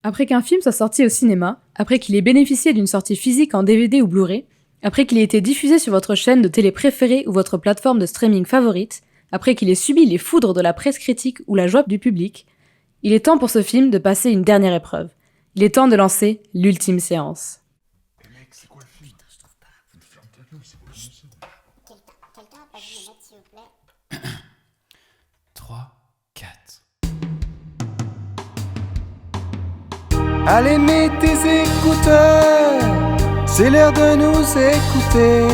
Après qu'un film soit sorti au cinéma, après qu'il ait bénéficié d'une sortie physique en DVD ou Blu-ray, après qu'il ait été diffusé sur votre chaîne de télé préférée ou votre plateforme de streaming favorite, après qu'il ait subi les foudres de la presse critique ou la joie du public, il est temps pour ce film de passer une dernière épreuve. Il est temps de lancer l'ultime séance. Allez, mets tes écouteurs, c'est l'heure de nous écouter.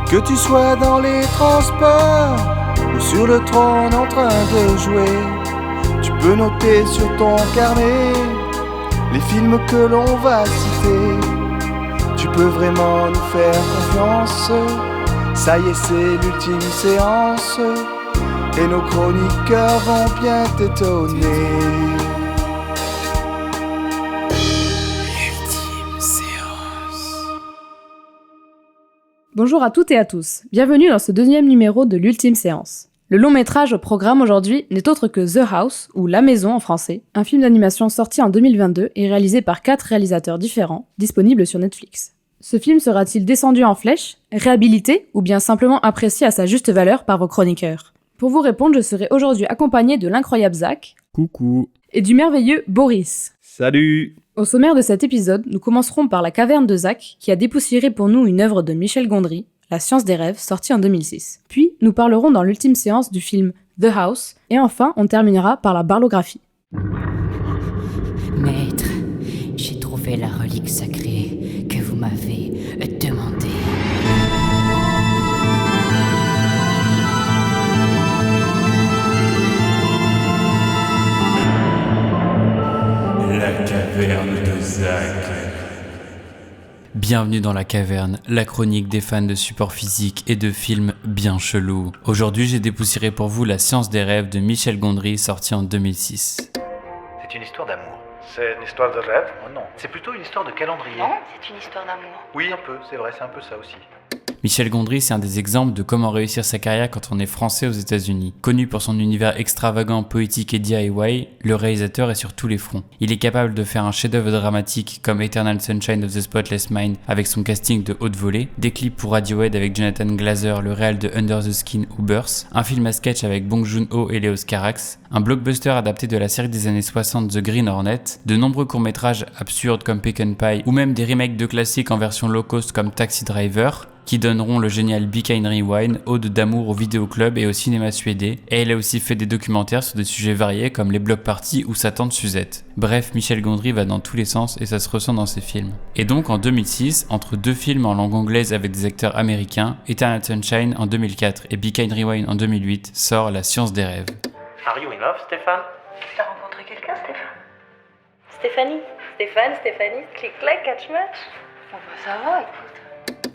Que tu sois dans les transports ou sur le trône en train de jouer, tu peux noter sur ton carnet les films que l'on va citer. Tu peux vraiment nous faire confiance, ça y est c'est l'ultime séance, et nos chroniqueurs vont bien t'étonner. Bonjour à toutes et à tous, bienvenue dans ce deuxième numéro de l'ultime séance. Le long métrage au programme aujourd'hui n'est autre que The House, ou La Maison en français, un film d'animation sorti en 2022 et réalisé par 4 réalisateurs différents, disponible sur Netflix. Ce film sera-t-il descendu en flèche, réhabilité ou bien simplement apprécié à sa juste valeur par vos chroniqueurs ? Pour vous répondre, je serai aujourd'hui accompagné de l'incroyable Zach. Coucou. Et du merveilleux Boris. Salut. Au sommaire de cet épisode, nous commencerons par La Caverne de Zach, qui a dépoussiéré pour nous une œuvre de Michel Gondry, La Science des rêves, sortie en 2006. Puis, nous parlerons dans l'ultime séance du film The House, et enfin, on terminera par la barlographie. Maître, j'ai trouvé la relique sacrée que vous m'avez demandée. La caverne de Zach. Bienvenue dans La Caverne, la chronique des fans de support physique et de films bien chelous. Aujourd'hui, j'ai dépoussiéré pour vous La Science des rêves de Michel Gondry, sorti en 2006. C'est une histoire d'amour. C'est une histoire de rêve? Oh non, c'est plutôt une histoire de calendrier. Non, c'est une histoire d'amour. Oui, un peu, c'est vrai, c'est un peu ça aussi. Michel Gondry, c'est un des exemples de comment réussir sa carrière quand on est français aux États-Unis. Connu pour son univers extravagant, poétique et DIY, le réalisateur est sur tous les fronts. Il est capable de faire un chef-d'œuvre dramatique comme Eternal Sunshine of the Spotless Mind avec son casting de haute volée, des clips pour Radiohead avec Jonathan Glazer, le réal de Under the Skin ou Birth, un film à sketch avec Bong Joon-ho et Léos Carax, un blockbuster adapté de la série des années 60 The Green Hornet, de nombreux courts-métrages absurdes comme Pecan Pie ou même des remakes de classiques en version low cost comme Taxi Driver, qui donneront le génial Be Kind Rewind, ode d'amour au vidéoclub et au cinéma suédé, et elle a aussi fait des documentaires sur des sujets variés comme les block parties ou sa tante Suzette. Bref, Michel Gondry va dans tous les sens et ça se ressent dans ses films. Et donc en 2006, entre deux films en langue anglaise avec des acteurs américains, Eternal Sunshine en 2004 et Be Kind Rewind en 2008, sort La Science des rêves. Are you in love, Stéphane? T'as rencontré quelqu'un, Stéphane? Stéphanie, clic-clac, catch-match? Bon bah ça va, écoute.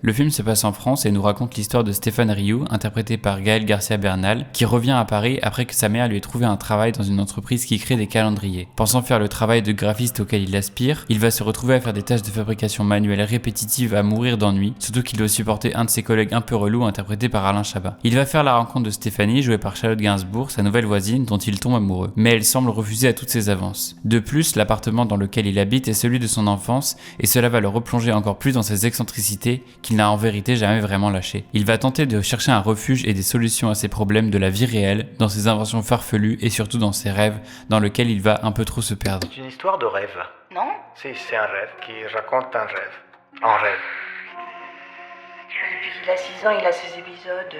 Le film se passe en France et nous raconte l'histoire de Stéphane Rioux, interprété par Gaël Garcia Bernal, qui revient à Paris après que sa mère lui ait trouvé un travail dans une entreprise qui crée des calendriers. Pensant faire le travail de graphiste auquel il aspire, il va se retrouver à faire des tâches de fabrication manuelle répétitives à mourir d'ennui, surtout qu'il doit supporter un de ses collègues un peu relou interprété par Alain Chabat. Il va faire la rencontre de Stéphanie, jouée par Charlotte Gainsbourg, sa nouvelle voisine dont il tombe amoureux. Mais elle semble refuser à toutes ses avances. De plus, l'appartement dans lequel il habite est celui de son enfance et cela va le replonger encore plus dans ses excentricités qu'il n'a en vérité jamais vraiment lâché. Il va tenter de chercher un refuge et des solutions à ses problèmes de la vie réelle, dans ses inventions farfelues et surtout dans ses rêves, dans lesquels il va un peu trop se perdre. C'est une histoire de rêve. Non? Si, c'est un rêve qui raconte un rêve. En rêve. Depuis qu'il a 6 ans, il a ses épisodes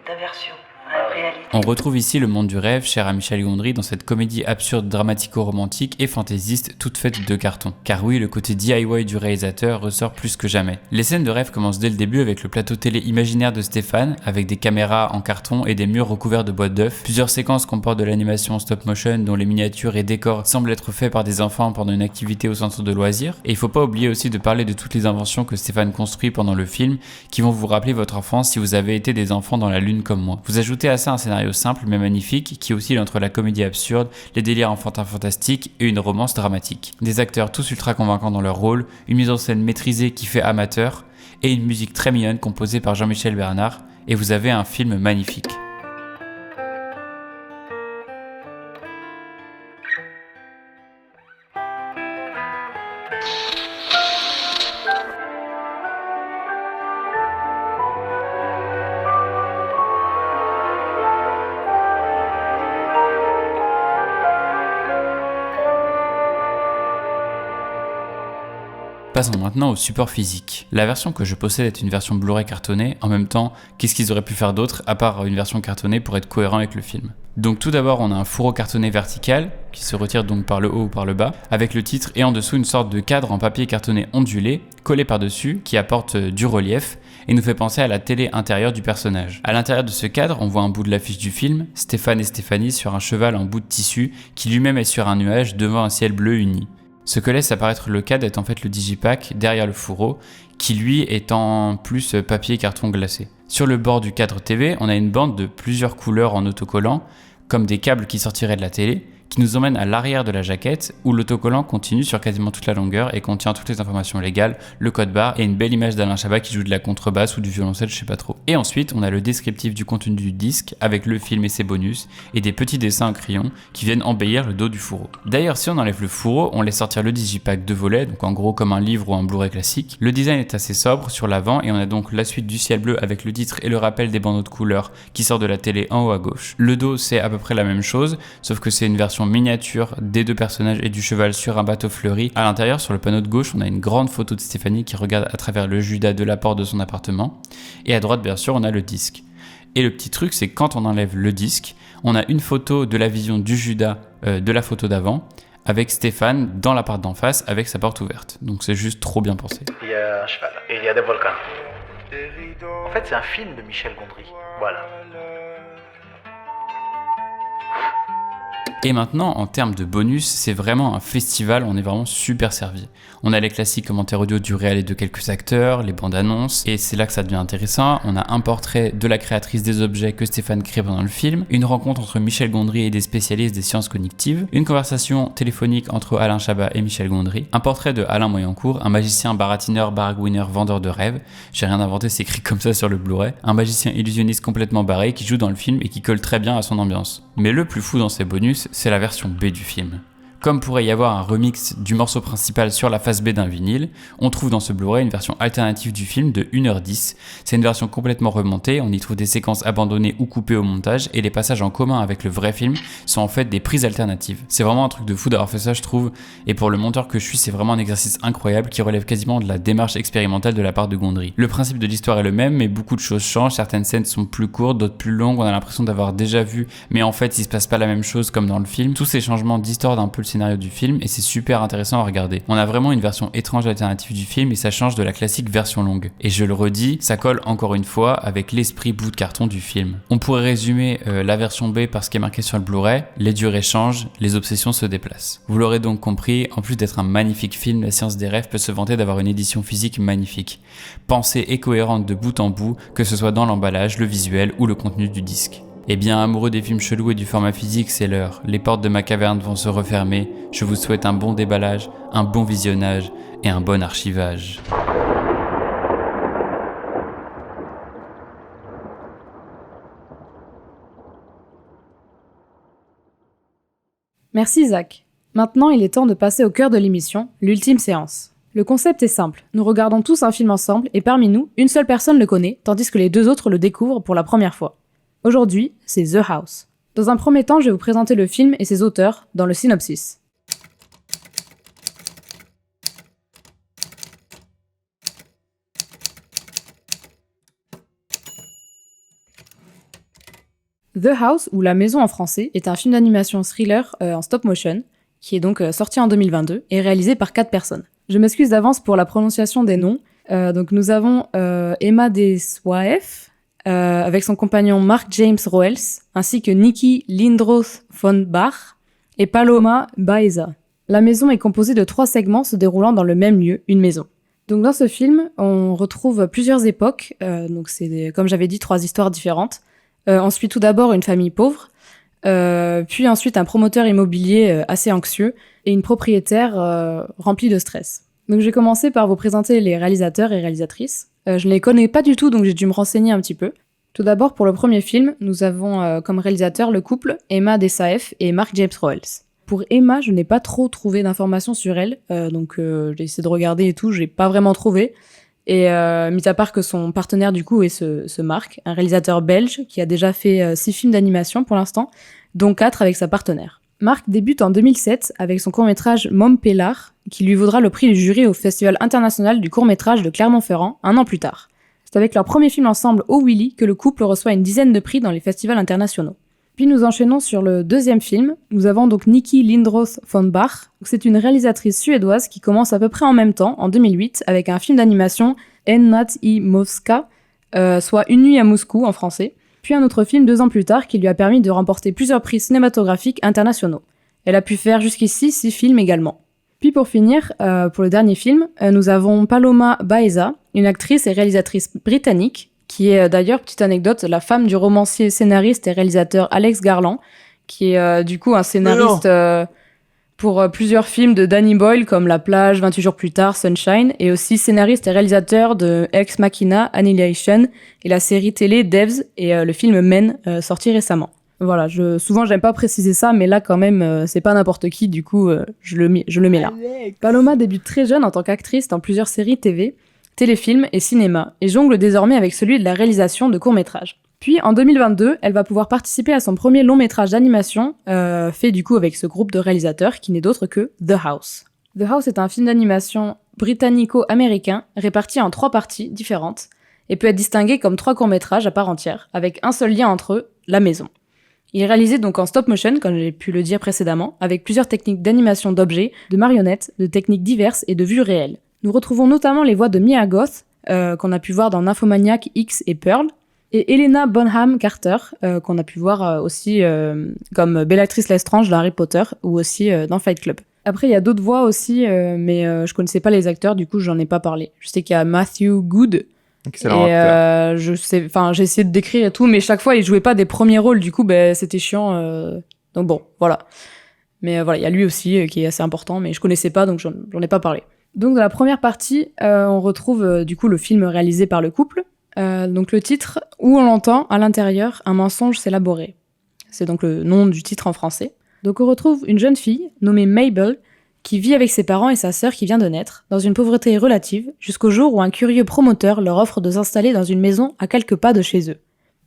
d'inversion à la réalité. On retrouve ici le monde du rêve, cher à Michel Gondry, dans cette comédie absurde, dramatico-romantique et fantaisiste, toute faite de carton. Car oui, le côté DIY du réalisateur ressort plus que jamais. Les scènes de rêve commencent dès le début avec le plateau télé imaginaire de Stéphane, avec des caméras en carton et des murs recouverts de boîtes d'œufs. Plusieurs séquences comportent de l'animation stop motion, dont les miniatures et décors semblent être faits par des enfants pendant une activité au centre de loisirs. Et il faut pas oublier aussi de parler de toutes les inventions que Stéphane construit pendant le film, qui vont vous rappeler votre enfance si vous avez été des enfants dans la lune comme moi. Vous ajoutez à ça un scénario simple mais magnifique qui oscille entre la comédie absurde, les délires enfantins fantastiques et une romance dramatique. Des acteurs tous ultra convaincants dans leur rôle, une mise en scène maîtrisée qui fait amateur et une musique très mignonne composée par Jean-Michel Bernard et vous avez un film magnifique. Passons maintenant au support physique. La version que je possède est une version Blu-ray cartonnée. En même temps, qu'est-ce qu'ils auraient pu faire d'autre à part une version cartonnée pour être cohérent avec le film? Donc tout d'abord, on a un fourreau cartonné vertical qui se retire donc par le haut ou par le bas, avec le titre et en dessous une sorte de cadre en papier cartonné ondulé, collé par-dessus, qui apporte du relief et nous fait penser à la télé intérieure du personnage. À l'intérieur de ce cadre, on voit un bout de l'affiche du film, Stéphane et Stéphanie sur un cheval en bout de tissu qui lui-même est sur un nuage devant un ciel bleu uni. Ce que laisse apparaître le cadre est en fait le digipack derrière le fourreau, qui lui est en plus papier et carton glacé. Sur le bord du cadre TV, on a une bande de plusieurs couleurs en autocollant, comme des câbles qui sortiraient de la télé, qui nous emmène à l'arrière de la jaquette où l'autocollant continue sur quasiment toute la longueur et contient toutes les informations légales, le code barre et une belle image d'Alain Chabat qui joue de la contrebasse ou du violoncelle, je sais pas trop. Et ensuite, on a le descriptif du contenu du disque avec le film et ses bonus et des petits dessins en crayon qui viennent embellir le dos du fourreau. D'ailleurs, si on enlève le fourreau, on laisse sortir le digipack de volets, donc en gros comme un livre ou un Blu-ray classique. Le design est assez sobre sur l'avant et on a donc la suite du ciel bleu avec le titre et le rappel des bandeaux de couleurs qui sort de la télé en haut à gauche. Le dos, c'est à peu près la même chose, sauf que c'est une version miniature des deux personnages et du cheval sur un bateau fleuri. À l'intérieur, sur le panneau de gauche, on a une grande photo de Stéphanie qui regarde à travers le judas de la porte de son appartement. Et à droite, bien sûr, on a le disque. Et le petit truc, c'est que quand on enlève le disque, on a une photo de la vision du judas de la photo d'avant, avec Stéphane dans l'appart d'en face avec sa porte ouverte. Donc c'est juste trop bien pensé. Il y a un cheval et il y a des volcans. En fait, c'est un film de Michel Gondry. Voilà. Et maintenant, en termes de bonus, c'est vraiment un festival, on est vraiment super servi. On a les classiques commentaires audio du réel et de quelques acteurs, les bandes annonces, et c'est là que ça devient intéressant. On a un portrait de la créatrice des objets que Stéphane crée pendant le film, une rencontre entre Michel Gondry et des spécialistes des sciences cognitives, une conversation téléphonique entre Alain Chabat et Michel Gondry, un portrait de Alain Moyencourt, un magicien baratineur, baragouineur, vendeur de rêves, j'ai rien inventé, c'est écrit comme ça sur le Blu-ray, un magicien illusionniste complètement barré qui joue dans le film et qui colle très bien à son ambiance. Mais le plus fou dans ces bonus, c'est la version B du film. Comme pourrait y avoir un remix du morceau principal sur la face B d'un vinyle, on trouve dans ce Blu-ray une version alternative du film de 1h10. C'est une version complètement remontée, on y trouve des séquences abandonnées ou coupées au montage, et les passages en commun avec le vrai film sont en fait des prises alternatives. C'est vraiment un truc de fou d'avoir fait ça, je trouve, et pour le monteur que je suis, c'est vraiment un exercice incroyable qui relève quasiment de la démarche expérimentale de la part de Gondry. Le principe de l'histoire est le même, mais beaucoup de choses changent, certaines scènes sont plus courtes, d'autres plus longues, on a l'impression d'avoir déjà vu, mais en fait il se passe pas la même chose comme dans le film. Tous ces changements distordent un peu le scénario du film et c'est super intéressant à regarder. On a vraiment une version étrange alternative du film et ça change de la classique version longue. Et je le redis, ça colle encore une fois avec l'esprit bout de carton du film. On pourrait résumer la version B par ce qui est marqué sur le Blu-ray, les durées changent, les obsessions se déplacent. Vous l'aurez donc compris, en plus d'être un magnifique film, La Science des Rêves peut se vanter d'avoir une édition physique magnifique. Pensée et cohérente de bout en bout, que ce soit dans l'emballage, le visuel ou le contenu du disque. Eh bien, amoureux des films chelous et du format physique, c'est l'heure. Les portes de ma caverne vont se refermer. Je vous souhaite un bon déballage, un bon visionnage et un bon archivage. Merci Zach. Maintenant, il est temps de passer au cœur de l'émission, l'ultime séance. Le concept est simple. Nous regardons tous un film ensemble et parmi nous, une seule personne le connaît, tandis que les deux autres le découvrent pour la première fois. Aujourd'hui, c'est The House. Dans un premier temps, je vais vous présenter le film et ses auteurs dans le synopsis. The House, ou La Maison en français, est un film d'animation thriller en stop motion, qui est donc sorti en 2022 et réalisé par 4 personnes. Je m'excuse d'avance pour la prononciation des noms. Donc nous avons Emma Deswaef, avec son compagnon Mark James Roels, ainsi que Nikki Lindroth von Bach et Paloma Baeza. La maison est composée de 3 segments se déroulant dans le même lieu, une maison. Donc dans ce film, on retrouve plusieurs époques, donc c'est comme j'avais dit 3 histoires différentes. On suit tout d'abord une famille pauvre, puis ensuite un promoteur immobilier assez anxieux et une propriétaire remplie de stress. Donc je vais commencer par vous présenter les réalisateurs et réalisatrices. Je ne les connais pas du tout, donc j'ai dû me renseigner un petit peu. Tout d'abord, pour le premier film, nous avons comme réalisateur le couple Emma Deswaef et Mark James Roels. Pour Emma, je n'ai pas trop trouvé d'informations sur elle, donc j'ai essayé de regarder et tout, j'ai pas vraiment trouvé. Et mis à part que son partenaire du coup est ce Mark, un réalisateur belge qui a déjà fait 6 films d'animation pour l'instant, dont 4 avec sa partenaire. Marc débute en 2007 avec son court-métrage Mom Pellar, qui lui vaudra le prix du jury au Festival international du court-métrage de Clermont-Ferrand un an plus tard. C'est avec leur premier film ensemble, Oh Willy, que le couple reçoit une dizaine de prix dans les festivals internationaux. Puis nous enchaînons sur le deuxième film. Nous avons donc Nikki Lindroth von Bach. C'est une réalisatrice suédoise qui commence à peu près en même temps, en 2008, avec un film d'animation En natt i Moskva, soit Une nuit à Moscou en français. Puis un autre film 2 ans plus tard qui lui a permis de remporter plusieurs prix cinématographiques internationaux. Elle a pu faire jusqu'ici 6 films également. Puis pour finir, pour le dernier film, nous avons Paloma Baeza, une actrice et réalisatrice britannique, qui est d'ailleurs, petite anecdote, la femme du romancier, scénariste et réalisateur Alex Garland, qui est du coup un scénariste pour plusieurs films de Danny Boyle comme La plage, 28 jours plus tard, Sunshine, et aussi scénariste et réalisateur de Ex Machina, Annihilation, et la série télé Devs et le film Men, sorti récemment. Voilà, souvent j'aime pas préciser ça, mais là quand même, c'est pas n'importe qui, du coup je le mets là. Paloma débute très jeune en tant qu'actrice dans plusieurs séries TV, téléfilms et cinéma, et jongle désormais avec celui de la réalisation de courts-métrages. Puis en 2022, elle va pouvoir participer à son premier long-métrage d'animation, fait du coup avec ce groupe de réalisateurs qui n'est d'autre que The House. The House est un film d'animation britannico-américain réparti en 3 parties différentes, et peut être distingué comme 3 courts-métrages à part entière, avec un seul lien entre eux, la maison. Il est réalisé donc en stop motion, comme j'ai pu le dire précédemment, avec plusieurs techniques d'animation d'objets, de marionnettes, de techniques diverses et de vues réelles. Nous retrouvons notamment les voix de Mia Goth, qu'on a pu voir dans Nymphomaniac X et Pearl, et Helena Bonham Carter, qu'on a pu voir aussi comme Bellatrix Lestrange dans Harry Potter, ou aussi dans Fight Club. Après, il y a d'autres voix aussi, mais je connaissais pas les acteurs, du coup j'en ai pas parlé. Je sais qu'il y a Matthew Good, excellent et j'ai essayé de décrire et tout, mais chaque fois il jouait pas des premiers rôles, du coup c'était chiant, donc bon, voilà. Mais voilà, il y a lui aussi qui est assez important, mais je connaissais pas, donc j'en ai pas parlé. Donc dans la première partie, on retrouve du coup le film réalisé par le couple. Donc le titre, où on l'entend à l'intérieur, un mensonge s'élaborer. C'est donc le nom du titre en français. Donc on retrouve une jeune fille nommée Mabel qui vit avec ses parents et sa sœur qui vient de naître, dans une pauvreté relative, jusqu'au jour où un curieux promoteur leur offre de s'installer dans une maison à quelques pas de chez eux.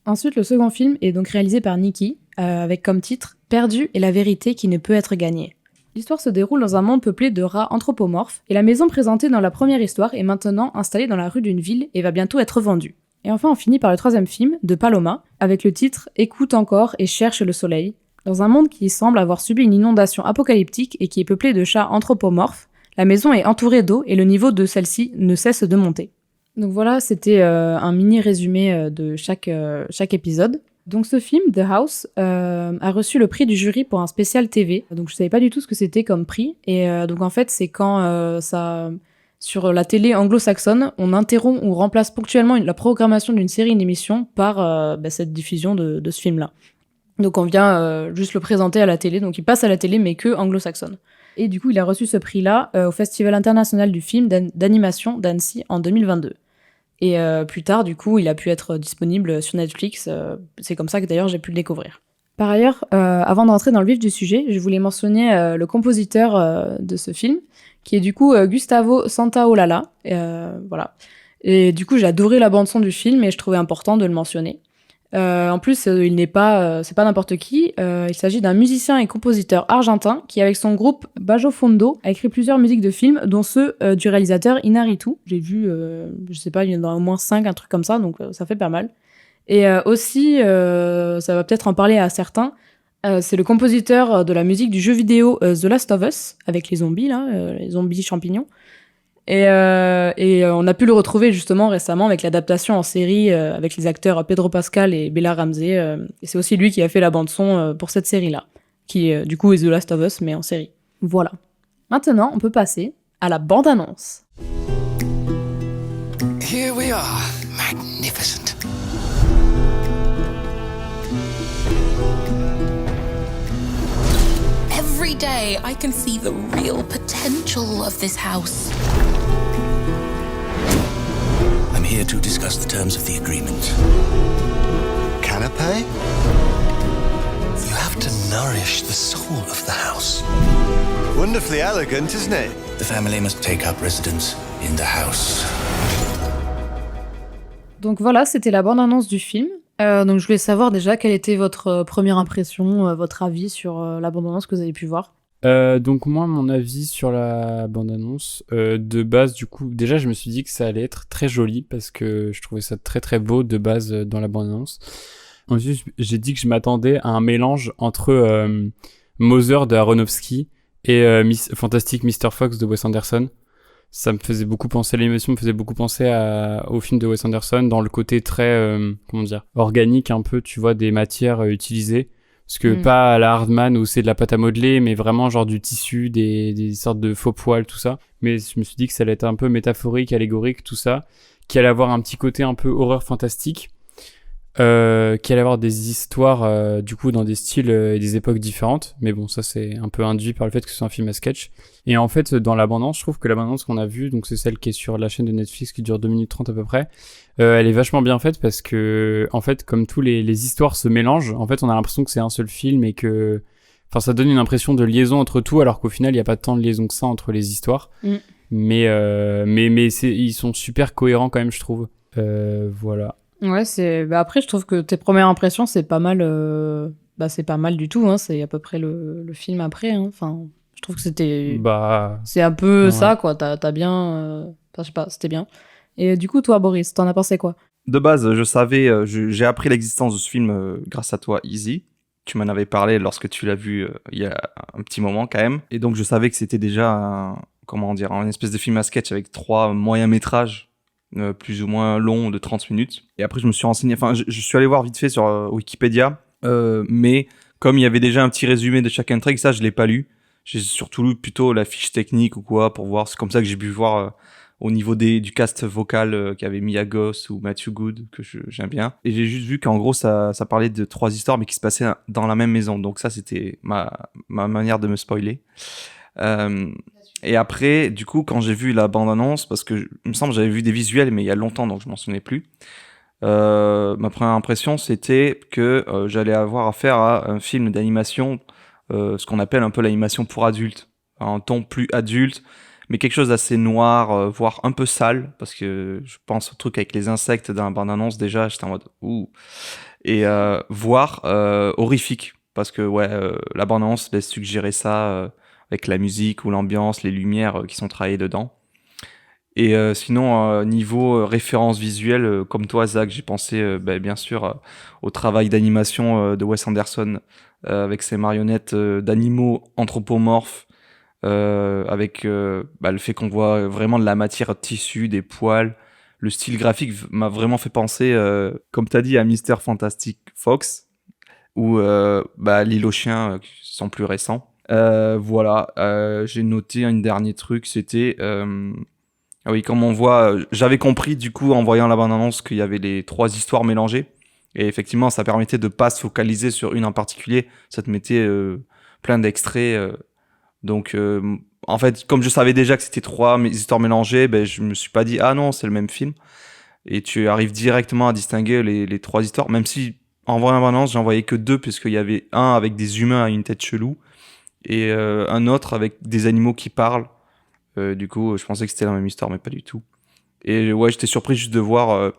Ensuite, le second film est donc réalisé par Nikki, avec comme titre « Perdu et la vérité qui ne peut être gagnée ». L'histoire se déroule dans un monde peuplé de rats anthropomorphes, et la maison présentée dans la première histoire est maintenant installée dans la rue d'une ville et va bientôt être vendue. Et enfin, on finit par le troisième film, de Paloma, avec le titre « Écoute encore et cherche le soleil ». Dans un monde qui semble avoir subi une inondation apocalyptique et qui est peuplé de chats anthropomorphes, la maison est entourée d'eau et le niveau de celle-ci ne cesse de monter. Donc voilà, c'était un mini résumé de chaque épisode. Donc ce film, The House, a reçu le prix du jury pour un spécial TV. Donc je savais pas du tout ce que c'était comme prix. Et donc en fait, c'est quand sur la télé anglo-saxonne, on interrompt ou remplace ponctuellement la programmation d'une série, une émission par cette diffusion de ce film-là. Donc on vient juste le présenter à la télé, donc il passe à la télé mais que anglo-saxonne. Et du coup il a reçu ce prix-là au Festival international du film d'animation d'Annecy en 2022. Et plus tard du coup il a pu être disponible sur Netflix, c'est comme ça que d'ailleurs j'ai pu le découvrir. Par ailleurs, avant d'entrer dans le vif du sujet, je voulais mentionner le compositeur de ce film, qui est du coup Gustavo Santaolalla, voilà. Et du coup j'ai adoré la bande-son du film et je trouvais important de le mentionner. En plus, c'est pas n'importe qui. Il s'agit d'un musicien et compositeur argentin qui, avec son groupe Bajo Fondo, a écrit plusieurs musiques de films, dont ceux du réalisateur Inarritu. J'ai vu, je sais pas, il y en a au moins 5, un truc comme ça, donc ça fait pas mal. Et aussi, ça va peut-être en parler à certains, c'est le compositeur de la musique du jeu vidéo The Last of Us, avec les zombies, là, les zombies champignons. Et on a pu le retrouver justement récemment avec l'adaptation en série avec les acteurs Pedro Pascal et Bella Ramsey. Et c'est aussi lui qui a fait la bande-son pour cette série-là, qui du coup est The Last of Us, mais en série. Voilà. Maintenant, on peut passer à la bande-annonce. Here we are, magnificent. Every day I can see the real potential of this house. I'm here to discuss the terms of the agreement. Canapé? You have to nourish the soul of the house. Wonderfully elegant, isn't it? The family must take up residence in the house. Donc voilà, c'était la bande-annonce du film. Donc je voulais savoir déjà quelle était votre première impression, votre avis sur la bande-annonce que vous avez pu voir. Donc moi, mon avis sur la bande-annonce, de base, du coup, déjà, je me suis dit que ça allait être très joli parce que je trouvais ça très très beau de base dans la bande-annonce. Ensuite, j'ai dit que je m'attendais à un mélange entre Mother de Aronofsky et Fantastic Mr. Fox de Wes Anderson. Ça me faisait beaucoup penser, l'animation me faisait beaucoup penser au film de Wes Anderson dans le côté très, organique un peu, tu vois, des matières utilisées. Parce que pas à la Hardman où c'est de la pâte à modeler, mais vraiment genre du tissu, des sortes de faux poils, tout ça. Mais je me suis dit que ça allait être un peu métaphorique, allégorique, tout ça. Qui allait avoir un petit côté un peu horreur fantastique. Qui allait avoir des histoires, du coup, dans des styles et des époques différentes. Mais bon, ça c'est un peu induit par le fait que ce soit un film à sketch. Et en fait, dans l'abondance, je trouve que l'abondance qu'on a vue, donc c'est celle qui est sur la chaîne de Netflix qui dure 2 minutes 30 à peu près, elle est vachement bien faite parce que, en fait, comme tous les histoires se mélangent, en fait, on a l'impression que c'est un seul film et que, enfin, ça donne une impression de liaison entre tout, alors qu'au final, il n'y a pas tant de liaison que ça entre les histoires. Mais ils sont super cohérents quand même, je trouve. Voilà. Ouais, après, je trouve que tes premières impressions, c'est pas mal, c'est pas mal du tout, hein. C'est à peu près le film après, hein. Enfin, je trouve que c'est un peu ça, quoi. T'as bien, je sais pas, c'était bien. Et du coup, toi, Boris, t'en as pensé quoi? De base, je savais, j'ai appris l'existence de ce film grâce à toi, Easy. Tu m'en avais parlé lorsque tu l'as vu il y a un petit moment quand même. Et donc, je savais que c'était déjà une espèce de film à sketch avec 3 moyens métrages. Plus ou moins long de 30 minutes. Et après, je me suis renseigné, je suis allé voir vite fait sur Wikipédia, mais comme il y avait déjà un petit résumé de chaque intrigue, ça, je l'ai pas lu. J'ai surtout lu plutôt la fiche technique ou quoi, pour voir. C'est comme ça que j'ai pu voir au niveau du cast vocal qu'il y avait Mia Goth ou Matthew Good, que j'aime bien. Et j'ai juste vu qu'en gros, ça parlait de 3 histoires, mais qui se passaient dans la même maison. Donc ça, c'était ma manière de me spoiler. Et après, du coup, quand j'ai vu la bande-annonce, parce que il me semble que j'avais vu des visuels, mais il y a longtemps, donc je m'en souvenais plus. Ma première impression, c'était que j'allais avoir affaire à un film d'animation, ce qu'on appelle un peu l'animation pour adultes, un ton plus adulte, mais quelque chose d'assez noir, voire un peu sale, parce que je pense au truc avec les insectes dans la bande-annonce, déjà, j'étais en mode ouh, et voire horrifique, parce que la bande-annonce laisse suggérer ça. Avec la musique ou l'ambiance, les lumières qui sont travaillées dedans. Et sinon, niveau référence visuelle, comme toi, Zach, j'ai pensé bien sûr au travail d'animation de Wes Anderson avec ses marionnettes d'animaux anthropomorphes, avec le fait qu'on voit vraiment de la matière de tissu, des poils. Le style graphique m'a vraiment fait penser, comme tu as dit, à Mr. Fantastic Fox ou L'île aux chiens, qui sont plus récents. Voilà, j'ai noté un dernier truc, c'était ah oui, comme on voit, j'avais compris du coup en voyant la bande-annonce qu'il y avait les 3 histoires mélangées, et effectivement ça permettait de pas se focaliser sur une en particulier, ça te mettait plein d'extraits, donc en fait comme je savais déjà que c'était 3 histoires mélangées, je me suis pas dit ah non c'est le même film, et tu arrives directement à distinguer les 3 histoires, même si en voyant la bande-annonce j'en voyais que 2 puisqu'il y avait un avec des humains à une tête chelou et un autre avec des animaux qui parlent. Du coup, je pensais que c'était la même histoire, mais pas du tout. Et ouais, j'étais surpris juste de voir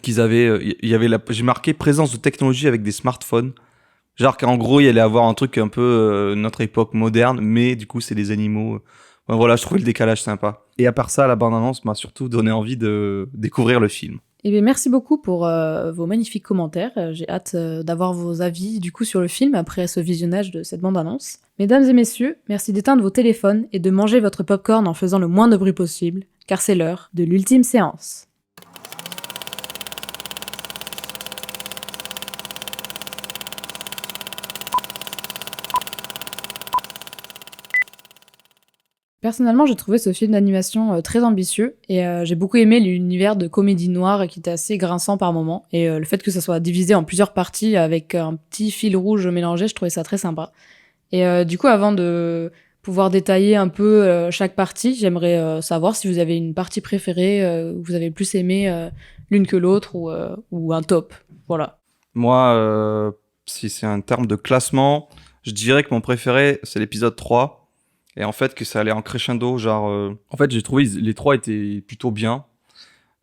qu'ils avaient... j'ai marqué présence de technologie avec des smartphones. Genre qu'en gros, il y allait avoir un truc un peu notre époque moderne, mais du coup, c'est des animaux. Voilà, je trouvais le décalage sympa. Et à part ça, la bande-annonce m'a surtout donné envie de découvrir le film. Eh bien, merci beaucoup pour vos magnifiques commentaires. J'ai hâte d'avoir vos avis du coup sur le film après ce visionnage de cette bande-annonce. Mesdames et messieurs, merci d'éteindre vos téléphones et de manger votre popcorn en faisant le moins de bruit possible, car c'est l'heure de l'ultime séance. Personnellement, j'ai trouvé ce film d'animation très ambitieux et j'ai beaucoup aimé l'univers de comédie noire qui était assez grinçant par moments. Et le fait que ça soit divisé en plusieurs parties avec un petit fil rouge mélangé, je trouvais ça très sympa. Et du coup, avant de pouvoir détailler un peu chaque partie, j'aimerais savoir si vous avez une partie préférée, vous avez plus aimé l'une que l'autre ou un top. Voilà. Moi, si c'est un terme de classement, je dirais que mon préféré, c'est l'épisode 3. Et en fait, que ça allait en crescendo, en fait, j'ai trouvé les 3 étaient plutôt bien.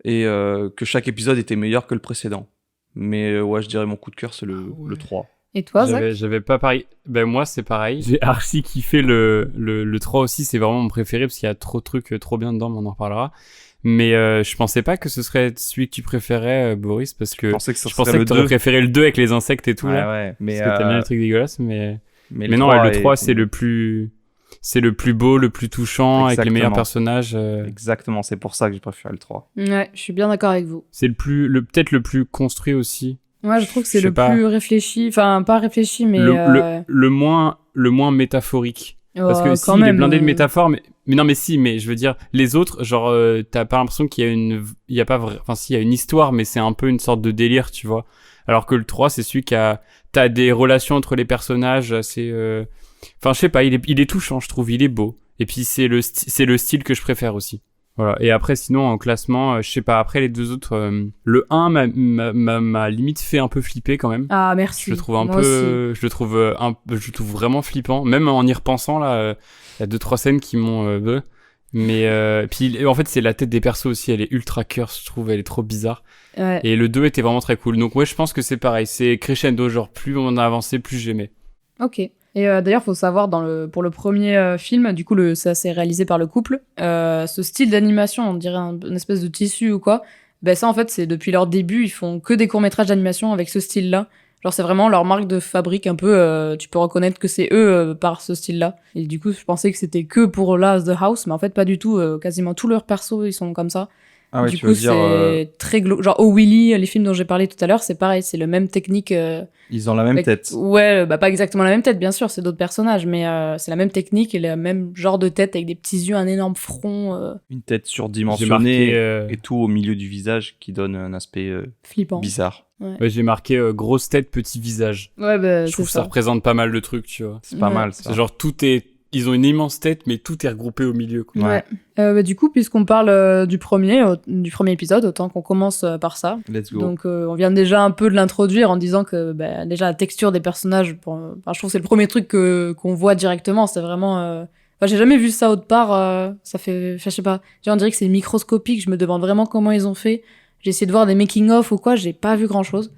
Et que chaque épisode était meilleur que le précédent. Mais ouais, je dirais mon coup de cœur, c'est le 3. Et toi, Zach? J'avais pas pareil. Ben moi, c'est pareil. J'ai archi kiffé le 3 aussi. C'est vraiment mon préféré parce qu'il y a trop de trucs trop bien dedans, mais on en reparlera. Mais je pensais pas que ce serait celui que tu préférais, Boris, parce que Je pensais que tu t'aurais préféré le 2 avec les insectes et tout. là, ouais. Mais parce que t'aimes bien les trucs dégueulasses. Mais non, 3 le 3, c'est le plus beau, le plus touchant, avec les meilleurs personnages. Exactement, c'est pour ça que j'ai préféré le 3. Ouais, je suis bien d'accord avec vous. C'est peut-être le plus construit aussi. Ouais, je trouve que c'est Je le sais pas. plus réfléchi. Enfin, pas réfléchi, mais... Le moins métaphorique. Parce que si, il est blindé de métaphores, mais non, mais si, mais je veux dire, les autres, genre, t'as pas l'impression qu'il y a pas vrai, enfin, si, il y a une histoire, mais c'est un peu une sorte de délire, tu vois. Alors que le 3, c'est celui t'as des relations entre les personnages, assez, enfin, je sais pas, il est touchant, je trouve, il est beau. Et puis, c'est le style que je préfère aussi. Voilà. Et après, sinon, en classement, je sais pas, après les deux autres, le 1 m'a limite fait un peu flipper quand même. Ah, merci. Je le trouve je le trouve vraiment flippant. Même en y repensant, là, il y a 2-3 scènes qui m'ont, mais, puis, en fait, c'est la tête des persos aussi, elle est ultra curse, je trouve, elle est trop bizarre. Ouais. Et le 2 était vraiment très cool. Donc, ouais, je pense que c'est pareil, c'est crescendo, genre, plus on a avancé, plus j'aimais. Ok. Et d'ailleurs, faut savoir, pour le premier film, du coup, ça c'est réalisé par le couple, ce style d'animation, on dirait une espèce de tissu ou quoi, ben ça, en fait, c'est depuis leur début, ils font que des courts-métrages d'animation avec ce style-là. Genre, c'est vraiment leur marque de fabrique, un peu, tu peux reconnaître que c'est eux par ce style-là. Et du coup, je pensais que c'était que pour The House, mais en fait, pas du tout. Quasiment tous leurs persos, ils sont comme ça. Ah ouais, du tu coup, veux dire, c'est très genre Oh Willy, les films dont j'ai parlé tout à l'heure, c'est pareil, c'est le même technique. Ils ont la même tête. Ouais, bah pas exactement la même tête, bien sûr, c'est d'autres personnages, mais c'est la même technique et le même genre de tête avec des petits yeux, un énorme front. Une tête surdimensionnée J'ai marqué, et tout au milieu du visage qui donne un aspect flippant. bizarre. Ouais, j'ai marqué grosse tête, petit visage. Ouais, bah je trouve c'est ça ça. représente pas mal de trucs, tu vois. C'est pas mal, ça. C'est genre ils ont une immense tête, mais tout est regroupé au milieu, quoi. Ouais. Bah, du coup, puisqu'on parle du premier épisode, autant qu'on commence par ça. Let's go. Donc, on vient déjà un peu de l'introduire en disant que bah, déjà la texture des personnages, je trouve que c'est le premier truc qu'on voit directement. C'est vraiment. Enfin, j'ai jamais vu ça autre part. Ça fait, je sais pas. On dirait que c'est microscopique. Je me demande vraiment comment ils ont fait. J'ai essayé de voir des making-of ou quoi. J'ai pas vu grand-chose.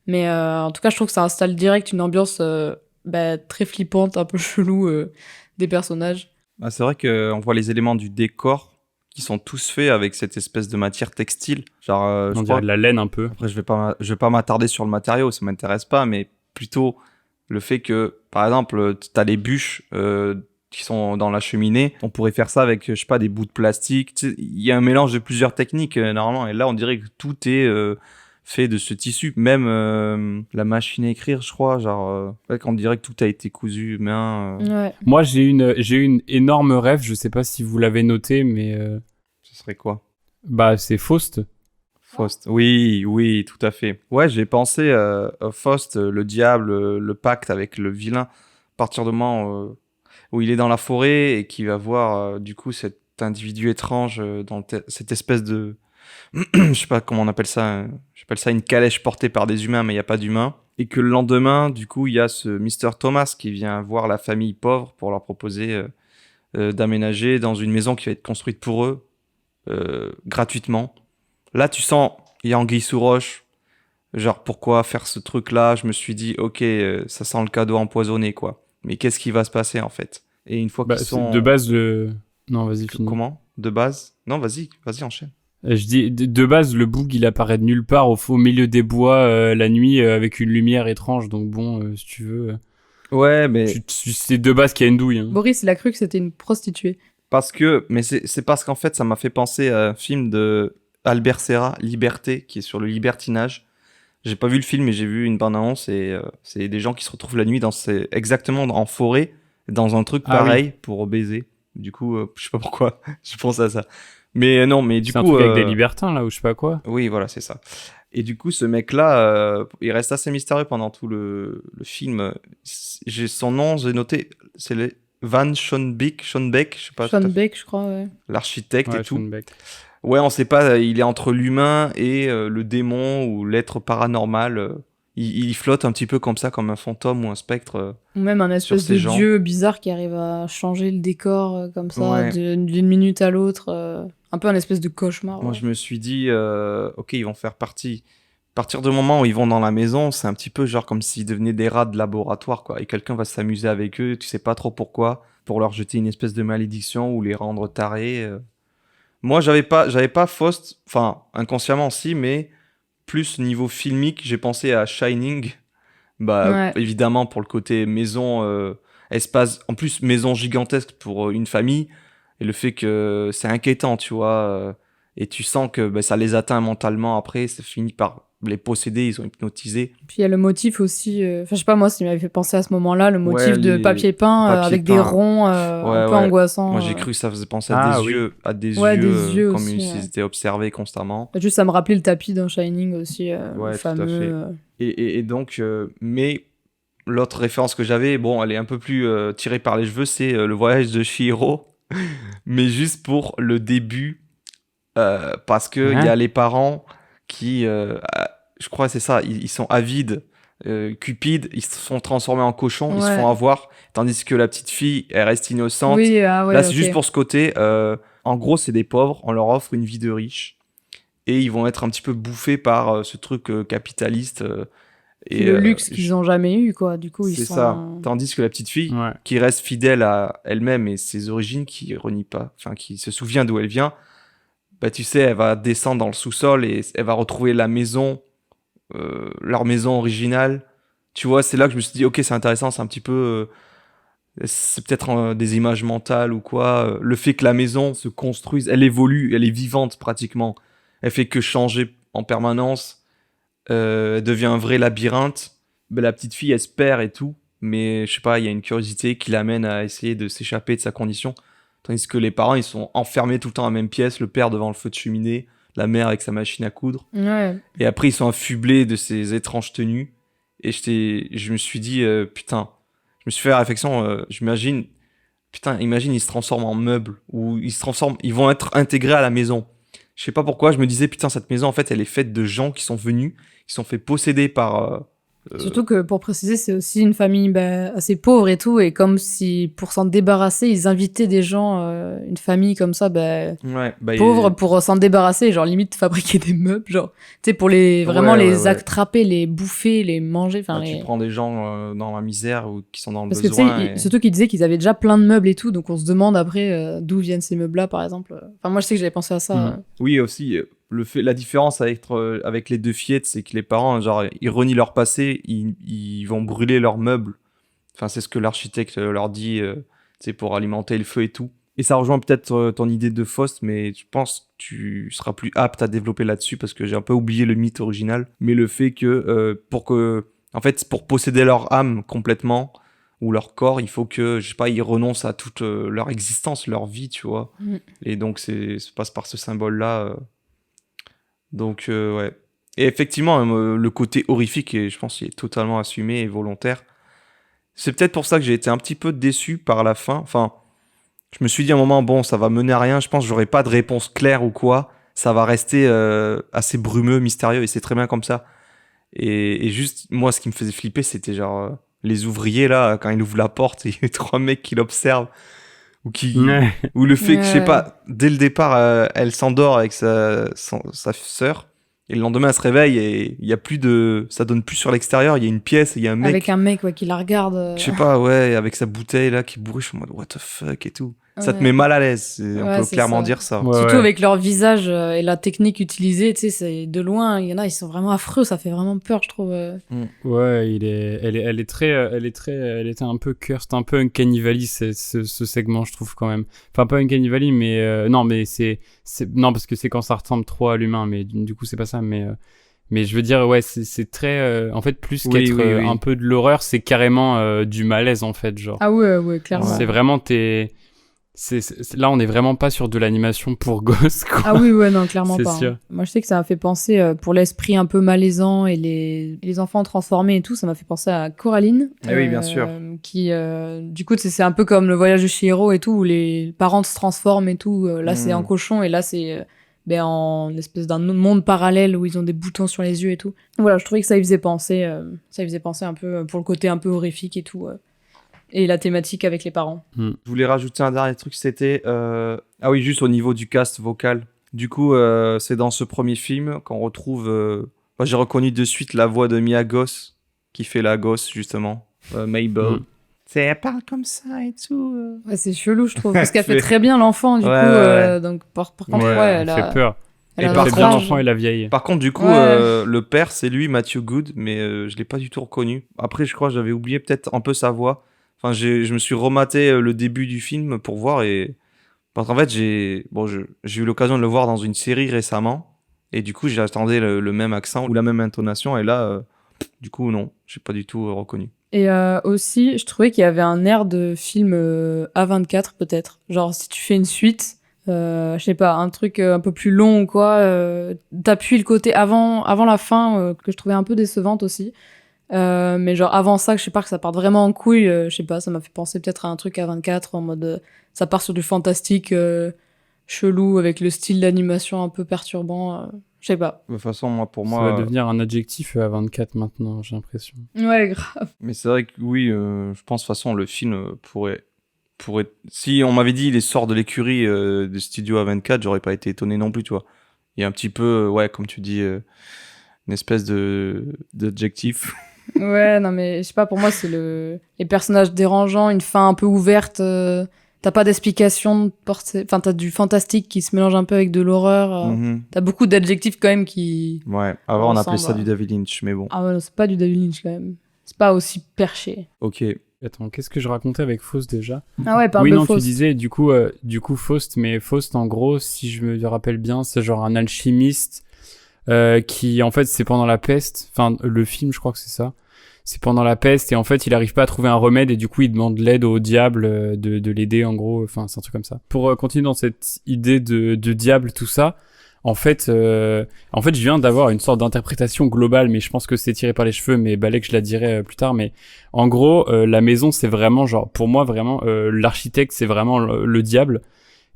Mais en tout cas, je trouve que ça installe direct une ambiance très flippante, un peu chelou des personnages. Ah, c'est vrai qu'on voit les éléments du décor qui sont tous faits avec cette espèce de matière textile. Genre, On dirait de la laine un peu. Après, je vais pas m'attarder sur le matériau, ça m'intéresse pas, mais plutôt le fait que, par exemple, t'as les bûches qui sont dans la cheminée. On pourrait faire ça avec, je sais pas, des bouts de plastique. Tu sais, il y a un mélange de plusieurs techniques normalement, et là, on dirait que tout est fait de ce tissu. Même la machine à écrire, je crois, genre, on dirait que tout a été cousu main. Ouais. Moi, j'ai une énorme rêve. Je sais pas si vous l'avez noté, mais Ce serait quoi? Bah, c'est Faust. Faust. Oui, tout à fait. Ouais, j'ai pensé à Faust, le diable, le pacte avec le vilain. À partir du moment où il est dans la forêt et qu'il va voir du coup cet individu étrange dans cette espèce de... je sais pas comment on appelle ça. J'appelle ça une calèche portée par des humains, mais il n'y a pas d'humains. Et que le lendemain, du coup, il y a ce Mr. Thomas qui vient voir la famille pauvre pour leur proposer d'aménager dans une maison qui va être construite pour eux gratuitement. Là, tu sens, il y a anguille sous roche. Genre, pourquoi faire ce truc-là? Je me suis dit, ok, ça sent le cadeau empoisonné, quoi. Mais qu'est-ce qui va se passer, en fait? Et une fois qu'ils sont... De base, Non, vas-y, finis. Comment? De base? Non, vas-y, enchaîne. Je dis, de base, le boug, il apparaît de nulle part au milieu des bois la nuit avec une lumière étrange. Donc bon, si tu veux... Ouais, mais... C'est de base qu'il y a une douille. Hein. Boris, il a cru que c'était une prostituée. Mais c'est parce qu'en fait, ça m'a fait penser à un film de Albert Serra, Liberté, qui est sur le libertinage. J'ai pas vu le film, mais j'ai vu une bande-annonce et c'est des gens qui se retrouvent la nuit exactement en forêt, dans un truc pareil pour baiser. Du coup, je sais pas pourquoi, je pense à ça. Mais non, mais du coup... C'est un truc avec des libertins, là, ou je sais pas quoi. Oui, voilà, c'est ça. Et du coup, ce mec-là, il reste assez mystérieux pendant tout le film. J'ai son nom, j'ai noté, c'est Van Schoenbeek, je sais pas. Schoenbeek, je crois, ouais. L'architecte et tout. Schoenbeek. Ouais, on sait pas, il est entre l'humain et le démon ou l'être paranormal. Il flotte un petit peu comme ça, comme un fantôme ou un spectre. Ou même un espèce de dieu bizarre qui arrive à changer le décor comme ça, d'une minute à l'autre. Un peu un espèce de cauchemar. Moi, je me suis dit, ok, ils vont faire partie partir du moment où ils vont dans la maison, c'est un petit peu genre comme s'ils devenaient des rats de laboratoire, quoi. Et quelqu'un va s'amuser avec eux, tu sais pas trop pourquoi, pour leur jeter une espèce de malédiction ou les rendre tarés. Moi, j'avais pas Faust, enfin, inconsciemment si, mais plus niveau filmique, j'ai pensé à Shining. Bah, évidemment, pour le côté maison, espace, en plus, maison gigantesque pour une famille, et le fait que c'est inquiétant, tu vois, et tu sens que ça les atteint mentalement après, ça finit par les posséder, ils ont hypnotisé. Puis il y a le motif aussi, je sais pas moi, ça m'avait fait penser à ce moment-là, le motif de papier peint avec des ronds un peu angoissants. Moi j'ai cru que ça faisait penser à des yeux comme aussi, s'ils étaient observés constamment. Juste ça me rappelait le tapis dans Shining aussi, le fameux. Tout à fait. Et donc, mais l'autre référence que j'avais, bon, elle est un peu plus tirée par les cheveux, c'est le voyage de Chihiro, mais juste pour le début, parce que il y a les parents qui, je crois que c'est ça, ils sont avides, cupides, ils se sont transformés en cochons, ils se font avoir, tandis que la petite fille, elle reste innocente. Là, c'est juste pour ce côté. En gros, c'est des pauvres, on leur offre une vie de riche, et ils vont être un petit peu bouffés par ce truc capitaliste. Et le luxe qu'ils n'ont jamais eu, quoi. Du coup, c'est ça. Tandis que la petite fille, qui reste fidèle à elle-même et ses origines, qui renie pas, enfin, qui se souvient d'où elle vient, bah, tu sais, elle va descendre dans le sous-sol et elle va retrouver la maison, leur maison originale. Tu vois, c'est là que je me suis dit, ok, c'est intéressant, c'est un petit peu... c'est peut-être des images mentales ou quoi. Le fait que la maison se construise, elle évolue, elle est vivante pratiquement. Elle fait que changer en permanence. Elle devient un vrai labyrinthe. Ben, la petite fille, elle se perd et tout. Mais je sais pas, il y a une curiosité qui l'amène à essayer de s'échapper de sa condition. Tandis que les parents, ils sont enfermés tout le temps dans la même pièce. Le père devant le feu de cheminée, la mère avec sa machine à coudre. Et après, ils sont affublés de ces étranges tenues. Et je me suis dit, putain, je me suis fait la réflexion, j'imagine, putain, imagine, ils se transforment en meubles. Ou ils vont être intégrés à la maison. Je sais pas pourquoi, je me disais, putain, cette maison, en fait, elle est faite de gens qui sont venus, qui sont fait posséder par... Surtout que, pour préciser, c'est aussi une famille assez pauvre et tout, et comme si, pour s'en débarrasser, ils invitaient des gens, une famille comme ça, pauvre, pour s'en débarrasser, genre limite fabriquer des meubles, genre, tu sais, pour les attraper, les bouffer, les manger. Tu prends des gens dans la misère ou qui sont dans le Parce besoin. Que, surtout qu'ils disaient qu'ils avaient déjà plein de meubles et tout, donc on se demande après d'où viennent ces meubles-là, par exemple. Enfin, moi, je sais que j'avais pensé à ça. Oui, aussi... la différence avec les deux fillettes, c'est que les parents, genre, ils renient leur passé, ils vont brûler leurs meubles. Enfin, c'est ce que l'architecte leur dit, pour alimenter le feu et tout. Et ça rejoint peut-être ton idée de Faust, mais je pense que tu seras plus apte à développer là-dessus parce que j'ai un peu oublié le mythe original. Mais le fait que, pour posséder leur âme complètement, ou leur corps, il faut que, je sais pas, ils renoncent à toute leur existence, leur vie, tu vois. Et donc, ça passe par ce symbole-là. Donc, ouais. Et effectivement, le côté horrifique, je pense qu'il est totalement assumé et volontaire. C'est peut-être pour ça que j'ai été un petit peu déçu par la fin. Enfin, je me suis dit à un moment, bon, ça va mener à rien. Je pense que j'aurai pas de réponse claire ou quoi. Ça va rester assez brumeux, mystérieux, et c'est très bien comme ça. Et juste, moi, ce qui me faisait flipper, c'était genre les ouvriers, là, quand ils ouvrent la porte, il y a 3 mecs qui l'observent. Ou le fait que, je sais pas, dès le départ, elle s'endort avec sa sœur, et le lendemain, elle se réveille, et il y a plus ça donne plus sur l'extérieur, il y a une pièce, et il y a un mec. Avec un mec, qui la regarde. Je sais pas, avec sa bouteille, là, qui bourriche, en mode, what the fuck, et tout. Ça te met mal à l'aise, on peut clairement dire ça. Surtout avec leur visage et la technique utilisée, tu sais, c'est de loin, il y en a, ils sont vraiment affreux, ça fait vraiment peur, je trouve. Ouais, elle était un peu cursed, un peu Uncanny Valley, ce segment, je trouve, quand même. Enfin, pas Uncanny Valley, mais non, mais non, parce que c'est quand ça ressemble trop à l'humain, mais du coup, c'est pas ça, mais je veux dire, ouais, c'est très... en fait, plus qu'être un peu de l'horreur, c'est carrément du malaise, en fait, genre. Ah ouais, clairement. C'est vraiment là, on n'est vraiment pas sur de l'animation pour gosses, quoi. Ah oui, non, clairement pas. C'est sûr. Moi, je sais que ça m'a fait penser, pour l'esprit un peu malaisant et les enfants transformés et tout, ça m'a fait penser à Coraline. Oui, bien sûr. Qui, du coup, c'est un peu comme le voyage de Chihiro et tout, où les parents se transforment et tout. Là, c'est en cochon et là, c'est en espèce d'un monde parallèle où ils ont des boutons sur les yeux et tout. Voilà, je trouvais que ça y faisait penser un peu pour le côté un peu horrifique et tout. Et la thématique avec les parents. Je voulais rajouter un dernier truc, c'était... Ah oui, juste au niveau du cast vocal. Du coup, c'est dans ce premier film qu'on retrouve Moi, j'ai reconnu de suite la voix de Mia Goth, qui fait la gosse, justement. Mabel. Elle parle comme ça et tout. Ouais, c'est chelou, je trouve. Parce qu'elle fait très bien l'enfant, du coup. Donc, par contre, elle fait peur. Elle fait bien l'enfant et la vieille. Par contre, du coup, le père, c'est lui, Matthew Good, mais je l'ai pas du tout reconnu. Après, je crois que j'avais oublié peut-être un peu sa voix. Enfin, je me suis rematé le début du film pour voir et... Parce qu'en fait, j'ai eu l'occasion de le voir dans une série récemment et du coup, j'attendais le même accent ou la même intonation et là, du coup, non, j'ai pas du tout reconnu. Et aussi, je trouvais qu'il y avait un air de film A24 peut-être. Genre, si tu fais une suite, je sais pas, un truc un peu plus long ou quoi, t'appuies le côté avant la fin que je trouvais un peu décevante aussi. Mais genre avant ça, je sais pas, que ça parte vraiment en couille, je sais pas, ça m'a fait penser peut-être à un truc A24 en mode ça part sur du fantastique chelou avec le style d'animation un peu perturbant, je sais pas. De toute façon, pour ça moi... va devenir un adjectif A24 maintenant, j'ai l'impression. Ouais, grave. Mais c'est vrai que oui, je pense de toute façon le film pourrait... Si on m'avait dit il sort de l'écurie des studios A24, j'aurais pas été étonné non plus, tu vois. Il y a un petit peu, ouais, comme tu dis, une espèce d'adjectif. Ouais, non mais je sais pas, pour moi c'est les personnages dérangeants, une fin un peu ouverte, t'as pas d'explication, enfin t'as du fantastique qui se mélange un peu avec de l'horreur, t'as beaucoup d'adjectifs quand même qui... Ouais, avant on appelait ça du David Lynch, mais bon. Ah ouais, non, c'est pas du David Lynch quand même, c'est pas aussi perché. Ok. Attends, qu'est-ce que je racontais avec Faust déjà ? Ah ouais, parle de Faust. Oui, non, Faust. tu disais du coup Faust, mais Faust en gros, si je me rappelle bien, c'est genre un alchimiste qui en fait c'est pendant la peste, enfin le film je crois que c'est ça, c'est pendant la peste et en fait il arrive pas à trouver un remède et du coup il demande l'aide au diable de l'aider en gros, enfin c'est un truc comme ça. Pour continuer dans cette idée de diable tout ça, en fait je viens d'avoir une sorte d'interprétation globale, mais je pense que c'est tiré par les cheveux, mais Balek je la dirai plus tard, mais en gros la maison c'est vraiment genre pour moi vraiment l'architecte c'est vraiment le diable.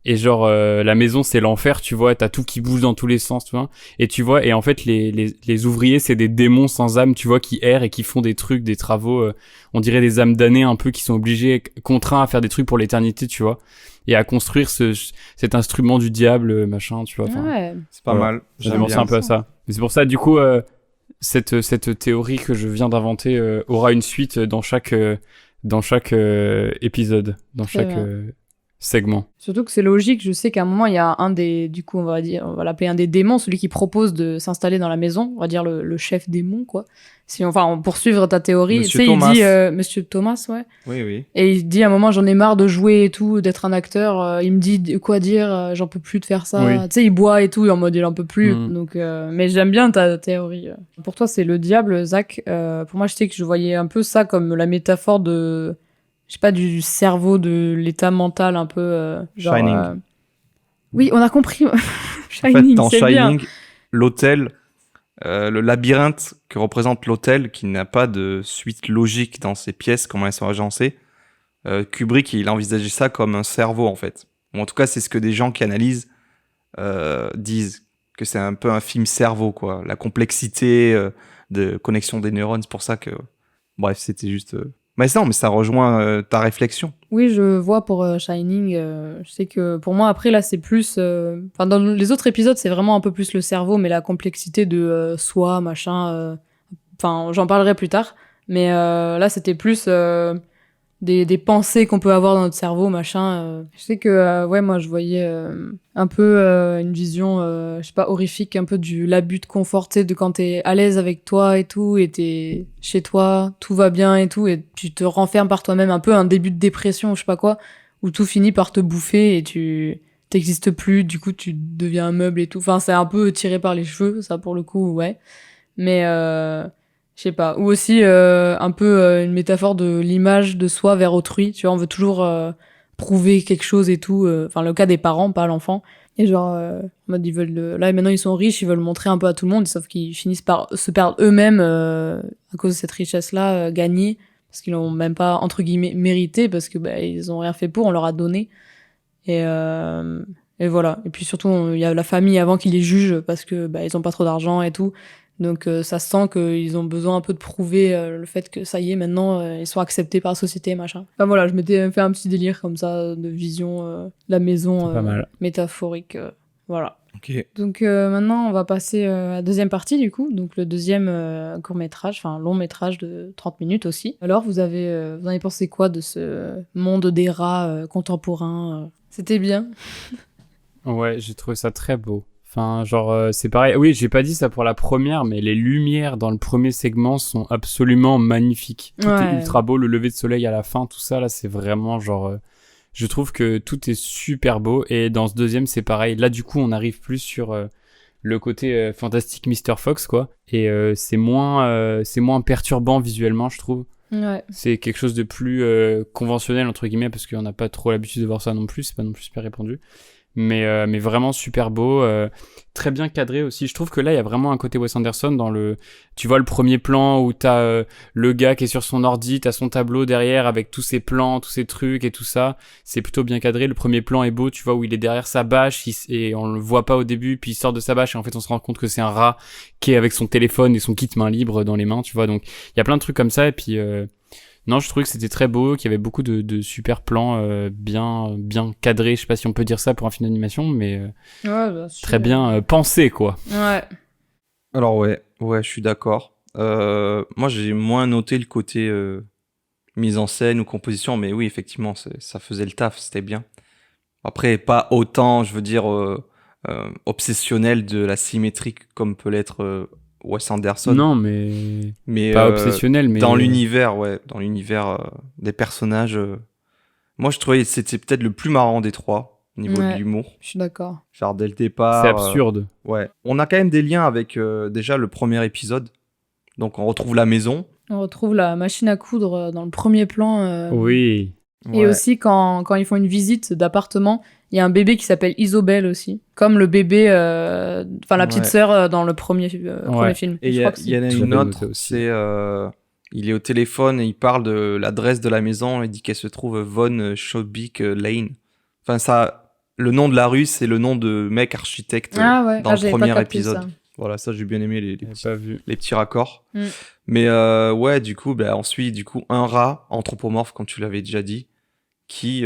Et genre la maison c'est l'enfer, tu vois, t'as tout qui bouge dans tous les sens, tu vois. Et tu vois, et en fait les ouvriers c'est des démons sans âme, tu vois, qui errent et qui font des trucs, des travaux, on dirait des âmes damnées un peu qui sont obligés, contraints à faire des trucs pour l'éternité, tu vois. Et à construire cet instrument du diable, machin, tu vois. Ouais. C'est pas mal. J'ai pensé un peu à ça. Mais c'est pour ça, du coup, cette théorie que je viens d'inventer aura une suite dans chaque épisode, dans chaque segment. Surtout que c'est logique, je sais qu'à un moment il y a un des, du coup on va l'appeler un des démons, celui qui propose de s'installer dans la maison, on va dire le chef démon quoi. Si on poursuivre ta théorie, Monsieur tu sais Thomas. il dit Monsieur Thomas, ouais. Oui. Et il dit à un moment j'en ai marre de jouer et tout, d'être un acteur, il me dit quoi dire, j'en peux plus de faire ça. Oui. Tu sais il boit et tout, en mode il en peut plus. Donc mais j'aime bien ta théorie. Pour toi c'est le diable, Zach. Pour moi je sais que je voyais un peu ça comme la métaphore de, je sais pas, du cerveau, de l'état mental un peu genre, Shining. Oui, on a compris. Shining, en fait, dans c'est Shining, bien. l'hôtel, le labyrinthe que représente l'hôtel, qui n'a pas de suite logique dans ses pièces, comment elles sont agencées, Kubrick, il a envisagé ça comme un cerveau, en fait. Ou en tout cas, c'est ce que des gens qui analysent disent, que c'est un peu un film cerveau, quoi. La complexité de connexion des neurones, c'est pour ça que... Bref, c'était juste... Mais non, mais ça rejoint ta réflexion. Oui, je vois pour Shining. Je sais que pour moi, après, là, c'est plus... Enfin, dans les autres épisodes, c'est vraiment un peu plus le cerveau, mais la complexité de soi, machin... Enfin, j'en parlerai plus tard. Mais là, c'était plus des pensées qu'on peut avoir dans notre cerveau, machin. Je sais que, ouais, moi, je voyais un peu une vision, je sais pas, horrifique, un peu du l'abus de confort, tu sais, de quand t'es à l'aise avec toi et tout, et t'es chez toi, tout va bien et tout, et tu te renfermes par toi-même, un peu un début de dépression, je sais pas quoi, où tout finit par te bouffer et tu t'existes plus, du coup, tu deviens un meuble et tout. Enfin, c'est un peu tiré par les cheveux, ça, pour le coup, ouais. Mais... je sais pas. Ou aussi un peu une métaphore de l'image de soi vers autrui. Tu vois, on veut toujours prouver quelque chose et tout. Enfin, le cas des parents, pas l'enfant. Et genre, en mode, ils veulent... Là, maintenant, ils sont riches, ils veulent montrer un peu à tout le monde, sauf qu'ils finissent par se perdre eux-mêmes à cause de cette richesse-là gagnée, parce qu'ils l'ont même pas, entre guillemets, mérité, parce que ils ont rien fait pour, on leur a donné. Et voilà. Et puis surtout, il y a la famille avant qui les juge, parce que ils ont pas trop d'argent et tout. Donc ça se sent qu'ils ont besoin un peu de prouver le fait que ça y est, maintenant ils sont acceptés par la société, machin. Enfin voilà, je m'étais fait un petit délire comme ça de vision de la maison métaphorique. Voilà. Ok. Donc maintenant, on va passer à la deuxième partie, du coup. Donc le deuxième court-métrage, enfin long métrage de 30 minutes aussi. Alors, vous en avez pensé quoi de ce monde des rats contemporain C'était bien. Ouais, j'ai trouvé ça très beau. Enfin, genre, c'est pareil. Oui, j'ai pas dit ça pour la première, mais les lumières dans le premier segment sont absolument magnifiques. Tout est ultra beau, le lever de soleil à la fin, tout ça, là, c'est vraiment genre... je trouve que tout est super beau. Et dans ce deuxième, c'est pareil. Là, du coup, on arrive plus sur le côté fantastique Mr. Fox, quoi. Et c'est moins perturbant visuellement, je trouve. Ouais. C'est quelque chose de plus conventionnel, entre guillemets, parce qu'on n'a pas trop l'habitude de voir ça non plus. C'est pas non plus super répandu. Mais vraiment super beau, très bien cadré aussi. Je trouve que là il y a vraiment un côté Wes Anderson dans le, tu vois le premier plan où t'as le gars qui est sur son ordi, t'as son tableau derrière avec tous ses plans, tous ses trucs et tout ça. C'est plutôt bien cadré. Le premier plan est beau, tu vois, où il est derrière sa bâche et on le voit pas au début, puis il sort de sa bâche et en fait on se rend compte que c'est un rat qui est avec son téléphone et son kit main libre dans les mains, tu vois. Donc il y a plein de trucs comme ça et puis non, je trouvais que c'était très beau, qu'il y avait beaucoup de super plans bien cadrés. Je sais pas si on peut dire ça pour un film d'animation, mais très bien pensé, quoi. Ouais. Alors ouais, je suis d'accord. Moi, j'ai moins noté le côté mise en scène ou composition, mais oui, effectivement, ça faisait le taf, c'était bien. Après, pas autant, je veux dire, obsessionnel de la symétrie comme peut l'être Wes Anderson. Non, mais pas obsessionnel, mais dans l'univers, des personnages. Moi, je trouvais que c'était peut-être le plus marrant des trois au niveau de l'humour. Je suis d'accord. Genre dès le départ. C'est absurde. Ouais. On a quand même des liens avec déjà le premier épisode. Donc on retrouve la maison. On retrouve la machine à coudre dans le premier plan. Oui. Et aussi quand ils font une visite d'appartement. Il y a un bébé qui s'appelle Isobel aussi, comme le bébé, la petite sœur dans le premier film. Et il y en a une autre, c'est il est au téléphone et il parle de l'adresse de la maison. Il dit qu'elle se trouve Von Schaubik Lane. Enfin ça, le nom de la rue, c'est le nom de mec architecte dans le premier épisode. Ça. Voilà, ça j'ai bien aimé les petits raccords. Mais du coup, ensuite un rat anthropomorphe, comme tu l'avais déjà dit, qui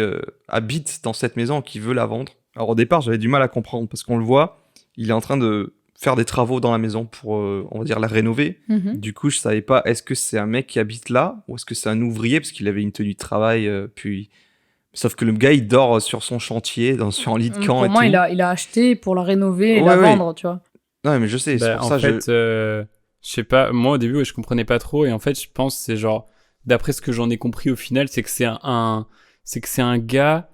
habite dans cette maison, qui veut la vendre. Alors au départ, j'avais du mal à comprendre, parce qu'on le voit, il est en train de faire des travaux dans la maison pour, on va dire, la rénover. Du coup, je savais pas, est-ce que c'est un mec qui habite là, ou est-ce que c'est un ouvrier, parce qu'il avait une tenue de travail, puis... Sauf que le gars, il dort sur son chantier, sur un lit de camp et tout. Pour moi, il a acheté pour la rénover et la vendre, tu vois. Non, mais je sais, c'est pour ça... En fait, je sais pas, moi au début, je comprenais pas trop, et en fait, je pense que c'est genre, d'après ce que j'en ai compris au final, c'est que c'est un gars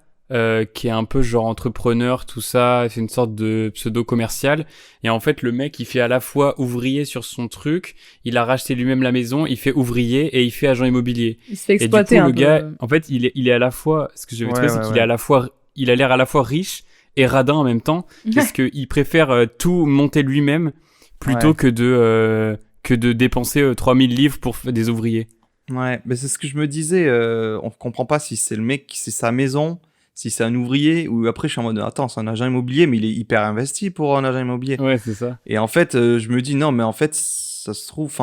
qui est un peu genre entrepreneur, tout ça, c'est une sorte de pseudo-commercial, et en fait le mec il fait à la fois ouvrier sur son truc, il a racheté lui-même la maison, il fait ouvrier et il fait agent immobilier. Il se fait exploiter et du coup, un le gars, en fait il est à la fois, ce que je vais trouver c'est qu'il est à la fois, il a l'air à la fois riche et radin en même temps, parce qu'il préfère tout monter lui-même plutôt que de dépenser 3000 livres pour des ouvriers. Ouais, mais c'est ce que je me disais, on comprend pas si c'est le mec, c'est sa maison, si c'est un ouvrier, ou après je suis en mode, attends, c'est un agent immobilier, mais il est hyper investi pour un agent immobilier. Ouais, c'est ça. Et en fait, je me dis, non, mais en fait, ça se trouve,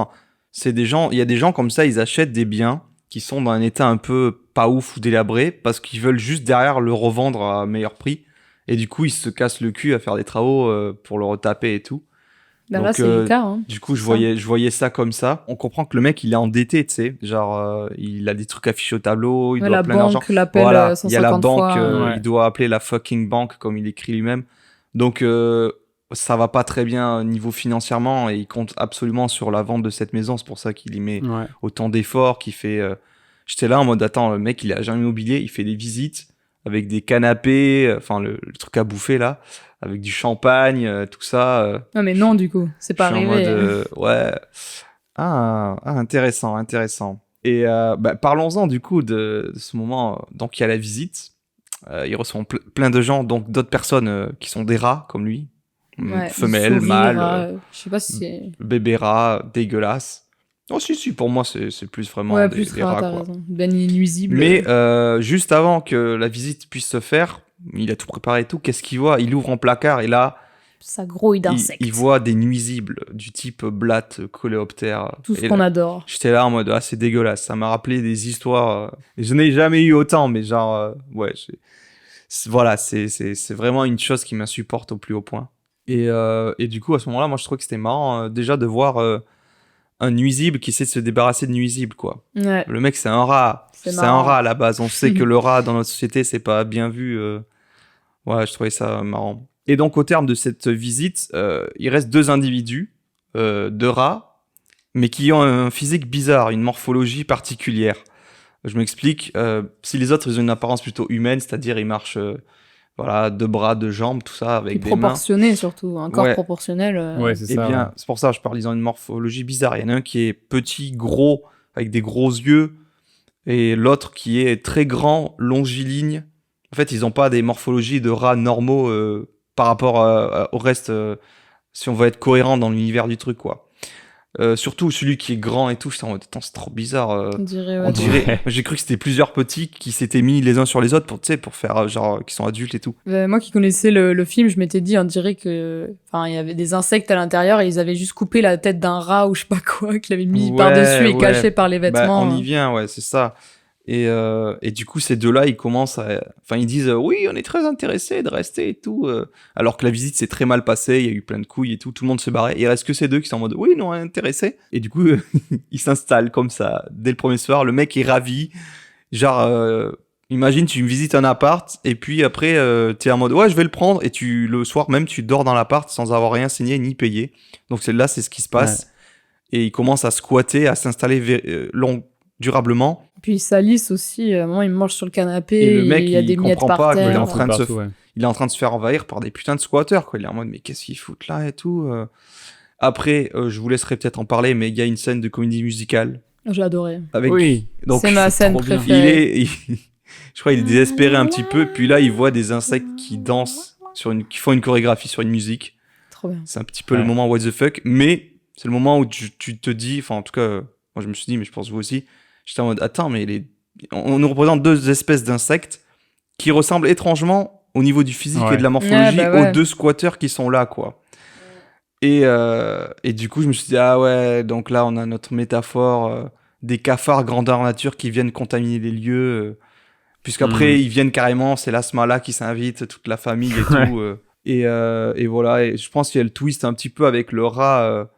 c'est des gens, il y a des gens comme ça, ils achètent des biens qui sont dans un état un peu pas ouf ou délabré, parce qu'ils veulent juste derrière le revendre à meilleur prix, et du coup, ils se cassent le cul à faire des travaux pour le retaper et tout. Donc, là, c'est le cas. Hein. Du coup, je voyais ça comme ça. On comprend que le mec, il est endetté, tu sais. Genre, il a des trucs affichés au tableau, il doit plein d'argent. Voilà, il y a la banque, il doit appeler la fucking banque, comme il écrit lui-même. Donc, ça va pas très bien niveau financièrement et il compte absolument sur la vente de cette maison. C'est pour ça qu'il y met autant d'efforts, qu'il fait... J'étais là en mode, attends, le mec, il est agent immobilier, il fait des visites avec des canapés, le truc à bouffer, là. Avec du champagne, tout ça. Non, mais non, du coup, c'est pas arrivé. En mode, intéressant. Et parlons-en du coup de ce moment. Donc il y a la visite. Il reçoit plein de gens, donc d'autres personnes qui sont des rats comme lui. Femelles, mâles. Je sais pas si c'est... Bébé rat, dégueulasse. Oh si, pour moi c'est plus vraiment des rats. T'as raison. Ben nuisible. Mais juste avant que la visite puisse se faire, il a tout préparé et tout, qu'est-ce qu'il voit ? Il ouvre un placard et là... Ça grouille d'insectes. Il voit des nuisibles du type blatte, coléoptère. Tout ce qu'on adore. J'étais là en mode, c'est dégueulasse. Ça m'a rappelé des histoires... je n'ai jamais eu autant, mais genre... Voilà, c'est vraiment une chose qui m'insupporte au plus haut point. Et du coup, à ce moment-là, moi, je trouvais que c'était marrant déjà de voir un nuisible qui essaie de se débarrasser de nuisibles, quoi. Ouais. Le mec, c'est un rat. C'est un rat à la base. On sait que le rat dans notre société, c'est pas bien vu. Ouais, je trouvais ça marrant. Et donc, au terme de cette visite, il reste 2 individus, 2 rats, mais qui ont un physique bizarre, une morphologie particulière. Je m'explique. Si les autres, ils ont une apparence plutôt humaine, c'est-à-dire ils marchent, 2 bras, 2 jambes, tout ça, avec des mains. Proportionné surtout, un corps proportionnel. Ouais, c'est ça. Bien, c'est pour ça que je parle, ils ont une morphologie bizarre. Il y en a un qui est petit, gros, avec des gros yeux, et l'autre qui est très grand, longiligne. En fait, ils n'ont pas des morphologies de rats normaux par rapport au reste, si on veut être cohérent dans l'univers du truc, quoi. Surtout celui qui est grand et tout, j'étais en mode, attends, c'est trop bizarre. On dirait. J'ai cru que c'était plusieurs petits qui s'étaient mis les uns sur les autres pour faire genre qui sont adultes et tout. Moi qui connaissais le film, je m'étais dit, on dirait que, il y avait des insectes à l'intérieur et ils avaient juste coupé la tête d'un rat ou je sais pas quoi, qu'ils avaient mis par-dessus et caché par les vêtements. On y vient, ouais, c'est ça. Et du coup, ces deux-là, ils disent oui, on est très intéressés de rester et tout. Alors que la visite s'est très mal passée, il y a eu plein de couilles et tout le monde se barrait. Il reste que ces deux qui sont en mode oui, non, intéressés. Et du coup, ils s'installent comme ça dès le premier soir. Le mec est ravi. Genre, imagine, tu visites un appart et puis après, t'es en mode ouais, je vais le prendre. Et le soir même, tu dors dans l'appart sans avoir rien signé ni payé. Donc là, c'est ce qui se passe. Ouais. Et ils commencent à squatter, à s'installer durablement. Puis il salisse aussi, à un moment il mange sur le canapé, et le mec, il y a des miettes par terre. Il est en train de se faire envahir par des putains de squatteurs, quoi. Il est en mode mais qu'est-ce qu'ils foutent là et tout. Après, je vous laisserai peut-être en parler, mais il y a une scène de comédie musicale. J'ai adoré. Donc, c'est ma scène préférée. Je crois qu'il est désespéré un petit peu, puis là il voit des insectes qui dansent, qui font une chorégraphie sur une musique. Trop bien. C'est un petit peu le moment what the fuck, mais c'est le moment où tu te dis, enfin en tout cas, moi je me suis dit, mais je pense vous aussi, j'étais en mode, attends, mais on nous représente 2 espèces d'insectes qui ressemblent étrangement au niveau du physique et de la morphologie aux 2 squatteurs qui sont là, quoi. Et du coup, je me suis dit, ah ouais, donc là, on a notre métaphore des cafards grandeur nature qui viennent contaminer les lieux, puisqu'après, ils viennent carrément, c'est l'Asmala qui s'invite, toute la famille et tout. Et voilà, et je pense qu'il y a le twist un petit peu avec le rat.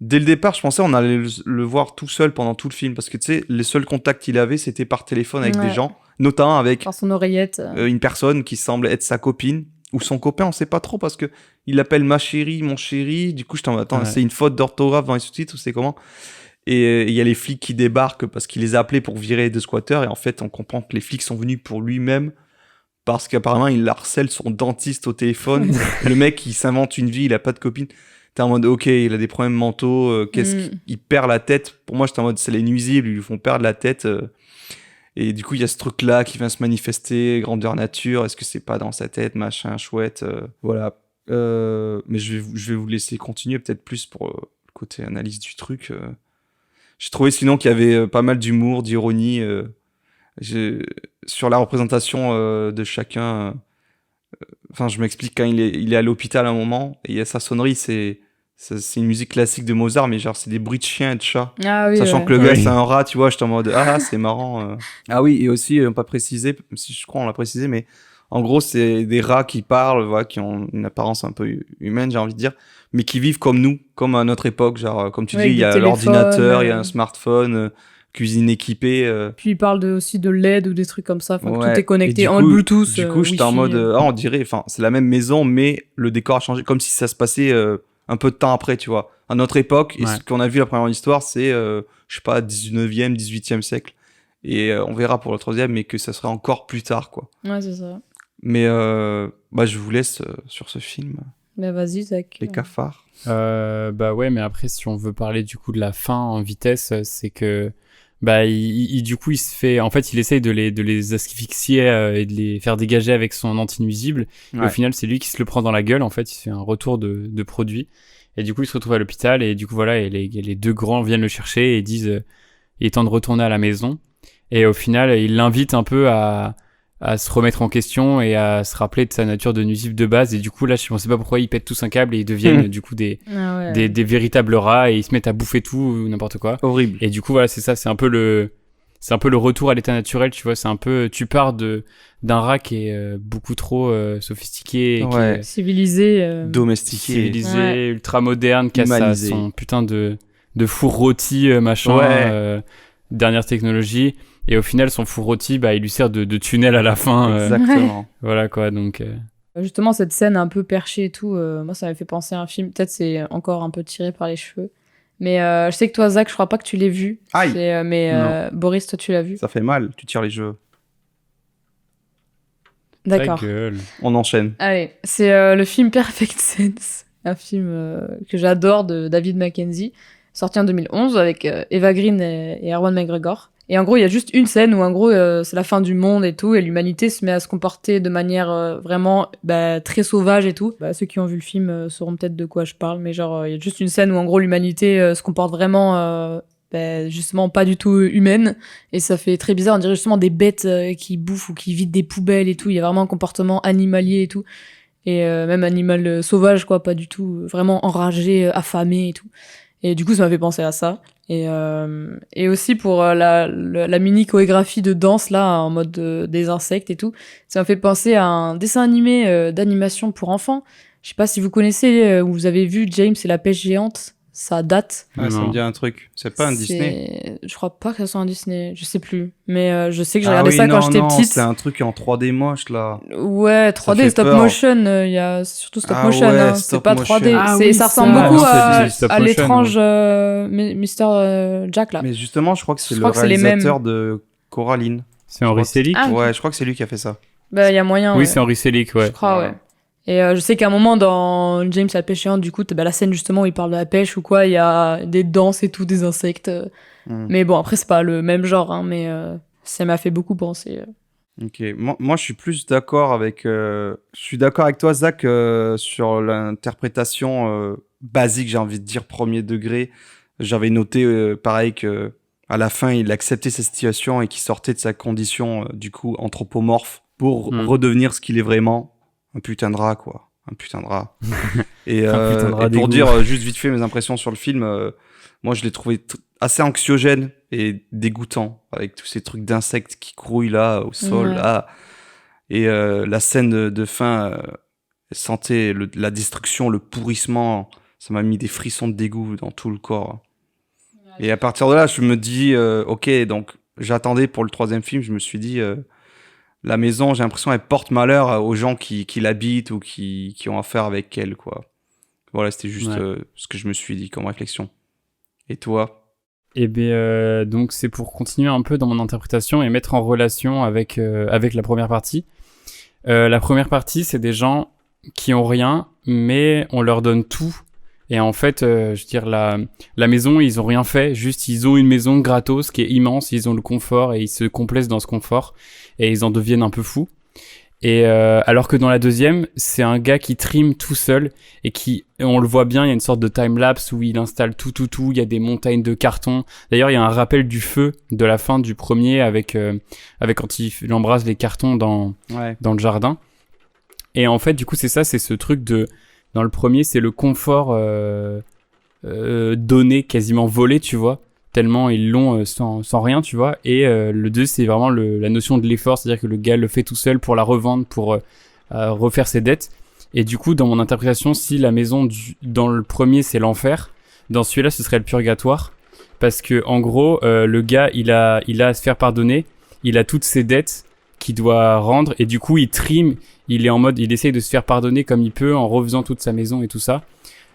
Dès le départ, je pensais on allait le voir tout seul pendant tout le film, parce que tu sais, les seuls contacts qu'il avait, c'était par téléphone avec des gens, notamment avec par son oreillette. Une personne qui semble être sa copine ou son copain, on sait pas trop, parce que il l'appelle ma chérie, mon chéri. Du coup, je t'en attends, c'est une faute d'orthographe dans les sous-titres ou c'est comment? Et il y a les flics qui débarquent parce qu'il les a appelés pour virer 2 squatteurs, et en fait, on comprend que les flics sont venus pour lui-même. Parce qu'apparemment, il harcèle son dentiste au téléphone. Le mec, il s'invente une vie, il a pas de copine. T'es en mode, ok, il a des problèmes mentaux, qu'il perd la tête. Pour moi, j'étais en mode, c'est les nuisibles, ils lui font perdre la tête. Et du coup, il y a ce truc-là qui vient se manifester, grandeur nature, est-ce que c'est pas dans sa tête, machin, chouette, voilà. Mais je vais vous laisser continuer, peut-être plus pour le côté analyse du truc. J'ai trouvé sinon qu'il y avait pas mal d'humour, d'ironie sur la représentation de chacun. Enfin, je m'explique, quand il est à l'hôpital à un moment, et il y a sa sonnerie, c'est une musique classique de Mozart, mais genre, c'est des bruits de chiens et de chats. Ah oui, sachant que le gars, c'est un rat, tu vois, j'étais en mode, c'est marrant. Ah oui, et aussi, on n'a pas précisé, si je crois on l'a précisé, mais en gros, c'est des rats qui parlent, voilà, qui ont une apparence un peu humaine, j'ai envie de dire, mais qui vivent comme nous, comme à notre époque, genre, comme tu dis, il y a l'ordinateur, il y a un smartphone, cuisine équipée. Puis il parle aussi de LED ou des trucs comme ça, tout est connecté en Bluetooth. Du coup, j'étais en mode, on dirait, enfin, c'est la même maison, mais le décor a changé, comme si ça se passait un peu de temps après, tu vois. À notre époque, et ce qu'on a vu la première histoire, c'est, je sais pas, 19e, 18e siècle. Et on verra pour le 3e, mais que ça serait encore plus tard, quoi. Ouais, c'est ça. Mais je vous laisse sur ce film. Mais vas-y, Zach. Les cafards. Bah ouais, mais après, si on veut parler du coup de la fin en vitesse, c'est que du coup, il se fait, en fait, il essaye de les asphyxier et de les faire dégager avec son anti-nuisible. Ouais. Et au final, c'est lui qui se le prend dans la gueule. En fait, il se fait un retour de produit. Et du coup, il se retrouve à l'hôpital. Et du coup, voilà, et les 2 grands viennent le chercher et disent, il est temps de retourner à la maison. Et au final, il l'invite un peu à se remettre en question et à se rappeler de sa nature de nuisible de base. Et du coup, là, je ne sais pas pourquoi ils pètent tous un câble et ils deviennent du coup des véritables rats et ils se mettent à bouffer tout ou n'importe quoi. Horrible. Et du coup, voilà, c'est ça, c'est un peu c'est un peu le retour à l'état naturel, tu vois. C'est un peu, tu pars d'un rat qui est beaucoup trop sophistiqué, qui est, civilisé, domestiqué, ultra moderne, qui a son putain de four rôti machin, dernière technologie. Et au final, son four rôti, il lui sert de tunnel à la fin. Exactement. Voilà quoi, donc. Justement, cette scène un peu perchée et tout, moi, ça m'a fait penser à un film. Peut-être c'est encore un peu tiré par les cheveux. Mais je sais que toi, Zach, je crois pas que tu l'aies vu. Aïe. Mais Boris, toi, tu l'as vu. Ça fait mal, tu tires les jeux. D'accord. Ta gueule. On enchaîne. Allez, c'est le film Perfect Sense, un film que j'adore de David Mackenzie, sorti en 2011 avec Eva Green et Ewan McGregor. Et en gros, il y a juste une scène où en gros, c'est la fin du monde et tout, et l'humanité se met à se comporter de manière vraiment très sauvage et tout. Ceux qui ont vu le film sauront peut-être de quoi je parle, mais genre, il y a juste une scène où en gros, l'humanité se comporte vraiment justement pas du tout humaine, et ça fait très bizarre, on dirait justement des bêtes qui bouffent ou qui vident des poubelles et tout. Il y a vraiment un comportement animalier et tout, et même animal sauvage, quoi, pas du tout, vraiment enragé, affamé et tout. Et du coup, ça m'a fait penser à ça. Et aussi pour la mini chorégraphie de danse là en mode des insectes et tout, ça m'a fait penser à un dessin animé d'animation pour enfants. Je sais pas si vous connaissez ou vous avez vu James et la pêche géante. Ça date. Ça me dit un truc. C'est pas un Disney. Je crois pas que ça soit un Disney. Je sais plus. Mais je sais que j'ai regardé ça quand j'étais petite. C'est un truc en 3D moche là. Ouais, 3D, stop motion. Il y a surtout stop motion. Ouais, c'est pas 3D. Ça ressemble ça. beaucoup C'est à l'étrange Mr. Jack là. Mais justement, je crois que c'est le réalisateur de Coraline. C'est Henry Selick. Ouais, je crois que c'est lui qui a fait ça. Il y a moyen. Oui, c'est Henry Selick, ouais. Je crois, ouais. Et je sais qu'à un moment dans James la pêche géante, du coup, la scène justement où il parle de la pêche ou quoi, il y a des danses et tout, des insectes. Mais bon, après, c'est pas le même genre, hein, mais ça m'a fait beaucoup penser. Ok, moi je suis plus d'accord avec... je suis d'accord avec toi, Zach, sur l'interprétation basique, j'ai envie de dire, premier degré. J'avais noté, pareil, que à la fin, il acceptait sa situation et qu'il sortait de sa condition, du coup, anthropomorphe pour redevenir ce qu'il est vraiment. Un putain de rat, quoi. Un putain de rat. Et pour dire juste vite fait mes impressions sur le film, moi je l'ai trouvé assez anxiogène et dégoûtant, avec tous ces trucs d'insectes qui grouillent là, au sol, là. Et la scène de fin, sentait la destruction, le pourrissement, ça m'a mis des frissons de dégoût dans tout le corps. Et à partir de là, je me dis, ok, donc j'attendais pour le troisième film, je me suis dit... la maison, j'ai l'impression, elle porte malheur aux gens qui l'habitent ou qui ont affaire avec elle, quoi. Voilà, c'était juste ce que je me suis dit comme réflexion. Et toi ? Eh bien, donc c'est pour continuer un peu dans mon interprétation et mettre en relation avec la première partie. La première partie, c'est des gens qui ont rien, mais on leur donne tout. Et en fait, je veux dire, la maison, ils ont rien fait. Juste, ils ont une maison gratos qui est immense. Ils ont le confort et ils se complaisent dans ce confort. Et ils en deviennent un peu fous. Et alors que dans la deuxième, c'est un gars qui trime tout seul. Et on le voit bien, il y a une sorte de time-lapse où il installe tout. Il y a des montagnes de cartons. D'ailleurs, il y a un rappel du feu de la fin du premier avec quand il embrasse les cartons dans le jardin. Et en fait, du coup, c'est ce truc de... Dans le premier, c'est le confort donné, quasiment volé, tu vois. Tellement ils l'ont sans rien, tu vois. Et le 2, c'est vraiment la notion de l'effort, c'est-à-dire que le gars le fait tout seul pour la revendre, pour refaire ses dettes. Et du coup, dans mon interprétation, si la maison dans le premier, c'est l'enfer, dans celui-là, ce serait le purgatoire. Parce que en gros, le gars, il a à se faire pardonner, il a toutes ses dettes qu'il doit rendre, et du coup, il trime. Il est en mode, il essaye de se faire pardonner comme il peut en refaisant toute sa maison et tout ça.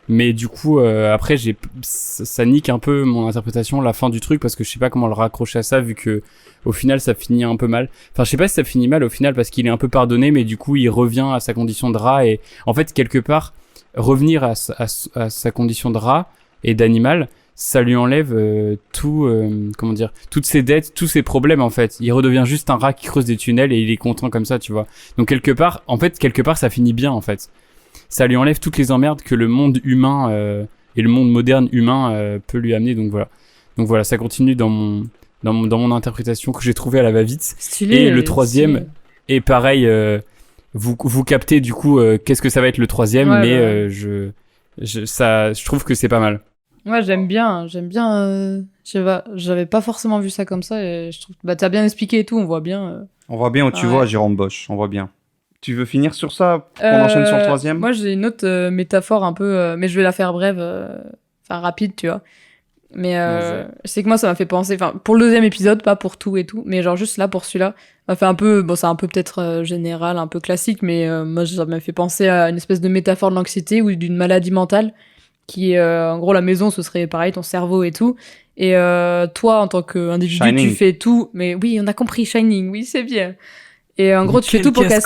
Mais du coup, après, ça nique un peu mon interprétation, la fin du truc, parce que je sais pas comment le raccrocher à ça, vu que au final, ça finit un peu mal. Enfin, je sais pas si ça finit mal au final, parce qu'il est un peu pardonné, mais du coup, il revient à sa condition de rat. Et en fait, quelque part, revenir à sa condition de rat et d'animal, ça lui enlève toutes ses dettes, tous ses problèmes, en fait. Il redevient juste un rat qui creuse des tunnels et il est content comme ça, tu vois. Donc quelque part, ça finit bien, en fait. Ça lui enlève toutes les emmerdes que le monde humain et le monde moderne humain peut lui amener. Donc voilà, ça continue dans mon interprétation que j'ai trouvée à la va-vite. Stylé, et le troisième est pareil. Vous captez du coup qu'est-ce que ça va être le troisième, mais je trouve que c'est pas mal. Ouais, j'aime bien. Je sais pas, j'avais pas forcément vu ça comme ça et je trouve t'as bien expliqué et tout, on voit bien. On voit bien où tu vois Jérôme Bosch, on voit bien. Tu veux finir sur ça pour qu'on enchaîne sur le troisième? Moi, j'ai une autre métaphore un peu, mais je vais la faire brève, enfin rapide, tu vois. Mais c'est que moi, ça m'a fait penser, enfin, pour le deuxième épisode, pas pour tout et tout, mais genre juste là, pour celui-là, m'a fait un peu, bon, c'est un peu peut-être général, un peu classique, mais moi, ça m'a fait penser à une espèce de métaphore de l'anxiété ou d'une maladie mentale, qui est, en gros, la maison, ce serait pareil, ton cerveau et tout. Et toi, en tant qu'individu, tu fais tout, mais oui, on a compris, Shining, oui, c'est bien. Et en gros, tu fais tout pour qu'elle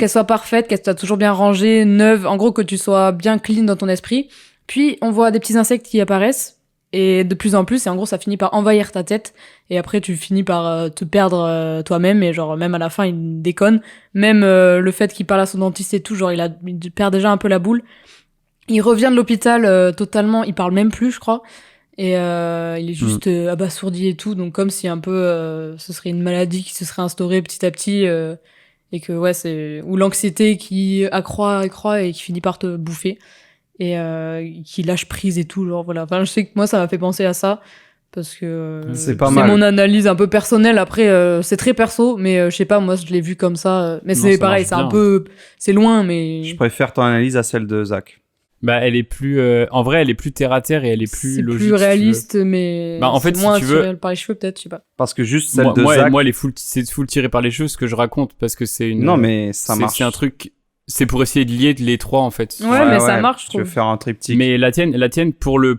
soit parfaite, qu'elle soit toujours bien rangée, neuve, en gros, que tu sois bien clean dans ton esprit. Puis, on voit des petits insectes qui apparaissent, et de plus en plus, et en gros, ça finit par envahir ta tête, et après, tu finis par te perdre toi-même, et genre, même à la fin, il déconne. Même le fait qu'il parle à son dentiste et tout, genre, il perd déjà un peu la boule. Il revient de l'hôpital totalement, il parle même plus, je crois. Et il est juste abasourdi et tout, donc comme si un peu ce serait une maladie qui se serait instaurée petit à petit et que ouais, c'est ou l'anxiété qui accroît et qui finit par te bouffer et qui lâche prise et tout, genre voilà. Enfin, je sais que moi ça m'a fait penser à ça parce que c'est pas mal. Mon analyse un peu personnelle. Après c'est très perso, mais je sais pas, moi je l'ai vu comme ça. Mais c'est pareil, c'est un peu, c'est loin, mais je préfère ton analyse à celle de Zach. Bah, elle est plus, en vrai, elle est plus terre à terre et elle est plus logique. C'est plus réaliste, mais bah, en fait, c'est moins si tu veux, tiré par les cheveux, peut-être, je sais pas. Parce que juste celle de Zach. Moi, c'est full tiré par les cheveux, ce que je raconte, parce que c'est une. Non, mais ça marche. C'est un truc. C'est pour essayer de lier les trois, en fait. Ouais, mais ça marche, je trouve. Tu veux faire un triptyque. Mais la tienne, pour le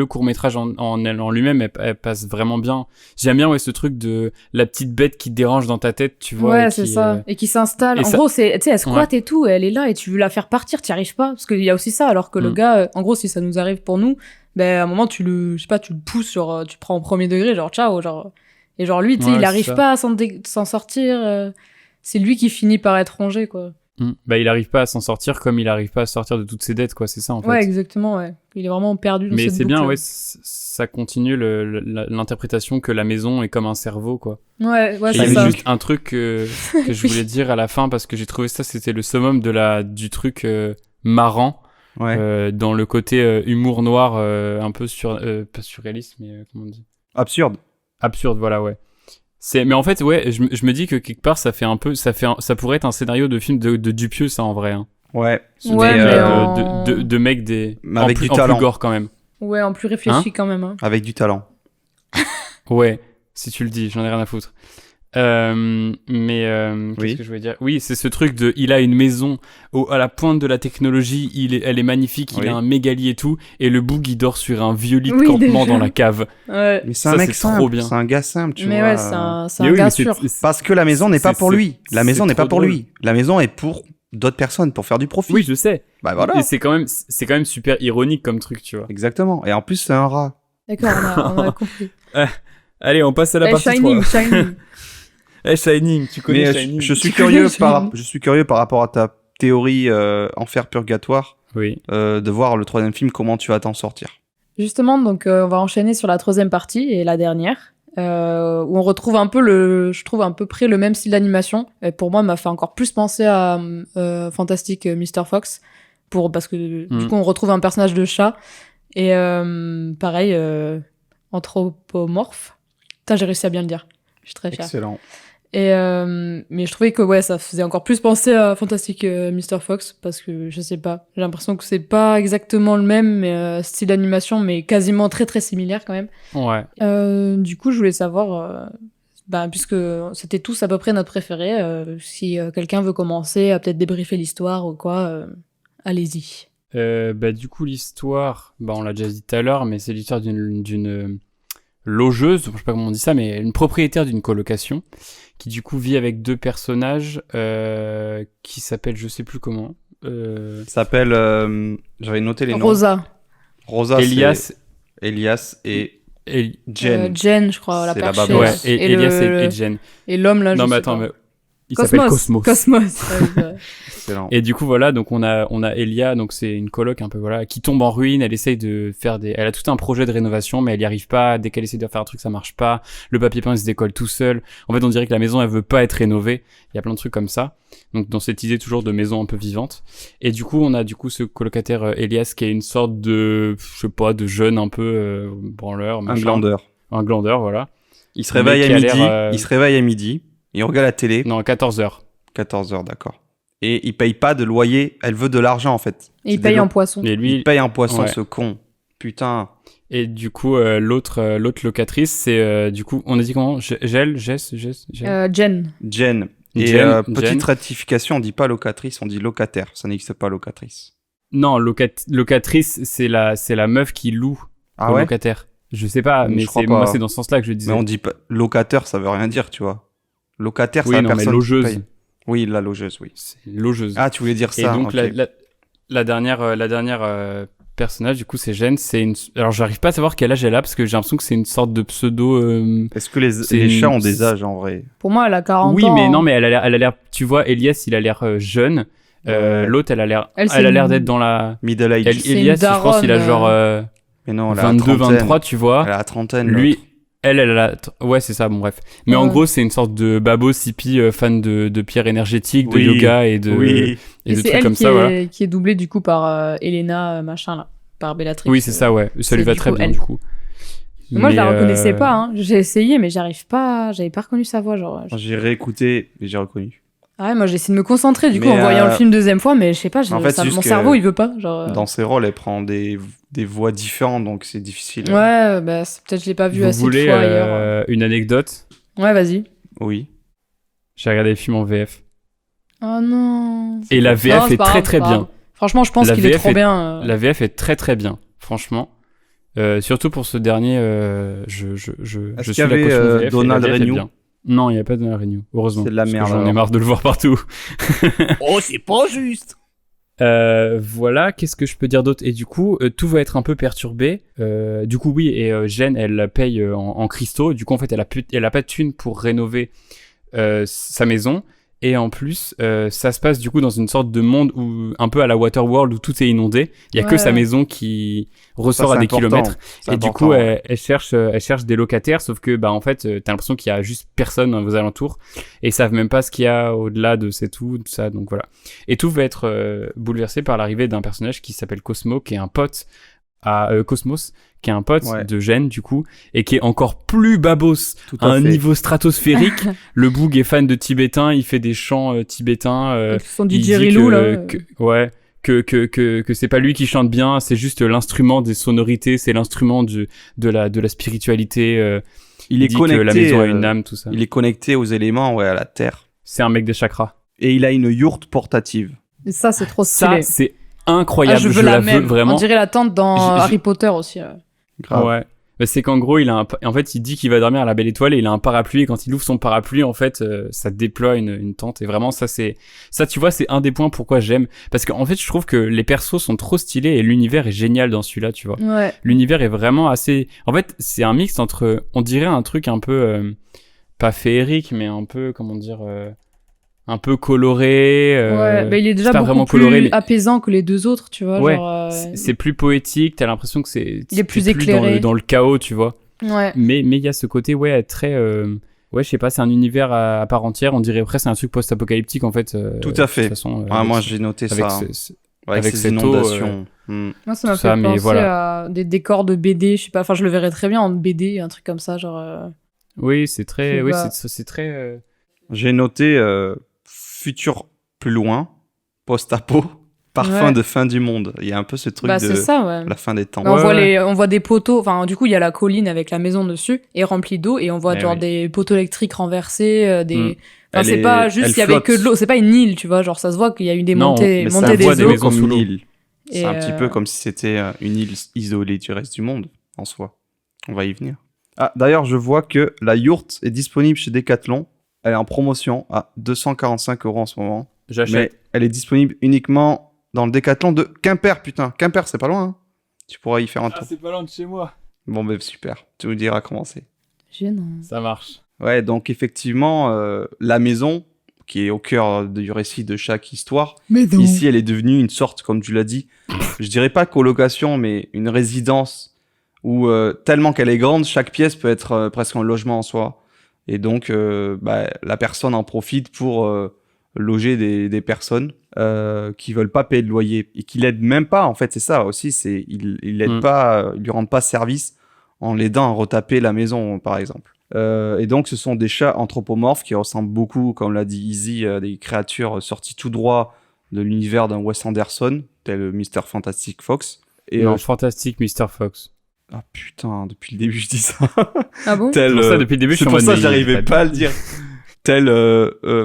court-métrage en lui-même, elle passe vraiment bien. J'aime bien, ce truc de la petite bête qui te dérange dans ta tête, tu vois. Ouais, c'est ça. Et qui s'installe. En gros, tu sais, elle squatte et tout, et elle est là, et tu veux la faire partir, t'y arrives pas. Parce qu'il y a aussi ça, alors que le gars, en gros, si ça nous arrive pour nous, ben, à un moment, tu le pousses, genre, tu prends au premier degré, genre, ciao, genre. Et genre, lui, tu sais, il arrive pas à s'en sortir. C'est lui qui finit par être rongé, quoi. Bah, il arrive pas à s'en sortir comme il arrive pas à sortir de toutes ses dettes, quoi, c'est ça en fait. Ouais, exactement, ouais. Il est vraiment perdu dans cette boucle. Mais c'est bien, ouais, ça continue l'interprétation que la maison est comme un cerveau, quoi. Ouais, c'est ça. Il y avait juste un truc que je voulais dire à la fin parce que j'ai trouvé ça, c'était le summum du truc marrant. Ouais. Dans le côté humour noir, un peu pas surréaliste, mais comment on dit ? Absurde, voilà, ouais. Mais en fait, ouais, je me dis que quelque part, ça pourrait être un scénario de film de Dupieux, ça, en vrai. Hein. Ouais. De mecs avec du talent. En plus gore, quand même. Ouais, en plus réfléchi, quand même. Hein. Avec du talent. Ouais, si tu le dis, j'en ai rien à foutre. Qu'est-ce que je voulais dire ? Oui, c'est ce truc de, il a une maison à la pointe de la technologie, elle est magnifique, il a un méga lit et tout, et le boug il dort sur un vieux lit de campement dans la cave. Ouais. Mais c'est un mec simple, trop bien. C'est un gars simple, tu vois. Mais ouais, c'est un gars sûr. Parce que la maison n'est pas pour lui. La maison n'est pas pour lui. La maison est pour d'autres personnes, pour faire du profit. Oui, je sais. Bah voilà. Et c'est quand même super ironique comme truc, tu vois. Exactement. Et en plus, c'est un rat. D'accord, on a compris. Allez, on passe à la partie 3. Shining. Shining, tu connais Shining. Je suis curieux par rapport à ta théorie enfer purgatoire. Oui. De voir le troisième film, comment tu vas t'en sortir. Justement, donc on va enchaîner sur la troisième partie et la dernière, où on retrouve un peu je trouve à peu près le même style d'animation. Et pour moi, m'a fait encore plus penser à Fantastic Mr. Fox, parce que du coup, on retrouve un personnage de chat et pareil, anthropomorphe. Putain, j'ai réussi à bien le dire. Je suis très fière. Excellent. Et mais je trouvais que ouais, ça faisait encore plus penser à Fantastic Mr. Fox parce que je sais pas, j'ai l'impression que c'est pas exactement le même style d'animation, mais quasiment très très similaire quand même. Ouais. Du coup, je voulais savoir, puisque c'était tous à peu près notre préféré, si quelqu'un veut commencer à peut-être débriefer l'histoire ou quoi, allez-y. Du coup, l'histoire, on l'a déjà dit tout à l'heure, mais c'est l'histoire d'une logeuse, je sais pas comment on dit ça, mais une propriétaire d'une colocation qui du coup vit avec deux personnages qui s'appellent je sais plus comment. S'appelle, j'avais noté les noms. Rosa, Elias et Jen. Jen, je crois, la perchée. Ouais, et Elias et Jen. Et l'homme là, non, je mais sais attends, pas. mais il s'appelle Cosmos. Cosmos. Ouais, Excellent. Et du coup, voilà, donc on a Elia, donc c'est une coloc un peu, voilà, qui tombe en ruine. Elle essaye de faire elle a tout un projet de rénovation, mais elle y arrive pas. Dès qu'elle essaie de faire un truc, ça marche pas. Le papier peint, il se décolle tout seul. En fait, on dirait que la maison, elle veut pas être rénovée. Il y a plein de trucs comme ça. Donc, dans cette idée toujours de maison un peu vivante. Et du coup, on a ce colocataire Elias qui est une sorte de, je sais pas, de jeune un peu branleur. Un glandeur. Un glandeur, voilà. Il se réveille à midi. Il regarde la télé. Non, 14h. 14h, d'accord. Et il paye pas de loyer. Elle veut de l'argent, en fait. Et il paye en poisson. Et lui, il paye en poisson, ce con. Putain. Et du coup, l'autre locatrice, c'est du coup, on a dit comment Jen. Jen. Et petite rectification, on dit pas locatrice, on dit locataire. Ça n'existe pas, locatrice. Non, locatrice, c'est la meuf qui loue au locataire. Je sais pas, mais moi, c'est dans ce sens-là que je disais. Mais on dit pas locataire, ça veut rien dire, tu vois. Locataire, oui, c'est la personne logeuse. qui paye. Oui, la logeuse, oui. C'est logeuse. Ah, tu voulais dire ça. Et donc, okay. la dernière personnage, du coup, c'est Jen. Alors, j'arrive pas à savoir quel âge elle a, parce que j'ai l'impression que c'est une sorte de pseudo... Est-ce que les chats ont des âges, en vrai? Pour moi, elle a 40 ans. Oui, mais non, mais elle a l'air... Tu vois, Elias, il a l'air jeune. L'autre, elle a l'air d'être dans la... Middle age. Elias, je pense qu'il a genre... Mais non, elle 22, 23, tu vois. Elle a la trentaine. Lui... Elle a... Ouais, c'est ça, bon, bref. Mais en gros, c'est une sorte de babo hippie fan de pierres énergétiques, de yoga et de trucs comme ça, voilà. Qui est doublée, du coup, par Elena, machin, là. Par Bellatrix. Oui, c'est ça, ouais. Ça lui va très bien, du coup. Moi, je la reconnaissais pas, hein. J'ai essayé, mais j'avais pas reconnu sa voix, genre. J'ai réécouté et j'ai reconnu. Ah ouais, moi j'ai essayé de me concentrer du coup en voyant le film deuxième fois, mais je sais pas, mon cerveau il veut pas. Genre, dans ses rôles, elle prend des voix différentes, donc c'est difficile. Ouais, bah peut-être je l'ai pas vu assez de fois ailleurs. Vous voulez une anecdote? Ouais, vas-y. Oui. J'ai regardé le film en VF. Oh non. Et la VF est très très bien. Franchement, je pense qu'il est trop bien. La VF est très très bien, franchement. Surtout pour ce dernier, je suis la caution VF. Donald Renew? Non, il n'y a pas de Renew, heureusement. C'est de la merde. J'en ai marre de le voir partout. Oh, c'est pas juste. Voilà, qu'est-ce que je peux dire d'autre? Et du coup, tout va être un peu perturbé. Du coup, oui, et Jen, elle paye en cristaux. Du coup, en fait, elle a pas de thune pour rénover sa maison. Et en plus, ça se passe du coup dans une sorte de monde où, un peu à la Waterworld, où tout est inondé. Il y a que sa maison qui ressort à des kilomètres. Et du coup, elle cherche des locataires, sauf que, bah, en fait, t'as l'impression qu'il y a juste personne dans vos alentours. Et ils savent même pas ce qu'il y a au-delà de tout ça. Donc voilà. Et tout va être bouleversé par l'arrivée d'un personnage qui s'appelle Cosmo, qui est un pote à Cosmos, qui est un pote de Jen, du coup, et qui est encore plus babos à un niveau stratosphérique. Le Boog est fan de tibétain, il fait des chants tibétains. Son didgeridoo, là. Que c'est pas lui qui chante bien, c'est juste l'instrument des sonorités, c'est l'instrument de la spiritualité. Il est connecté, que la maison a une âme, tout ça. Il est connecté aux éléments, à la terre. C'est un mec des chakras. Et il a une yourte portative. Et ça, c'est trop stylé. Ça, c'est incroyable. Je la veux vraiment. On dirait la tente dans Harry Potter aussi. Grave. Ouais. Bah, c'est qu'en gros, en fait, il dit qu'il va dormir à la Belle Étoile et il a un parapluie. Et quand il ouvre son parapluie, en fait, ça déploie une tente. Et vraiment, ça, tu vois, c'est un des points pourquoi j'aime. Parce qu'en fait, je trouve que les persos sont trop stylés et l'univers est génial dans celui-là, tu vois. Ouais. L'univers est vraiment assez. En fait, c'est un mix entre, on dirait un truc un peu, pas féerique, mais un peu, comment dire, un peu coloré. Ouais, bah il est déjà pas beaucoup vraiment plus coloré, mais... apaisant que les deux autres, tu vois. Ouais, genre, c'est plus poétique, t'as l'impression que il est plus éclairé. Dans le chaos, tu vois. Ouais. Mais il y a ce côté, très... ouais, je sais pas, c'est un univers à part entière, on dirait presque un truc post-apocalyptique, en fait. Tout à fait. De toute façon, moi, j'ai noté ça. Avec ces inondations. Moi, ça m'a fait penser à des décors de BD, je sais pas, enfin, je le verrais très bien en BD, un truc comme ça, genre... Oui, c'est très... Oui, c'est très... J'ai noté... futur plus loin, post-apo, parfum de fin du monde. Il y a un peu ce truc de ça, la fin des temps. On voit des poteaux, enfin du coup il y a la colline avec la maison dessus et remplie d'eau et on voit des poteaux électriques renversés, c'est pas juste il y avait que de l'eau, c'est pas une île, tu vois, genre ça se voit qu'il y a eu des montées des eaux comme une île. C'est un petit peu comme si c'était une île isolée du reste du monde en soi. On va y venir. Ah, d'ailleurs, je vois que la yourte est disponible chez Decathlon. Elle est en promotion à 245 € en ce moment. J'achète. Mais elle est disponible uniquement dans le Decathlon de Quimper, putain. Quimper, c'est pas loin, hein. Tu pourras y faire un tour. Ah, c'est pas loin de chez moi. Bon, ben super. Tu nous diras comment c'est. Gênant. Ça marche. Ouais, donc effectivement, la maison, qui est au cœur du récit de chaque histoire. Mais non. Ici, elle est devenue une sorte, comme tu l'as dit, je dirais pas colocation, mais une résidence où tellement qu'elle est grande, chaque pièce peut être presque un logement en soi. Et donc, la personne en profite pour loger des personnes qui veulent pas payer de loyer et qui l'aident même pas. En fait, c'est ça aussi. Il l'aide pas, ils lui rendent pas service en l'aidant à retaper la maison, par exemple. Et donc, ce sont des chats anthropomorphes qui ressemblent beaucoup, comme l'a dit Izzy, à des créatures sorties tout droit de l'univers d'un Wes Anderson, tel Mr. Fantastic Fox. Et non, Fantastic Mr. Fox. Ah putain, depuis le début je dis ça. Ah bon? C'est pour ça, depuis le début, c'est pour ça que j'arrivais pas à le dire. Tel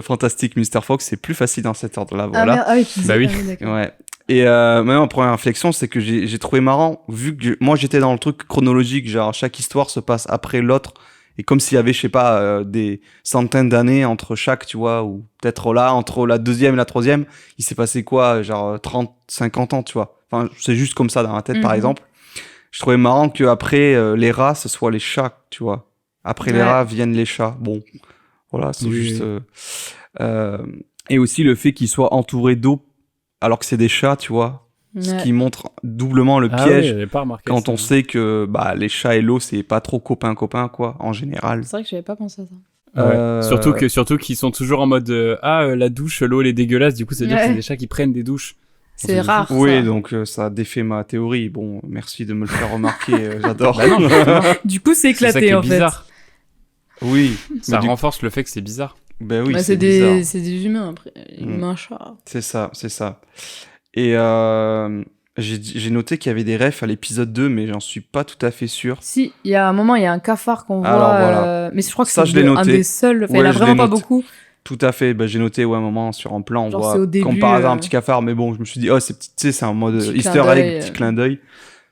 Fantastic Mr. Fox, c'est plus facile dans cet ordre-là, voilà. Ah oui, bah oui. Ouais. Et même en première réflexion, c'est que j'ai trouvé marrant, vu que moi j'étais dans le truc chronologique, genre chaque histoire se passe après l'autre, et comme s'il y avait, je sais pas, des centaines d'années entre chaque, tu vois, ou peut-être là, entre la deuxième et la troisième, il s'est passé quoi, genre 30, 50 ans, tu vois. Enfin, c'est juste comme ça dans la tête, par exemple. Je trouvais marrant qu'après les rats, ce soit les chats, tu vois. Après les rats viennent les chats. Bon, voilà, c'est juste... Et aussi le fait qu'ils soient entourés d'eau, alors que c'est des chats, tu vois. Ce qui montre doublement le piège quand on sait que les chats et l'eau, c'est pas trop copain-copain, quoi, en général. C'est vrai que j'avais pas pensé à ça. Surtout qu'ils sont toujours en mode la douche, l'eau elle est dégueulasse, du coup ça veut dire que c'est des chats qui prennent des douches. C'est rare. Oui, ça. donc ça défait ma théorie. Bon, merci de me le faire remarquer, j'adore. Bah non, du coup, c'est éclaté, ça qui est en fait. bizarre. Oui. Ça renforce le fait que c'est bizarre. Ben oui, c'est des humains, après. Humains chats. C'est ça. Et j'ai noté qu'il y avait des refs à l'épisode 2, mais j'en suis pas tout à fait sûr. Si, il y a un moment, il y a un cafard qu'on voit. Alors, voilà. Mais je crois que ça, c'est un des seuls. Enfin, il y en a vraiment pas beaucoup. Tout à fait, j'ai noté un moment sur un plan, on genre voit début, comme par hasard un petit cafard, mais bon, je me suis dit, c'est petit, tu sais, c'est un mode petit easter egg, petit clin d'œil.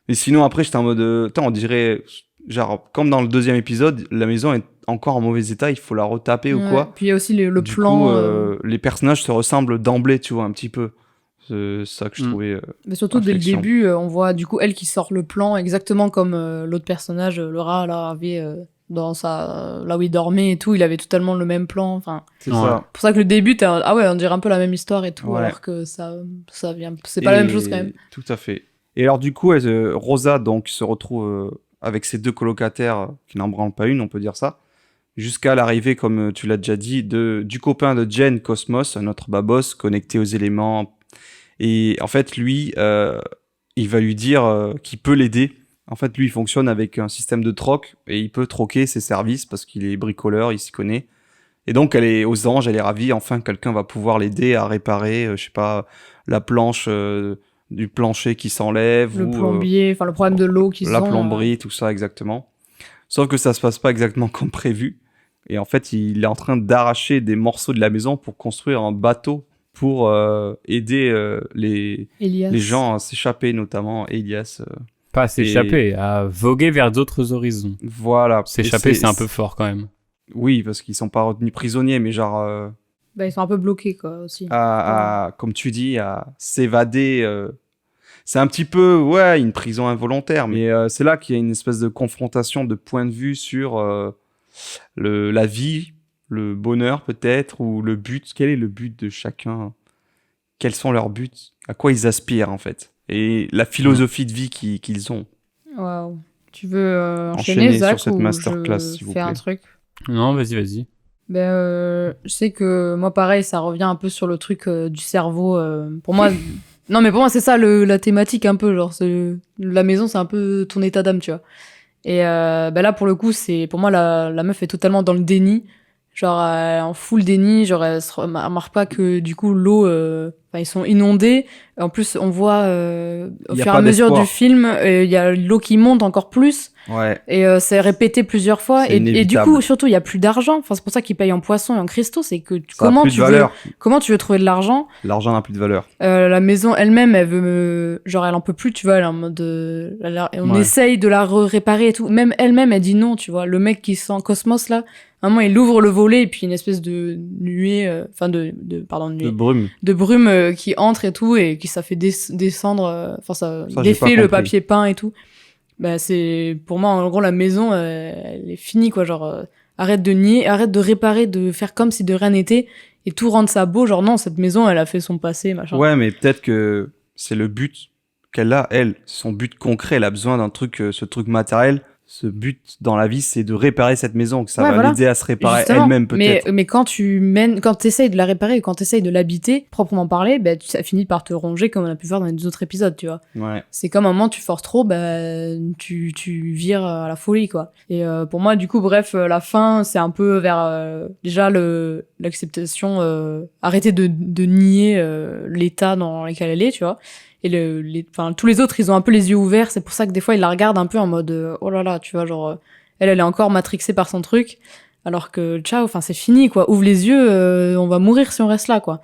Mais sinon, après, j'étais en mode, on dirait, genre, comme dans le deuxième épisode, la maison est encore en mauvais état, il faut la retaper ou quoi. Puis il y a aussi le du plan. Coup, les personnages se ressemblent d'emblée, tu vois, un petit peu. C'est ça que je trouvais. Mais surtout, dès le début, on voit du coup elle qui sort le plan, exactement comme l'autre personnage, le rat, là, avait. Dans là où il dormait et tout, il avait totalement le même plan. Enfin, c'est ça. Pour ça que le début, on dirait un peu la même histoire et tout, alors que ça vient. C'est pas la même chose quand même. Tout à fait. Et alors du coup, Rosa donc se retrouve avec ses deux colocataires qui n'en branlent pas une, on peut dire ça, jusqu'à l'arrivée, comme tu l'as déjà dit, du copain de Jen, Cosmos, un autre babos connecté aux éléments. Et en fait, lui, il va lui dire qu'il peut l'aider. En fait, lui, il fonctionne avec un système de troc et il peut troquer ses services parce qu'il est bricoleur, il s'y connaît. Et donc, elle est aux anges, elle est ravie. Enfin, quelqu'un va pouvoir l'aider à réparer, je sais pas, la planche du plancher qui s'enlève. Le plombier, enfin, le problème de l'eau qui la plomberie, tout ça, exactement. Sauf que ça se passe pas exactement comme prévu. Et en fait, il est en train d'arracher des morceaux de la maison pour construire un bateau pour aider les gens à s'échapper, notamment Elias. Pas à s'échapper, à voguer vers d'autres horizons. Voilà. S'échapper, c'est un peu fort quand même. Oui, parce qu'ils sont pas retenus prisonniers, mais genre... ils sont un peu bloqués, quoi, aussi. Comme tu dis, à s'évader. C'est un petit peu, une prison involontaire. Mais c'est là qu'il y a une espèce de confrontation de points de vue sur la vie, le bonheur peut-être, ou le but. Quel est le but de chacun? Quels sont leurs buts? À quoi ils aspirent, en fait? Et la philosophie de vie qu'ils ont. Waouh. Tu veux enchaîner Zach, sur cette ou masterclass, je s'il vous fais plaît. un truc? Non, vas-y. Je sais que moi, pareil, ça revient un peu sur le truc du cerveau. Pour moi, non, mais pour moi, c'est ça la thématique un peu. Genre, la maison, c'est un peu ton état d'âme, tu vois. Et là, pour le coup, pour moi, la meuf est totalement dans le déni. Genre, en full déni. Genre, elle remarque pas que du coup, l'eau, ils sont inondés. En plus, on voit au fur et à mesure du film, il y a l'eau qui monte encore plus. Ouais. Et c'est répété plusieurs fois. Et du coup, surtout, il y a plus d'argent. Enfin, c'est pour ça qu'ils payent en poissons et en cristaux. C'est que comment tu veux trouver de l'argent? L'argent n'a plus de valeur. La maison elle-même, elle en peut plus, tu vois. Elle est en mode on essaye de la réparer et tout. Même elle-même, elle dit non, tu vois. Le mec qui sent Cosmos là, à un moment, il ouvre le volet et puis une espèce de nuée, de brume qui entre et tout et qui ça fait descendre, ça défait le papier peint et tout. C'est pour moi en gros la maison elle est finie quoi, genre arrête de nier, arrête de réparer, de faire comme si de rien n'était et tout rendre ça beau, genre non, cette maison elle a fait son passé, machin. Ouais, mais peut-être que c'est le but qu'elle a, elle, son but concret, elle a besoin d'un truc, ce truc matériel. Ce but dans la vie, c'est de réparer cette maison, que ça va l'aider à se réparer elle-même peut-être. Mais quand t'essayes de la réparer, quand t'essayes de l'habiter, proprement parlé, ça finit par te ronger comme on a pu voir dans les autres épisodes, tu vois. Ouais. C'est comme un moment tu forces trop, tu vires à la folie, quoi. Et pour moi, du coup, bref, la fin, c'est un peu vers déjà l'acceptation, arrêter de nier l'état dans lequel elle est, tu vois. Et tous les autres, ils ont un peu les yeux ouverts. C'est pour ça que des fois, ils la regardent un peu en mode oh là là, tu vois, genre elle est encore matrixée par son truc, alors que ciao, c'est fini, quoi. Ouvre les yeux, on va mourir si on reste là, quoi.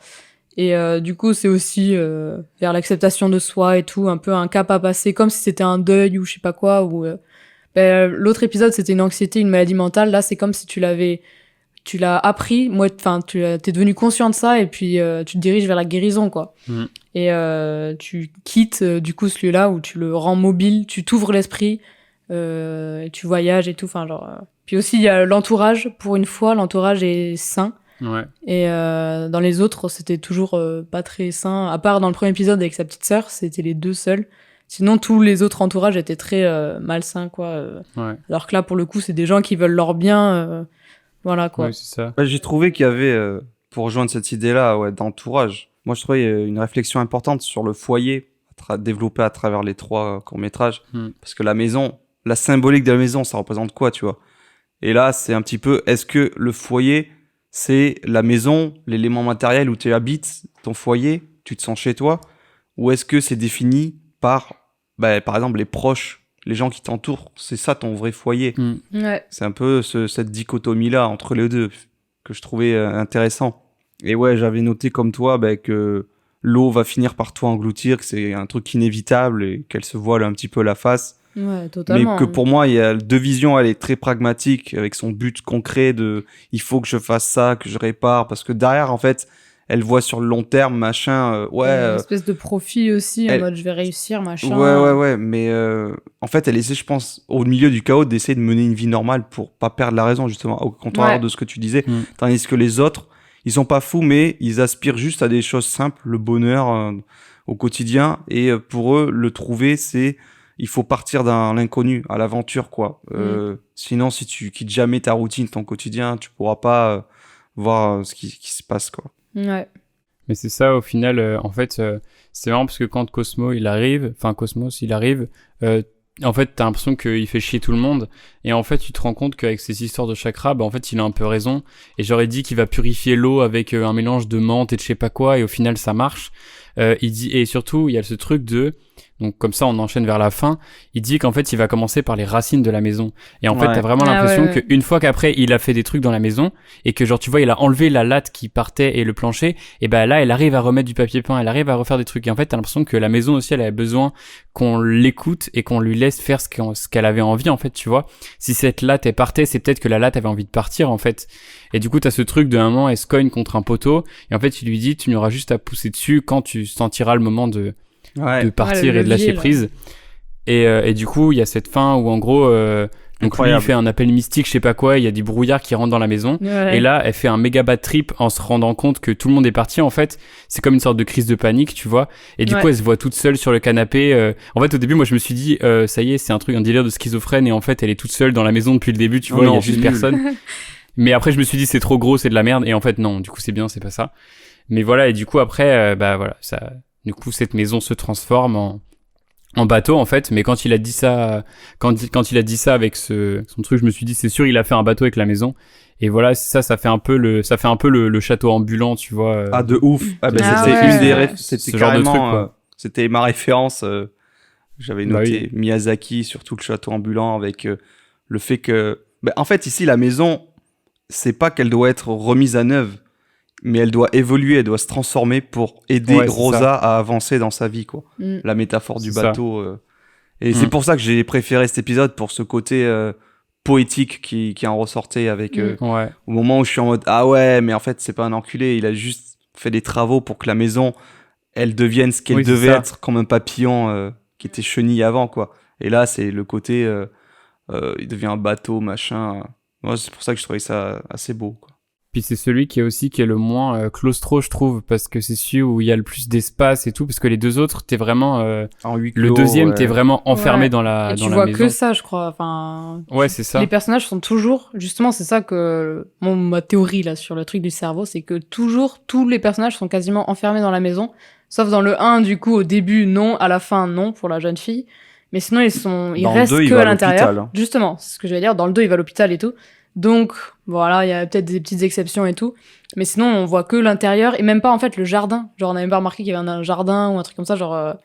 Et du coup, c'est aussi vers l'acceptation de soi et tout, un peu un cap à passer, comme si c'était un deuil ou je sais pas quoi. Ou l'autre épisode, c'était une anxiété, une maladie mentale. Là, c'est comme si tu l'as appris, t'es devenu conscient de ça et puis tu te diriges vers la guérison, quoi. Et tu quittes du coup celui-là où tu le rends mobile, tu t'ouvres l'esprit, tu voyages et tout, Puis aussi il y a l'entourage, pour une fois l'entourage est sain. Ouais. Et dans les autres c'était toujours pas très sain, à part dans le premier épisode avec sa petite sœur, c'était les deux seuls. Sinon tous les autres entourages étaient très malsains, quoi. Ouais. Alors que là pour le coup c'est des gens qui veulent leur bien, voilà, quoi. Ouais, c'est ça. J'ai trouvé qu'il y avait, pour rejoindre cette idée-là, d'entourage, moi je trouvais une réflexion importante sur le foyer développé à travers les 3 courts-métrages. Parce que la maison, la symbolique de la maison, ça représente quoi, tu vois? Et là, c'est un petit peu, est-ce que le foyer, c'est la maison, l'élément matériel où tu habites, ton foyer, tu te sens chez toi? Ou est-ce que c'est défini par exemple, les proches, les gens qui t'entourent? C'est ça ton vrai foyer. Ouais. C'est un peu cette dichotomie-là entre les deux que je trouvais intéressant. Et ouais, j'avais noté comme toi que l'eau va finir par tout engloutir, que c'est un truc inévitable et qu'elle se voile un petit peu la face. Ouais, totalement. Mais que pour moi, il y a deux visions, elle est très pragmatique avec son but concret de il faut que je fasse ça, que je répare, parce que derrière, en fait, elle voit sur le long terme, machin, une espèce de profit aussi, en mode je vais réussir, machin. Ouais, mais en fait, elle essaie, je pense, au milieu du chaos, d'essayer de mener une vie normale pour pas perdre la raison, justement, au contraire de ce que tu disais. Tandis que les autres, ils sont pas fous, mais ils aspirent juste à des choses simples, le bonheur au quotidien. Et pour eux, le trouver, il faut partir dans l'inconnu, à l'aventure, quoi. Sinon, si tu quittes jamais ta routine, ton quotidien, tu pourras pas voir ce qui se passe, quoi. Ouais. Mais c'est ça, au final, en fait, c'est marrant parce que quand Cosmos il arrive, en fait, t'as l'impression qu'il fait chier tout le monde. Et en fait, tu te rends compte qu'avec ces histoires de chakra, en fait, il a un peu raison. Et j'aurais dit qu'il va purifier l'eau avec un mélange de menthe et de je sais pas quoi. Et au final, ça marche. Il dit, et surtout, il y a ce truc donc comme ça, on enchaîne vers la fin. Il dit qu'en fait, il va commencer par les racines de la maison. Et en fait, t'as vraiment l'impression qu'une fois qu'après, il a fait des trucs dans la maison et que genre, tu vois, il a enlevé la latte qui partait et le plancher. Et là, elle arrive à remettre du papier peint, elle arrive à refaire des trucs. Et en fait, t'as l'impression que la maison aussi, elle avait besoin qu'on l'écoute et qu'on lui laisse faire ce qu'elle avait envie, en fait, tu vois. Si cette latte, elle partait, c'est peut-être que la latte avait envie de partir, en fait. Et du coup, t'as ce truc de un moment, elle se cogne contre un poteau. Et en fait, il lui dit, tu n'auras juste à pousser dessus quand tu sentiras le moment de partir et de lâcher prise. Et du coup, il y a cette fin où en gros, donc lui, il fait un appel mystique, je sais pas quoi, il y a du brouillard qui rentre dans la maison. Et là, elle fait un méga bad trip en se rendant compte que tout le monde est parti. En fait, c'est comme une sorte de crise de panique, tu vois. Et du coup, elle se voit toute seule sur le canapé. En fait, au début, moi, je me suis dit, ça y est, c'est un délire de schizophrène. Et en fait, elle est toute seule dans la maison depuis le début, tu vois, il y a juste personne. Mais après, je me suis dit, c'est trop gros, c'est de la merde. Et en fait, non, du coup, c'est bien, c'est pas ça. Mais voilà, et du coup, après, voilà, ça... Du coup, cette maison se transforme en bateau, en fait. Mais quand il a dit ça, quand il a dit ça avec son truc, je me suis dit, c'est sûr, il a fait un bateau avec la maison. Et voilà, ça fait un peu le château ambulant, tu vois. Ah, de ouf. C'était carrément, c'était ma référence. J'avais noté Miyazaki sur tout le château ambulant avec le fait que, en fait, ici, la maison, c'est pas qu'elle doit être remise à neuve, mais elle doit évoluer, elle doit se transformer pour aider Rosa à avancer dans sa vie, quoi. La métaphore du bateau. Et c'est pour ça que j'ai préféré cet épisode, pour ce côté poétique qui en ressortait avec au moment où je suis en mode ah ouais, mais en fait c'est pas un enculé, il a juste fait des travaux pour que la maison elle devienne ce qu'elle devait être, comme un papillon qui était chenille avant, quoi. Et là c'est le côté il devient un bateau, machin. Ouais, c'est pour ça que je trouvais ça assez beau, quoi. Puis c'est celui qui est le moins claustro, je trouve, parce que c'est celui où il y a le plus d'espace et tout, parce que les deux autres, t'es vraiment en huis clos, le deuxième, t'es vraiment enfermé dans la et dans tu la vois maison. que ça, je crois. Enfin, ouais, c'est ça. Les personnages sont toujours, justement, c'est ça que ma théorie là sur le truc du cerveau, c'est que toujours tous les personnages sont quasiment enfermés dans la maison, sauf dans le 1, du coup, au début non, à la fin non pour la jeune fille. Mais sinon ils restent que à l'intérieur. Justement, c'est ce que j'allais dire. Dans le 2, il va à l'hôpital et tout. Donc voilà, il y a peut-être des petites exceptions et tout. Mais sinon, on voit que l'intérieur et même pas en fait le jardin. Genre, on n'a même pas remarqué qu'il y avait un jardin ou un truc comme ça. Genre.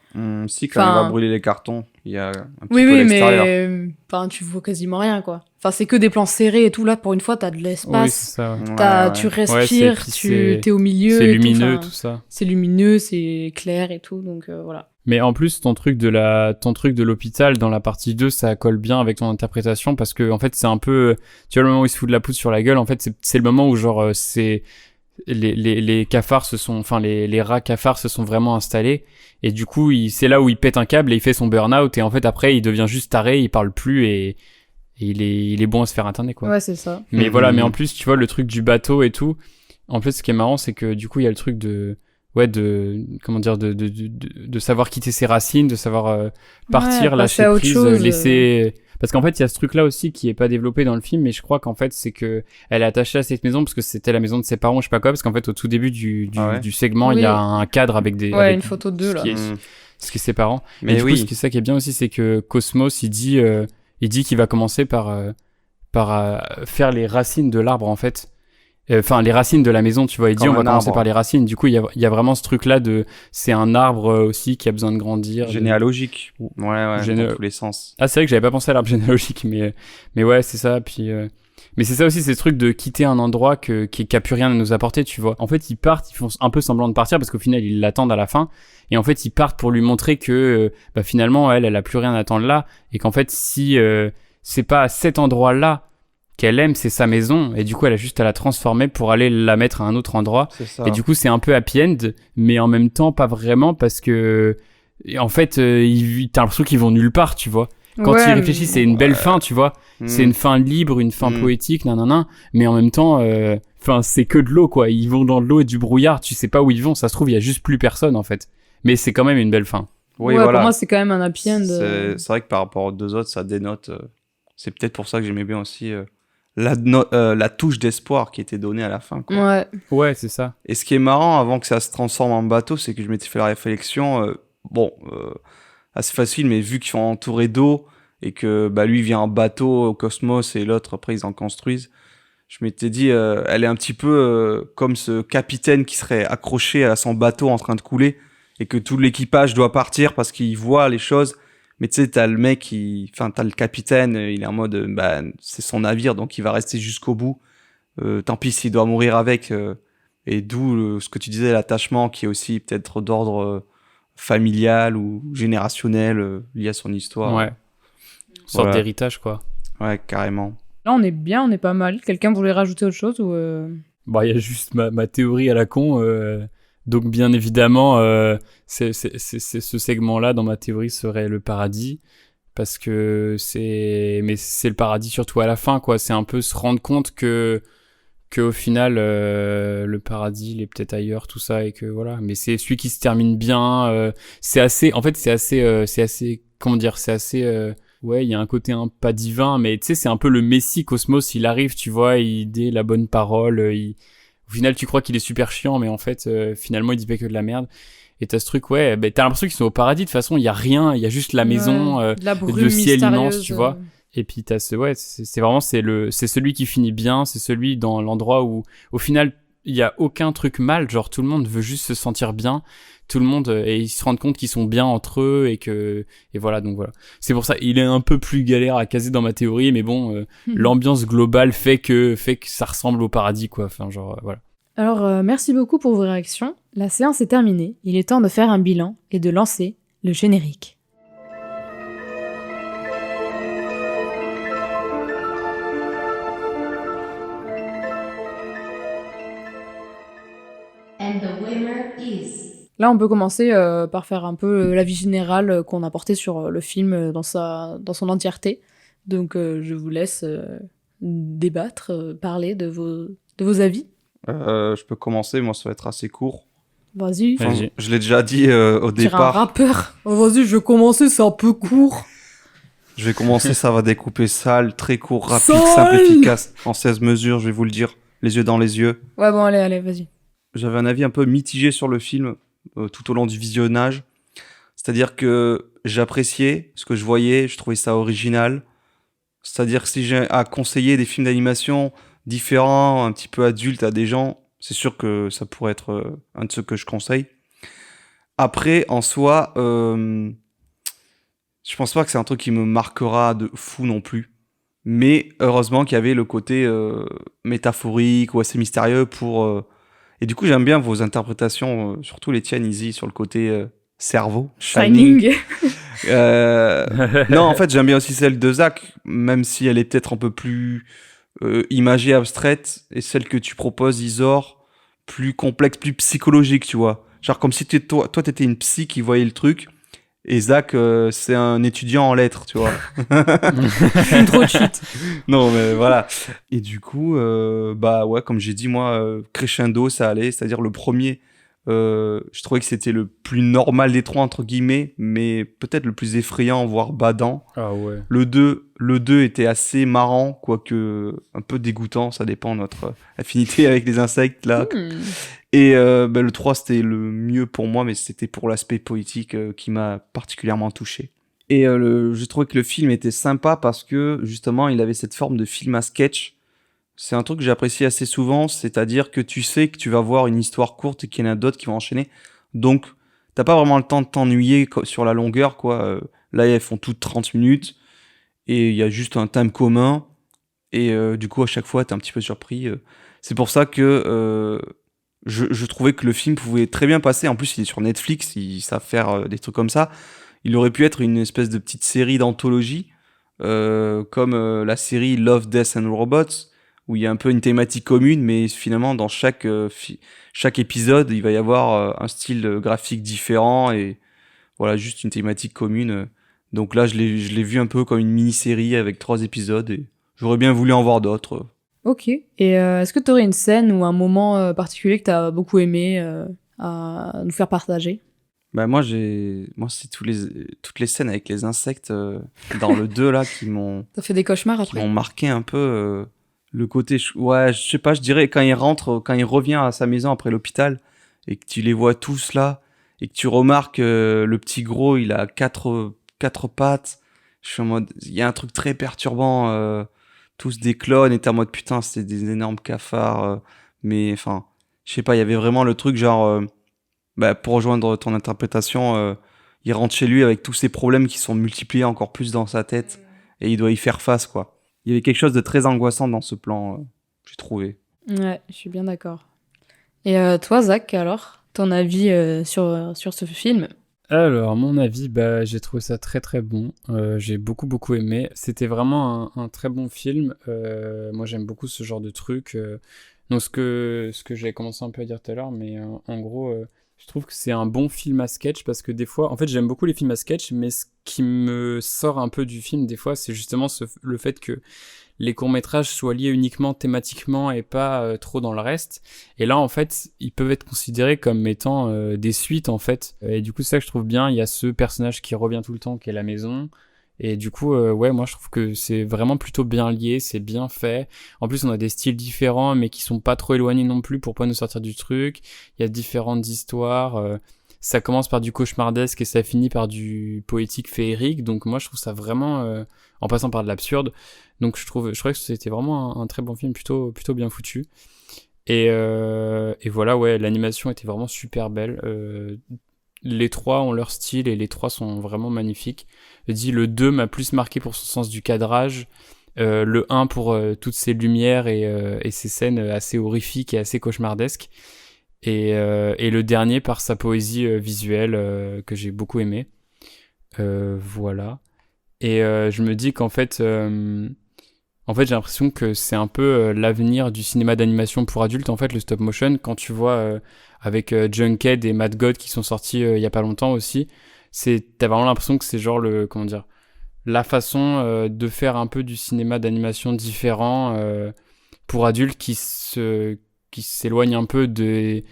Si, quand il va brûler les cartons, il y a un petit peu oui, l'extérieur. mais tu vois quasiment rien, quoi. Enfin, c'est que des plans serrés et tout. Là, pour une fois, t'as de l'espace. Oui, c'est ça. Tu respires, t'es au milieu. C'est lumineux, tout ça. C'est lumineux, c'est clair et tout. Donc voilà. Mais en plus, ton truc de l'hôpital dans la partie 2, ça colle bien avec ton interprétation parce que, en fait, c'est un peu, tu vois, le moment où il se fout de la poudre sur la gueule, en fait, c'est le moment où, genre, les cafards les rats cafards se sont vraiment installés. Et du coup, c'est là où il pète un câble et il fait son burn-out. Et en fait, après, il devient juste taré, il parle plus et il est bon à se faire interner, quoi. Ouais, c'est ça. Mais voilà, mais en plus, tu vois, le truc du bateau et tout. En plus, ce qui est marrant, c'est que, du coup, il y a le truc de savoir quitter ses racines, de savoir partir, lâcher prise, laisser... Parce qu'en fait, il y a ce truc-là aussi qui est pas développé dans le film, mais je crois qu'en fait, c'est que elle est attachée à cette maison parce que c'était la maison de ses parents, je sais pas quoi, parce qu'en fait, au tout début du segment, il y a un cadre avec des... Ouais, une photo d'eux, là. Ce qui est ses parents. Mais du coup, ce qui est ça qui est bien aussi, c'est que Cosmos, il dit qu'il va commencer par faire les racines de l'arbre, en fait. Enfin, les racines de la maison, tu vois. Il dit, on va commencer par les racines. Du coup, il y a vraiment ce truc-là c'est un arbre aussi qui a besoin de grandir. Généalogique. Ouais, dans tous les sens. Ah, c'est vrai que j'avais pas pensé à l'arbre généalogique, mais ouais, c'est ça. Puis, mais c'est ça aussi, c'est ce truc de quitter un endroit qui a plus rien à nous apporter, tu vois. En fait, ils partent, ils font un peu semblant de partir parce qu'au final, ils l'attendent à la fin. Et en fait, ils partent pour lui montrer que, finalement, elle a plus rien à attendre là. Et qu'en fait, si c'est pas à cet endroit-là qu'elle aime, c'est sa maison, et du coup elle a juste à la transformer pour aller la mettre à un autre endroit. Et du coup c'est un peu happy end, mais en même temps pas vraiment, parce que en fait t'as l'impression qu'ils vont nulle part, tu vois. Quand ils réfléchissent, c'est une belle fin, tu vois. C'est une fin libre, une fin poétique, mais en même temps c'est que de l'eau, quoi. Ils vont dans de l'eau et du brouillard, tu sais pas où ils vont, ça se trouve il y a juste plus personne en fait, mais c'est quand même une belle fin. Oui, voilà. Pour moi c'est quand même un happy end. C'est vrai que par rapport aux deux autres, ça dénote, c'est peut-être pour ça que j'aimais bien aussi la touche d'espoir qui était donnée à la fin, quoi. Ouais, c'est ça. Et ce qui est marrant, avant que ça se transforme en bateau, c'est que je m'étais fait la réflexion, assez facile, mais vu qu'ils sont entourés d'eau, et que lui vient en bateau au Cosmos, et l'autre, après, ils en construisent, je m'étais dit, elle est un petit peu comme ce capitaine qui serait accroché à son bateau en train de couler, et que tout l'équipage doit partir parce qu'il voit les choses. Mais tu sais, t'as le mec t'as le capitaine, il est en mode, c'est son navire, donc il va rester jusqu'au bout. Tant pis s'il doit mourir avec. Et d'où ce que tu disais, l'attachement qui est aussi peut-être d'ordre familial ou générationnel, lié à son histoire. Ouais. Une sorte d'héritage, quoi. Ouais, carrément. Là, on est bien, on est pas mal. Quelqu'un voulait rajouter autre chose ou il y a juste ma théorie à la con. Donc bien évidemment, ce segment-là dans ma théorie serait le paradis, parce que c'est le paradis surtout à la fin, quoi. C'est un peu se rendre compte que au final le paradis il est peut-être ailleurs, tout ça, et que voilà. Mais c'est celui qui se termine bien. C'est assez comment dire, c'est assez ouais, il y a un côté pas divin, mais tu sais, c'est un peu le Messie. Cosmos, il arrive, tu vois, il dit la bonne parole, au final, tu crois qu'il est super chiant, mais en fait, finalement, il dit pas que de la merde. Et t'as ce truc, t'as l'impression qu'ils sont au paradis. De toute façon, il y a rien, il y a juste la maison, le ciel immense, tu vois. Et puis t'as c'est vraiment, c'est celui qui finit bien, c'est celui dans l'endroit où, au final, il y a aucun truc mal. Genre, tout le monde veut juste se sentir bien. Tout le monde, et ils se rendent compte qu'ils sont bien entre eux, et voilà, donc voilà. C'est pour ça, il est un peu plus galère à caser dans ma théorie, mais bon, l'ambiance globale fait que ça ressemble au paradis, quoi. Enfin, genre, voilà. Alors, merci beaucoup pour vos réactions. La séance est terminée. Il est temps de faire un bilan et de lancer le générique. And the winner is... Là, on peut commencer par faire un peu l'avis général qu'on a porté sur le film dans son entièreté. Donc, je vous laisse débattre, parler de vos avis. Je peux commencer, moi ça va être assez court. Vas-y. Enfin, je l'ai déjà dit au départ. Un rappeur. Oh, vas-y, je vais commencer, c'est un peu court. Je vais commencer, ça va découper sale, très court, rapide, simple, efficace. En 16 mesures, je vais vous le dire, les yeux dans les yeux. Ouais, bon, allez, vas-y. J'avais un avis un peu mitigé sur le film tout au long du visionnage. C'est-à-dire que j'appréciais ce que je voyais, je trouvais ça original. C'est-à-dire que si j'ai à conseiller des films d'animation différents, un petit peu adultes à des gens, c'est sûr que ça pourrait être un de ceux que je conseille. Après, en soi, je pense pas que c'est un truc qui me marquera de fou non plus. Mais heureusement qu'il y avait le côté métaphorique ou assez mystérieux pour... Et du coup, j'aime bien vos interprétations, surtout les tiennes, Izzy, sur le côté cerveau. Shining. Non, en fait, j'aime bien aussi celle de Zach, même si elle est peut-être un peu plus imagée, abstraite, et celle que tu proposes, Isor, plus complexe, plus psychologique, tu vois. Genre comme si toi, t'étais une psy qui voyait le truc, et Zach, c'est un étudiant en lettres, tu vois. Trop de shit. Non, mais voilà. Et du coup, bah ouais, comme j'ai dit, moi, crescendo, ça allait, c'est-à-dire le premier... je trouvais que c'était le plus normal des trois, entre guillemets, mais peut-être le plus effrayant, voire badant. Ah ouais. Le 2 était assez marrant, quoique un peu dégoûtant, ça dépend de notre affinité avec les insectes, là. Et bah, le 3, c'était le mieux pour moi, mais c'était pour l'aspect poétique qui m'a particulièrement touché. Et je trouvais que le film était sympa parce que, justement, il avait cette forme de film à sketch. C'est un truc que j'apprécie assez souvent, c'est-à-dire que tu sais que tu vas voir une histoire courte et qu'il y en a d'autres qui vont enchaîner. Donc, t'as pas vraiment le temps de t'ennuyer sur la longueur, quoi. Là, elles font toutes 30 minutes et il y a juste un thème commun. Et du coup, à chaque fois, t'es un petit peu surpris. C'est pour ça que je trouvais que le film pouvait très bien passer. En plus, il est sur Netflix, ils savent faire des trucs comme ça. Il aurait pu être une espèce de petite série d'anthologie, comme la série Love, Death and Robots, où il y a un peu une thématique commune, mais finalement, dans chaque épisode, il va y avoir un style graphique différent et voilà, juste une thématique commune. Donc là, je l'ai vu un peu comme une mini-série avec 3 épisodes et j'aurais bien voulu en voir d'autres. Ok. Et est-ce que tu aurais une scène ou un moment particulier que tu as beaucoup aimé à nous faire partager ? Bah moi c'est toutes les scènes avec les insectes dans le 2 là qui m'ont... T'as fait des cauchemars après ? Qui m'ont marqué un peu... Le côté, ouais, je sais pas, je dirais quand il revient à sa maison après l'hôpital et que tu les vois tous là et que tu remarques le petit gros, il a quatre pattes. Je suis en mode, il y a un truc très perturbant, tous des clones et t'es en mode putain, c'est des énormes cafards. Mais enfin, je sais pas, il y avait vraiment le truc genre, bah, pour rejoindre ton interprétation, il rentre chez lui avec tous ses problèmes qui sont multipliés encore plus dans sa tête et il doit y faire face, quoi. Il y avait quelque chose de très angoissant dans ce plan, j'ai trouvé. Ouais, je suis bien d'accord. Et toi, Zach, alors, ton avis sur ce film ? Alors, mon avis, bah, j'ai trouvé ça très très bon. J'ai beaucoup aimé. C'était vraiment un très bon film. Moi, j'aime beaucoup ce genre de truc. Donc, ce que j'ai commencé un peu à dire tout à l'heure, mais en gros... je trouve que c'est un bon film à sketch parce que des fois, en fait, j'aime beaucoup les films à sketch, mais ce qui me sort un peu du film, des fois, c'est justement le fait que les courts-métrages soient liés uniquement thématiquement et pas trop dans le reste. Et là, en fait, ils peuvent être considérés comme étant des suites, en fait. Et du coup, c'est ça que je trouve bien. Il y a ce personnage qui revient tout le temps, qui est la maison. Et du coup, ouais, moi je trouve que c'est vraiment plutôt bien lié, c'est bien fait. En plus, on a des styles différents, mais qui sont pas trop éloignés non plus pour pas nous sortir du truc. Il y a différentes histoires. Ça commence par du cauchemardesque et ça finit par du poétique féerique. Donc moi, je trouve ça vraiment, en passant par de l'absurde. Donc je trouvais que c'était vraiment un très bon film, plutôt bien foutu. Et voilà, ouais, l'animation était vraiment super belle. Les trois ont leur style et les trois sont vraiment magnifiques. Le 2 m'a plus marqué pour son sens du cadrage, le 1 pour toutes ses lumières et ses scènes assez horrifiques et assez cauchemardesques, et le dernier par sa poésie visuelle que j'ai beaucoup aimé. Voilà. Et je me dis qu'en fait, j'ai l'impression que c'est un peu l'avenir du cinéma d'animation pour adultes, en fait, le stop motion. Quand tu vois avec Junkhead et Mad God qui sont sortis il y a pas longtemps aussi, t'as vraiment l'impression que c'est genre la façon de faire un peu du cinéma d'animation différent pour adultes qui qui s'éloigne un peu de...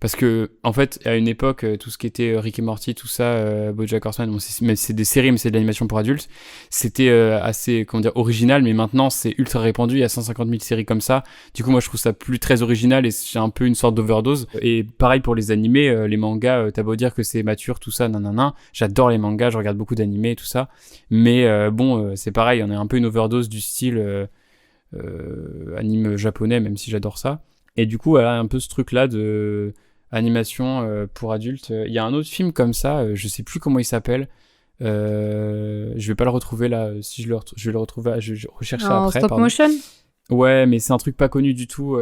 Parce que, en fait, à une époque, tout ce qui était Rick et Morty, tout ça, BoJack Horseman, bon, c'est des séries, mais c'est de l'animation pour adultes, c'était assez, comment dire, original, mais maintenant, c'est ultra répandu, il y a 150 000 séries comme ça. Du coup, moi, je trouve ça plus très original et c'est un peu une sorte d'overdose. Et pareil pour les animés, les mangas, t'as beau dire que c'est mature, tout ça, nanana. J'adore les mangas, je regarde beaucoup d'animés, tout ça. Mais c'est pareil, on est un peu une overdose du style anime japonais, même si j'adore ça. Et du coup, elle a un peu ce truc-là de animation pour adultes. Il y a un autre film comme ça, je sais plus comment il s'appelle. Je vais pas le retrouver là. Si je vais le retrouver, je recherche ça après. Stop motion. Ouais, mais c'est un truc pas connu du tout.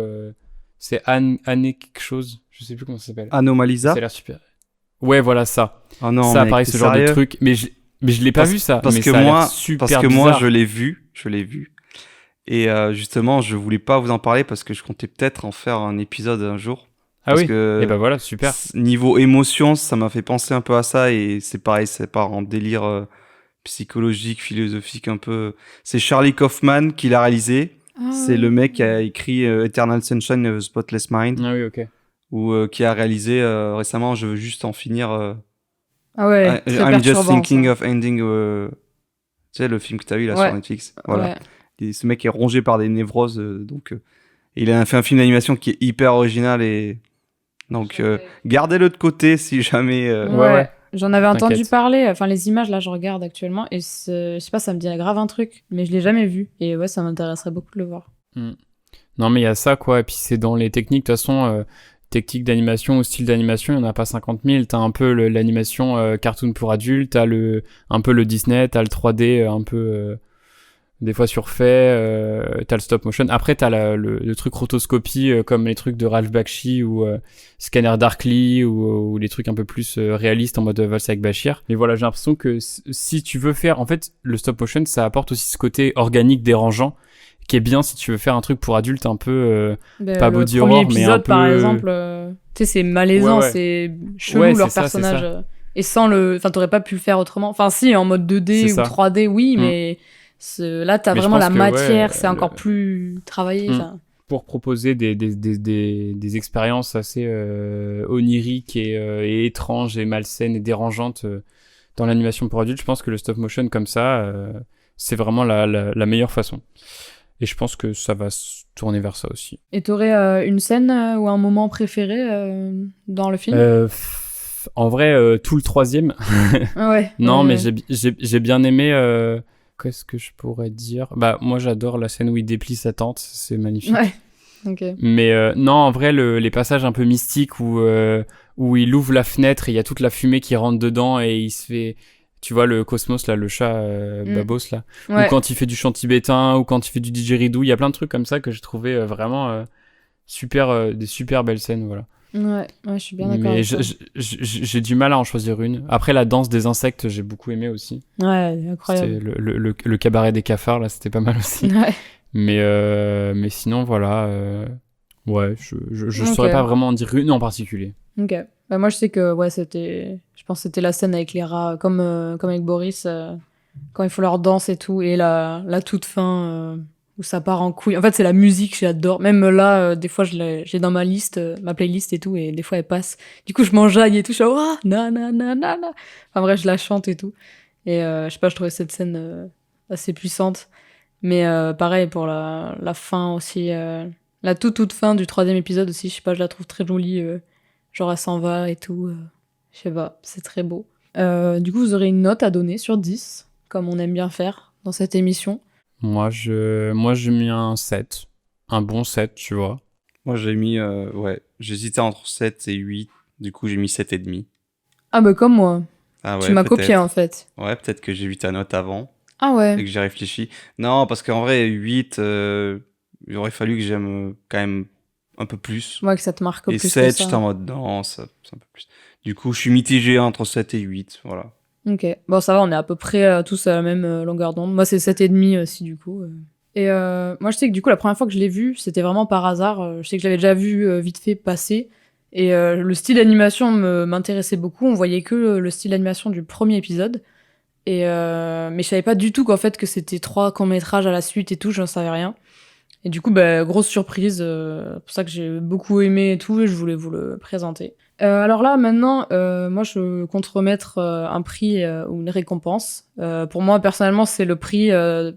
C'est Anne quelque chose. Je sais plus comment ça s'appelle. Anomalisa. Ça a l'air super. Ouais, voilà ça. Oh non, ça, mec, pareil, ce genre de truc. Mais je l'ai pas vu ça. Parce mais que ça moi, a super parce que bizarre. moi, je l'ai vu. Et justement, je voulais pas vous en parler parce que je comptais peut-être en faire un épisode un jour. Ah parce oui. que Et ben voilà, super. Niveau émotion, ça m'a fait penser un peu à ça et c'est pareil, c'est part en délire psychologique, philosophique un peu. C'est Charlie Kaufman qui l'a réalisé. C'est le mec qui a écrit Eternal Sunshine of the Spotless Mind. Ah oui, ok. Ou qui a réalisé récemment, je veux juste en finir. Ah ouais, très I'm just perturbant, thinking ça. of ending. Tu sais, le film que t'as vu là Ouais. sur Netflix. Voilà. Ouais. Et ce mec est rongé par des névroses, donc il a fait un film d'animation qui est hyper original et donc gardez-le de côté si jamais. Ouais. J'en avais entendu T'inquiète. parler, enfin les images là je regarde actuellement et je sais pas, ça me dit grave un truc, mais je l'ai jamais vu et ouais, ça m'intéresserait beaucoup de le voir. Non, mais il y a ça, quoi. Et puis, c'est dans les techniques, de toute façon, techniques d'animation ou style d'animation, il n'y en a pas 50 000. T'as un peu l'animation cartoon pour adultes, t'as un peu le Disney, t'as le 3D un peu, des fois surfait, t'as le stop motion. Après, t'as le truc rotoscopie, comme les trucs de Ralph Bakshi ou Scanner Darkly ou les trucs un peu plus réalistes en mode Valse avec Bashir. Mais voilà, j'ai l'impression que si tu veux faire... En fait, le stop motion, ça apporte aussi ce côté organique dérangeant qui est bien si tu veux faire un truc pour adultes un peu pas body horror, mais un peu... par exemple, tu sais, c'est malaisant, Ouais. c'est chelou Ouais, leur c'est ça, personnage. c'est ça. Et sans le... Enfin, t'aurais pas pu le faire autrement. Enfin, si, en mode 2D C'est ou ça. 3D, oui, mais là, t'as Mais je vraiment pense la que, matière, ouais, c'est encore plus travaillé. enfin. Pour proposer des expériences assez oniriques et étranges et malsaines et dérangeantes dans l'animation pour adultes, je pense que le stop motion comme ça, c'est vraiment la meilleure façon. Et je pense que ça va se tourner vers ça aussi. Et t'aurais une scène ou un moment préféré dans le film? En vrai, tout le troisième. Ouais. Non, ouais. mais j'ai bien aimé... Qu'est-ce que je pourrais dire? Bah, moi, j'adore la scène où il déplie sa tente. C'est magnifique. Ouais. Ok. Mais non, en vrai, les passages un peu mystiques où il ouvre la fenêtre et il y a toute la fumée qui rentre dedans et il se fait... Tu vois, le Cosmos, là, le chat Babos, là. Ouais. Ou quand il fait du chant tibétain, ou quand il fait du didgeridoo. Il y a plein de trucs comme ça que j'ai trouvé vraiment des super belles scènes, voilà. Ouais, je suis bien d'accord. Mais avec toi. j'ai du mal à en choisir une. Après, la danse des insectes, j'ai beaucoup aimé aussi. Ouais, incroyable. C'était le cabaret des cafards, là, c'était pas mal aussi. Ouais. Mais sinon, voilà. Ouais, je Ok. saurais pas vraiment en dire une en particulier. Ok. Bah, moi, je sais que ouais, je pense que c'était la scène avec les rats, comme avec Boris, quand il faut leur danse et tout, et la toute fin où ça part en couille. En fait, c'est la musique, j'adore. Même là, des fois, j'ai dans ma liste, ma playlist et tout, et des fois, elle passe. Du coup, je m'enjaille et tout, je suis oh, na na na na na. Enfin bref, je la chante et tout. Et je sais pas, je trouvais cette scène assez puissante. Mais pareil pour la fin aussi, la toute fin du 3e épisode aussi, je sais pas, je la trouve très jolie. Genre elle s'en va et tout. Je sais pas, c'est très beau. Du coup, vous aurez une note à donner sur 10, comme on aime bien faire dans cette émission. Moi, j'ai mis un 7. Un bon 7, tu vois. Moi, j'ai mis... j'hésitais entre 7 et 8. Du coup, j'ai mis 7,5. Ah bah comme moi. Ah ouais, Tu m'as peut-être. copié en fait. Ouais, peut-être que j'ai vu ta note avant. Ah ouais. Et que j'ai réfléchi. Non, parce qu'en vrai, 8, il aurait fallu que j'aime quand même un peu plus. Ouais, que ça te marque et plus 7, que ça. j'étais en mode non, c'est un peu plus. Du coup, je suis mitigé entre 7 et 8, voilà. Ok, bon ça va, on est à peu près tous à la même longueur d'onde. Moi c'est 7,5 aussi du coup. Et moi je sais que du coup la première fois que je l'ai vu, c'était vraiment par hasard. Je sais que je l'avais déjà vu vite fait passer. Et le style d'animation m'intéressait beaucoup. On voyait que le style d'animation du premier épisode. Et mais je savais pas du tout qu'en fait que c'était 3 courts-métrages à la suite et tout, j'en savais rien. Et du coup, grosse surprise, c'est pour ça que j'ai beaucoup aimé et tout, et je voulais vous le présenter. Alors là, maintenant, moi, je compte remettre un prix ou une récompense. Pour moi, personnellement, c'est le prix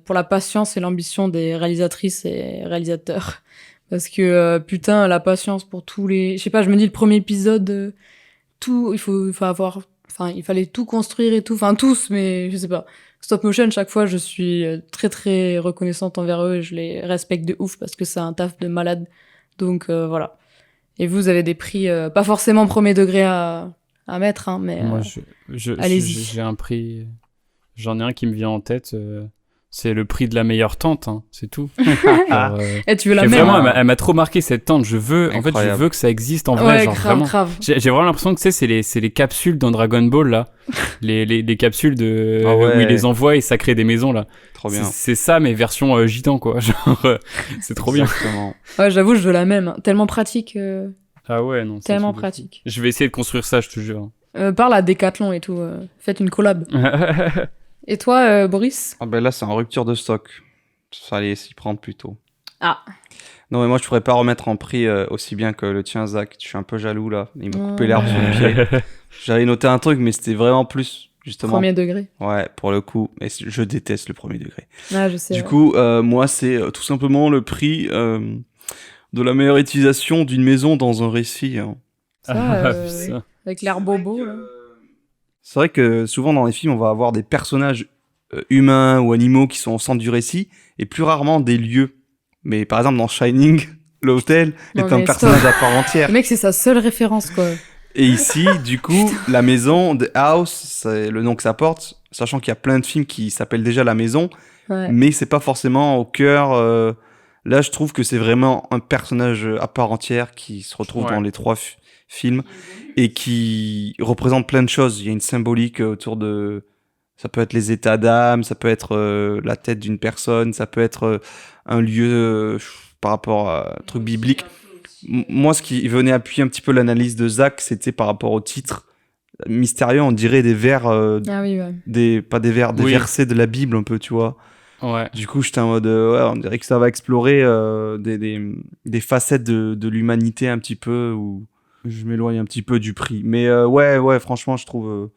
pour la patience et l'ambition des réalisatrices et réalisateurs. Parce que, putain, la patience pour tous les... Je sais pas, je me dis, le premier épisode, tout, il fallait tout construire et tout, enfin, tous, mais je sais pas. Stop motion, chaque fois, je suis très, très reconnaissante envers eux et je les respecte de ouf parce que c'est un taf de malade. Donc, voilà. Et vous avez des prix, pas forcément premier degré à mettre, hein, mais moi, allez-y. J'ai un prix, j'en ai un qui me vient en tête, c'est le prix de la meilleure tente, hein, c'est tout. Genre, et tu veux la même vraiment, elle m'a trop marqué cette tente, je veux que ça existe en vrai, ouais, genre grave, vraiment. Grave. J'ai vraiment l'impression que c'est les capsules dans Dragon Ball, là. les capsules de, où ils les envoient et ça crée des maisons, là. Trop bien. C'est ça, mais version gitan, quoi. Genre, c'est trop bien. Ouais, j'avoue, je veux la même. Tellement pratique. Ah ouais, non. Tellement pratique. Je vais essayer de construire ça, je te jure. Parle à Decathlon et tout. Faites une collab. Et toi, Boris ? Là, c'est en rupture de stock. Ça allait s'y prendre plus tôt. Ah. Non, mais moi, je pourrais pas remettre en prix aussi bien que le tien, Zach. Je suis un peu jaloux, là. Il m'a coupé l'herbe sous le pied. J'avais noté un truc, mais c'était vraiment plus, justement. Premier degré. Ouais, pour le coup. Mais je déteste le premier degré. Ah, je sais. Du coup, moi, c'est tout simplement le prix de la meilleure utilisation d'une maison dans un récit. Hein. Ça, avec l'air bobo, là. C'est vrai que souvent dans les films, on va avoir des personnages humains ou animaux qui sont au centre du récit, et plus rarement des lieux. Mais par exemple, dans Shining, l'hôtel est un personnage à part entière. Le mec, c'est sa seule référence, quoi. Et ici, du coup, la maison, The House, c'est le nom que ça porte, sachant qu'il y a plein de films qui s'appellent déjà La Maison, mais c'est pas forcément au cœur. Là, je trouve que c'est vraiment un personnage à part entière qui se retrouve dans les trois films et qui représente plein de choses. Il y a une symbolique autour de... Ça peut être les états d'âme, ça peut être la tête d'une personne, ça peut être un lieu par rapport à un truc biblique. Moi, ce qui venait appuyer un petit peu l'analyse de Zach, c'était par rapport au titre mystérieux, on dirait des vers... des versets de la Bible un peu, tu vois. Ouais. Du coup, j'étais en mode, on dirait que ça va explorer des facettes de l'humanité un petit peu, où je m'éloigne un petit peu du prix. Mais ouais, franchement, je trouve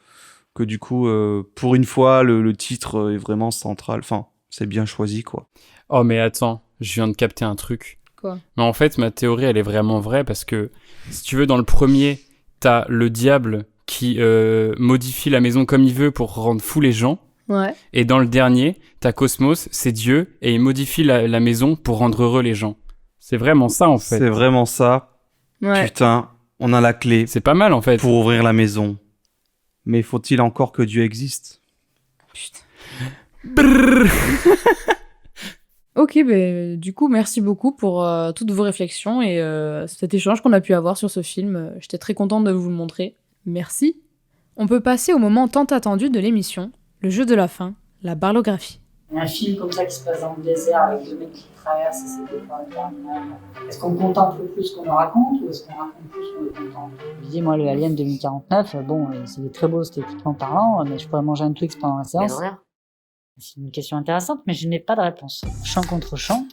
que du coup, pour une fois, le titre est vraiment central. Enfin, c'est bien choisi, quoi. Oh, mais attends, je viens de capter un truc. Quoi ? Mais en fait, ma théorie, elle est vraiment vraie, parce que, si tu veux, dans le premier, t'as le diable qui modifie la maison comme il veut pour rendre fous les gens. Ouais. Et dans le dernier, t'as Cosmos, c'est Dieu, et il modifie la maison pour rendre heureux les gens. C'est vraiment ça, en fait. C'est vraiment ça. Ouais. Putain, on a la clé. C'est pas mal, en fait. Pour ouvrir la maison. Mais faut-il encore que Dieu existe ? Putain. Brrr. Ok, du coup, merci beaucoup pour toutes vos réflexions et cet échange qu'on a pu avoir sur ce film. J'étais très contente de vous le montrer. Merci. On peut passer au moment tant attendu de l'émission, le jeu de la fin, la barlographie. Un film comme ça qui se passe dans le désert avec deux mecs qui traversent et c'est des fois interminables. Est-ce qu'on contemple plus qu'on en raconte ou est-ce qu'on raconte plus qu'on le contemple ? Je dis, moi, le Alien 2049, bon, c'est très beau esthétiquement parlant, mais je pourrais manger un Twix pendant la séance. C'est une question intéressante, mais je n'ai pas de réponse. Champ contre champ,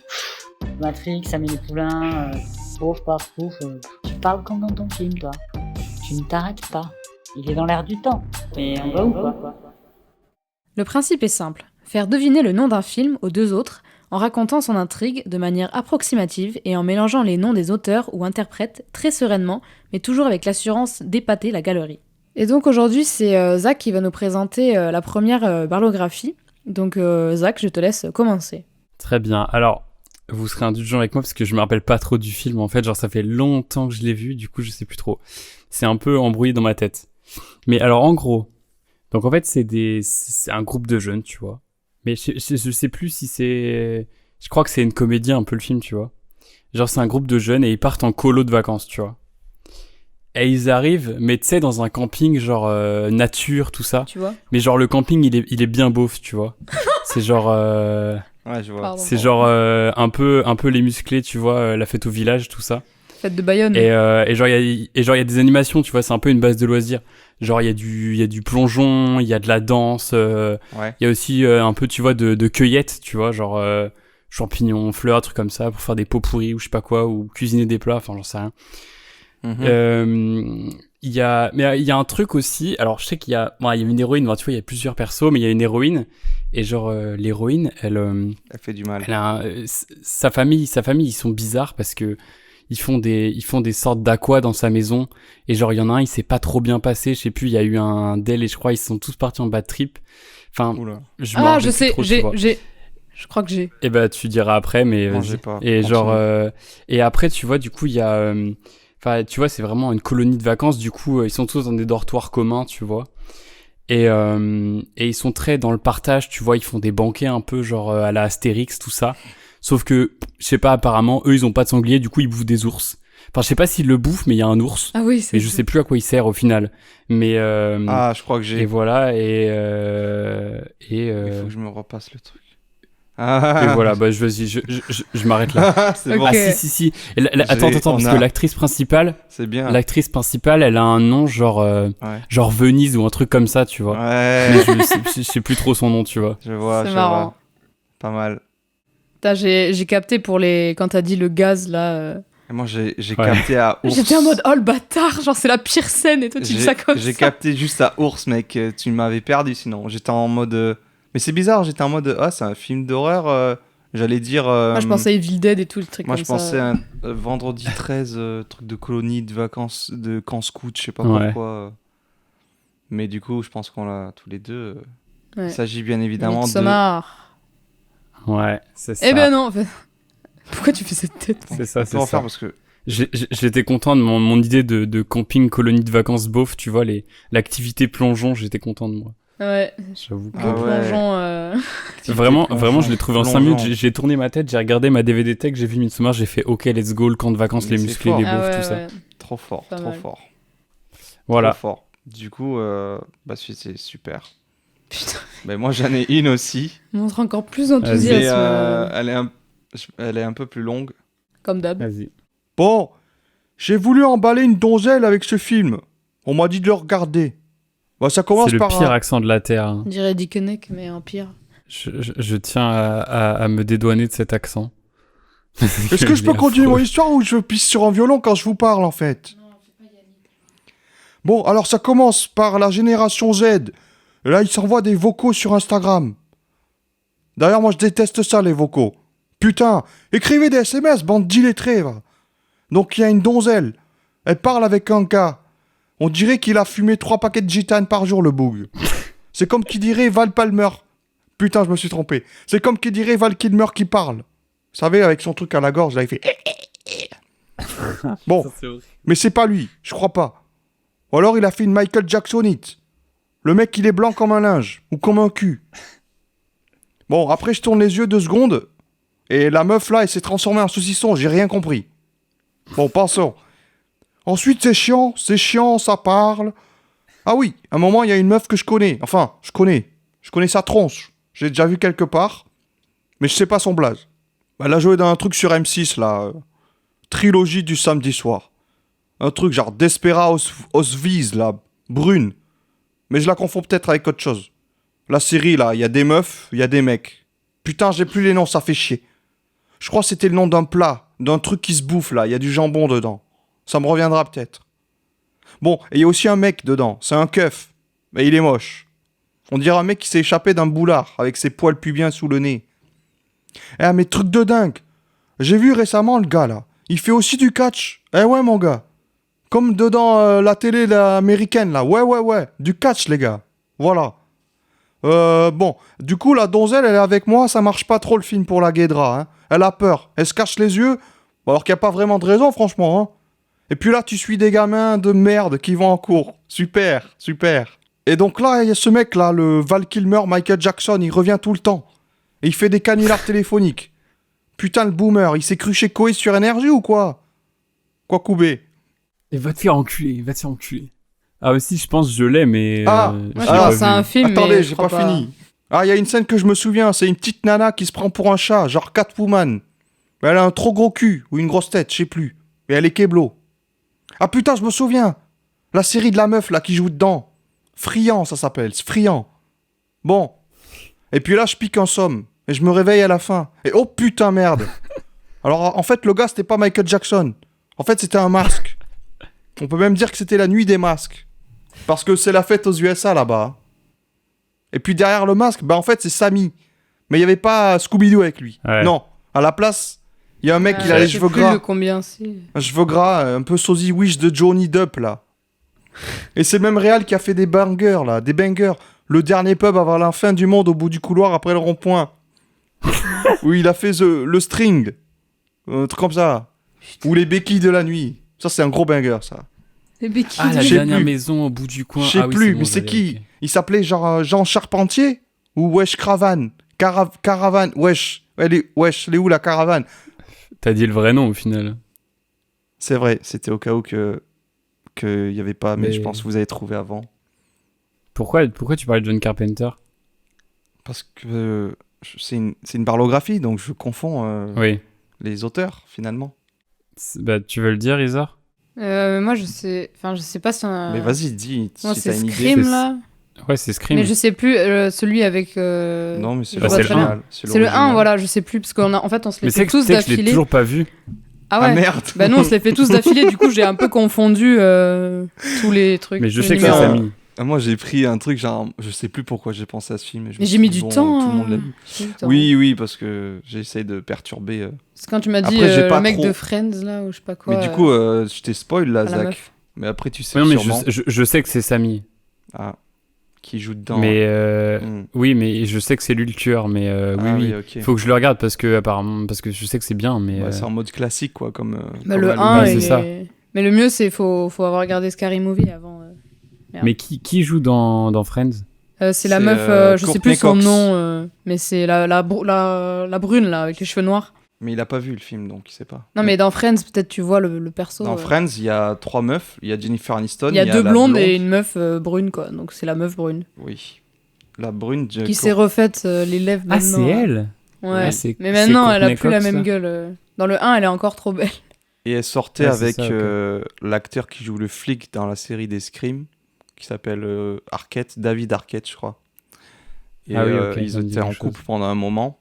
Matrix, Amélie Poulain, pouf, paf, pouf. Tu parles comme dans ton film, toi. Tu ne t'arrêtes pas. Il est dans l'air du temps. Mais on va où, quoi ? Le principe est simple. Faire deviner le nom d'un film aux deux autres en racontant son intrigue de manière approximative et en mélangeant les noms des auteurs ou interprètes très sereinement, mais toujours avec l'assurance d'épater la galerie. Et donc aujourd'hui, c'est Zach qui va nous présenter la première barlographie. Donc Zach, je te laisse commencer. Très bien. Alors, vous serez indulgent avec moi parce que je me rappelle pas trop du film en fait. Genre, ça fait longtemps que je l'ai vu, du coup, je sais plus trop. C'est un peu embrouillé dans ma tête. Mais alors, en gros, donc en fait, c'est un groupe de jeunes, tu vois. Mais je sais plus si c'est... Je crois que c'est une comédie un peu le film, tu vois. Genre, c'est un groupe de jeunes et ils partent en colo de vacances, tu vois. Et ils arrivent, mais tu sais, dans un camping, genre nature, tout ça. Tu vois. Mais genre, le camping, il est bien beauf, tu vois. C'est genre... Ouais, je vois. Pardon, c'est genre un peu les musclés, tu vois, la fête au village, tout ça. Fête de Bayonne. Et genre, il y a des animations, tu vois, c'est un peu une base de loisirs. Genre, il y a du plongeon, il y a de la danse, il y a aussi un peu, tu vois, de cueillette, tu vois, genre... champignons, fleurs, trucs comme ça, pour faire des pots pourris ou je sais pas quoi, ou cuisiner des plats, enfin j'en sais rien. Il y a un truc aussi, alors je sais qu'il y a une héroïne, tu vois, il y a plusieurs persos, mais il y a une héroïne, et genre l'héroïne, elle fait du mal. Elle a sa famille, ils sont bizarres parce que ils font des sortes d'aqua dans sa maison, et genre il y en a un, il s'est pas trop bien passé, je sais plus, il y a eu un Dell et je crois ils sont tous partis en bad trip. Enfin, je sais, je crois que j'ai. Et bah tu diras après, mais vas-y. Pas. Et genre et après tu vois, du coup il y a enfin tu vois, c'est vraiment une colonie de vacances, du coup ils sont tous dans des dortoirs communs, tu vois. Et ils sont très dans le partage, tu vois, ils font des banquets un peu genre à la Astérix, tout ça. Sauf que, je sais pas, apparemment, eux, ils ont pas de sanglier, du coup, ils bouffent des ours. Enfin, je sais pas s'ils le bouffent, mais il y a un ours. Ah oui, c'est mais je sais plus à quoi il sert au final. Mais je crois que j'ai. Et voilà, et il faut que je me repasse le truc. Et voilà, bah je m'arrête là. C'est bon. Ah si. Attends, parce que l'actrice principale, c'est bien. L'actrice principale, elle a un nom genre genre Venise ou un truc comme ça, tu vois. Ouais. Mais je sais plus trop son nom, tu vois. Je vois. Pas mal. J'ai capté pour quand t'as dit le gaz là. Et moi j'ai capté à ours. J'étais en mode oh le bâtard, genre c'est la pire scène et toi tu dis ça comme ça. J'ai capté juste à ours, mec. Tu m'avais perdu sinon. J'étais en mode. Mais c'est bizarre, j'étais en mode c'est un film d'horreur. J'allais dire. Moi je pensais Evil Dead et tout le truc comme ça. Moi je pensais à Vendredi 13, truc de colonie de vacances, de camp scout, je sais pas pourquoi. Mais du coup, je pense qu'on l'a tous les deux. Il s'agit bien évidemment de. Ouais, c'est ça. Eh ben non, en fait. Pourquoi tu fais cette tête? C'est ça, c'est ça. Parce que j'étais content de mon idée de camping, colonie de vacances beauf, tu vois, l'activité plongeon, j'étais content de moi. Ouais. J'avoue que plongeon. Vraiment, je l'ai trouvé en 5 minutes. J'ai tourné ma tête, j'ai regardé ma DVD tech, j'ai vu Midsommar, j'ai fait OK, let's go, le camp de vacances, les musclés, les beaufs, tout ça. Trop fort, Pas mal. fort. Voilà. Trop fort. Du coup, c'est super. Putain. Mais moi j'en ai une aussi. Montre encore plus d'enthousiasme. Elle est un peu plus longue. Comme d'hab. Vas-y. Bon, j'ai voulu emballer une donzelle avec ce film. On m'a dit de le regarder. Bah, ça commence c'est par le pire accent de la Terre. On dirait Dickeneck, mais en pire. Je tiens à me dédouaner de cet accent. Est-ce que je peux continuer mon histoire ou je pisse sur un violon quand je vous parle en fait? Non, fais pas Yannick. Bon, alors ça commence par la génération Z. Et là, ils s'envoient des vocaux sur Instagram. D'ailleurs, moi, je déteste ça, les vocaux. Putain, écrivez des SMS, bande d'illettrés, va. Donc, il y a une donzelle. Elle parle avec un gars. On dirait qu'il a fumé 3 paquets de gitane par jour, le boug. C'est comme qui dirait Val Palmer. Putain, je me suis trompé. C'est comme qui dirait Val Kilmer qui parle. Vous savez, avec son truc à la gorge, là, il fait... Bon, mais c'est pas lui, je crois pas. Ou alors, il a fait une Michael Jacksonite. Le mec, il est blanc comme un linge, ou comme un cul. Bon, après, je tourne les yeux 2 secondes, et la meuf, là, elle s'est transformée en saucisson, j'ai rien compris. Bon, passons. Ensuite, c'est chiant, ça parle. Ah oui, à un moment, il y a une meuf que je connais. Enfin, je connais sa tronche. J'ai déjà vu quelque part, mais je sais pas son blaze. Elle a joué dans un truc sur M6, là. Trilogie du samedi soir. Un truc genre Despera Osviz, là, brune. Mais je la confonds peut-être avec autre chose. La série, là, il y a des meufs, il y a des mecs. Putain, j'ai plus les noms, ça fait chier. Je crois que c'était le nom d'un plat, d'un truc qui se bouffe, là. Il y a du jambon dedans. Ça me reviendra peut-être. Bon, et il y a aussi un mec dedans. C'est un keuf. Mais il est moche. On dirait un mec qui s'est échappé d'un boulard, avec ses poils pubiens sous le nez. Eh, mais truc de dingue. J'ai vu récemment le gars, là. Il fait aussi du catch. Eh ouais, mon gars. Comme dedans la télé américaine, là. Ouais. Du catch, les gars. Voilà. Bon. Du coup, la donzelle, elle est avec moi. Ça marche pas trop, le film, pour la guédra. Hein. Elle a peur. Elle se cache les yeux. Alors qu'il n'y a pas vraiment de raison, franchement. Hein. Et puis là, tu suis des gamins de merde qui vont en cours. Super. Et donc là, il y a ce mec-là, le Val Kilmer, Michael Jackson. Il revient tout le temps. Et il fait des canulars téléphoniques. Putain, le boomer. Il s'est cru chez Koé sur Énergie ou quoi? Quoi, Koubé? Et va te faire enculer. Ah aussi, je pense que je l'ai, mais... c'est un film, attendez, mais j'ai pas fini. Ah, il y a une scène que je me souviens, c'est une petite nana qui se prend pour un chat, genre Catwoman. Mais elle a un trop gros cul, ou une grosse tête, je sais plus. Et elle est kéblo. Ah putain, je me souviens. La série de la meuf, là, qui joue dedans. Friand, ça s'appelle, c'est Friand. Bon. Et puis là, je pique un somme. Et je me réveille à la fin. Et oh putain, merde. Alors, en fait, le gars, c'était pas Michael Jackson. En fait, c'était un masque. On peut même dire que c'était la nuit des masques. Parce que c'est la fête aux USA, là-bas. Et puis derrière le masque, en fait, c'est Sammy. Mais il n'y avait pas Scooby-Doo avec lui. Ouais. Non. À la place, il y a un mec qui a les cheveux gras. Combien c'est. Un cheveu gras, un peu sosie Wish de Johnny Depp, là. Et c'est le même réal qui a fait des bangers, là. Des bangers. Le dernier pub avant la fin du monde au bout du couloir après le rond-point. Où il a fait le string. Un truc comme ça. Ou les béquilles de la nuit. Ça, c'est un gros banger, ça. Les béquilles la dernière maison au bout du coin. Je sais plus, mais c'est qui? Okay. Il s'appelait genre Jean Charpentier? Ou Wesh Cravane? Caravane? Wesh. Elle est où la caravane? T'as dit le vrai nom au final. C'est vrai, c'était au cas où qu'il y avait pas, mais je pense que vous avez trouvé avant. Pourquoi tu parlais de John Carpenter? Parce que c'est une barlographie, donc je confonds les auteurs, finalement. Tu veux le dire, Isar? Moi, je sais pas si on a... Mais vas-y, dis moi, si c'est t'as une Scream, idée. là. Ouais, c'est Scream. Mais je sais plus, celui avec... Non, mais c'est le 1. C'est le 1, voilà, je sais plus, parce qu'en fait, on se les fait tous d'affilée. Je l'ai toujours pas vu. Ah ouais. Ah merde. Bah non, on se les fait tous d'affilée, du coup, j'ai un peu confondu tous les trucs. Mais je sais que c'est Samy. Moi, j'ai pris un truc, genre, je sais plus pourquoi j'ai pensé à ce film. Mais j'ai mis du temps. Tout le monde l'a vu. Oui, parce que j'essaye de perturber. C'est quand tu m'as dit le mec de Friends, là, ou je sais pas quoi. Mais du coup, je t'ai spoil, là, Zach. Mais après, tu sais sûrement. Mais je sais que c'est Samy. Ah. Qui joue dedans. Mais oui, mais je sais que c'est lui le tueur. Mais oui. Okay. Faut que je le regarde parce que je sais que c'est bien. Mais c'est en mode classique, quoi, comme. Le 1, c'est ça. Mais le mieux, c'est faut avoir regardé Scary Movie avant. Mais qui joue dans Friends? C'est la meuf, je sais plus son nom, mais c'est la brune là avec les cheveux noirs. Mais il a pas vu le film, donc il sait pas. Non, mais dans Friends, peut-être tu vois le perso. Dans Friends, il y a 3 meufs. Il y a Jennifer Aniston. Il y a 2 blondes et une meuf brune, quoi. Donc c'est la meuf brune. Oui. La brune. Qui s'est refaite les lèvres maintenant. Ah, c'est elle? Ouais. Mais maintenant, elle a plus la même gueule. Dans le 1, elle est encore trop belle. Et elle sortait avec l'acteur qui joue le flic dans la série des Scream, qui s'appelle Arquette, David Arquette, je crois. Et ils étaient en couple pendant un moment.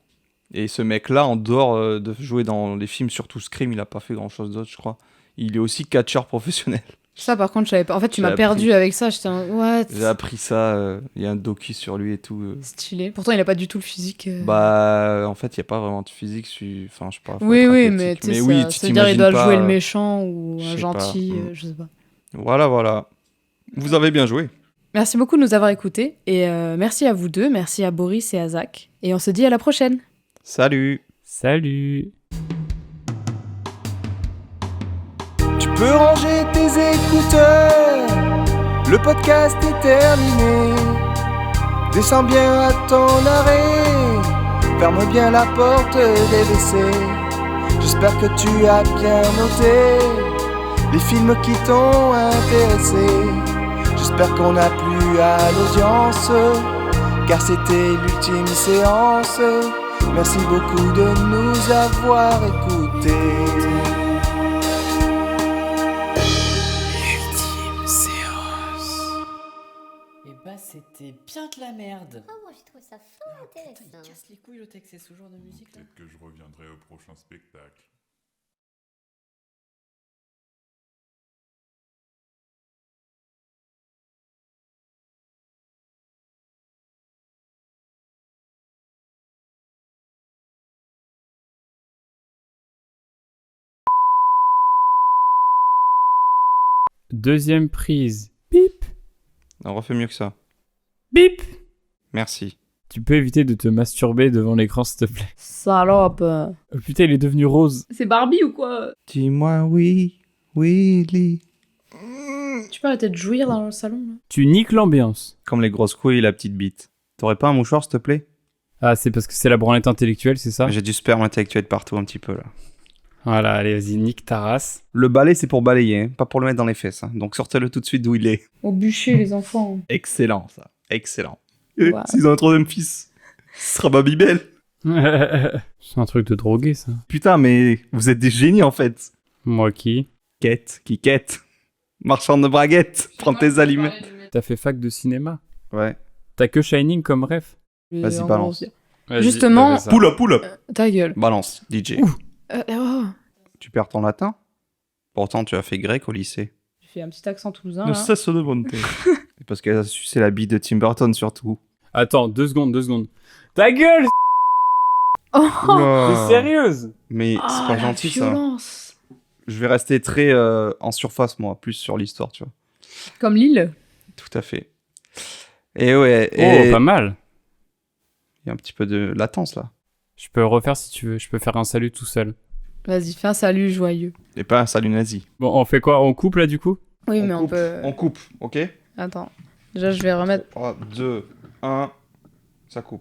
Et ce mec-là, en dehors de jouer dans les films, surtout Scream, il a pas fait grand-chose d'autre, je crois. Il est aussi catcheur professionnel. Ça, par contre, je savais pas. En fait, tu m'as perdu avec ça. J'étais en... What? J'ai appris ça. Il y a un docu sur lui et tout. Stylé. Pourtant, il a pas du tout le physique. En fait, il y a pas vraiment de physique. Enfin, je sais pas. Oui, mais tu sais, ça veut dire il doit jouer le méchant ou un gentil, je sais pas. Voilà. Vous avez bien joué. Merci beaucoup de nous avoir écoutés. Et merci à vous deux. Merci à Boris et à Zach. Et on se dit à la prochaine. Salut. Tu peux ranger tes écouteurs, le podcast est terminé. Descends bien à ton arrêt, ferme bien la porte des WC. J'espère que tu as bien noté les films qui t'ont intéressé. J'espère qu'on a plu à l'audience, car c'était l'ultime séance. Merci beaucoup de nous avoir écoutés. L'ultime séance. Eh bah c'était bien de la merde. Oh, moi j'ai trouvé ça fort intéressant. Putain, il casse les couilles le texte, c'est ce genre de musique là. Peut-être que je reviendrai au prochain spectacle. Deuxième prise. Bip. On refait mieux que ça. Bip. Merci. Tu peux éviter de te masturber devant l'écran, s'il te plaît. Salope. Oh, putain, il est devenu rose. C'est Barbie ou quoi? Dis-moi oui, Willy. Tu peux arrêter de jouir dans le salon là? Tu niques l'ambiance. Comme les grosses couilles et la petite bite. T'aurais pas un mouchoir, s'il te plaît? Ah, c'est parce que c'est la branlette intellectuelle, c'est ça? J'ai du sperme intellectuel partout un petit peu là. Voilà, allez, vas-y, nique ta race. Le balai, c'est pour balayer, hein, pas pour le mettre dans les fesses. Hein. Donc sortez-le tout de suite d'où il est. Au bûcher, les enfants. Excellent, ça. Excellent. Wow. S'ils ont un troisième fils, ce sera Babybel. C'est un truc de drogué, ça. Putain, mais vous êtes des génies, en fait. Moi qui quête. Marchand de braguettes, prends tes allumettes. T'as fait fac de cinéma? Ouais. T'as que Shining comme ref? Vas-y, balance. Justement... Pull up. Ta gueule. Balance, DJ. Oh. Tu perds ton latin? Pourtant, tu as fait grec au lycée. Tu fais un petit accent toulousain, Ne là. cesse de bonté. Parce qu'elle a sucé la bille de Tim Burton, surtout. Attends, 2 secondes. Ta gueule! Oh. T'es sérieuse? Mais c'est pas gentil, violence. ça. Je vais rester très en surface, moi, plus sur l'histoire, tu vois. Comme Lille. Tout à fait. Et ouais. Oh, pas mal. Il y a un petit peu de latence, là. Je peux refaire si tu veux. Je peux faire un salut tout seul. Vas-y, fais un salut joyeux. Et pas un salut nazi. Bon, on fait quoi? On coupe là du coup? Oui, mais on peut... On coupe, ok? Attends. Déjà, je vais remettre... 3, 2, 1... Ça coupe.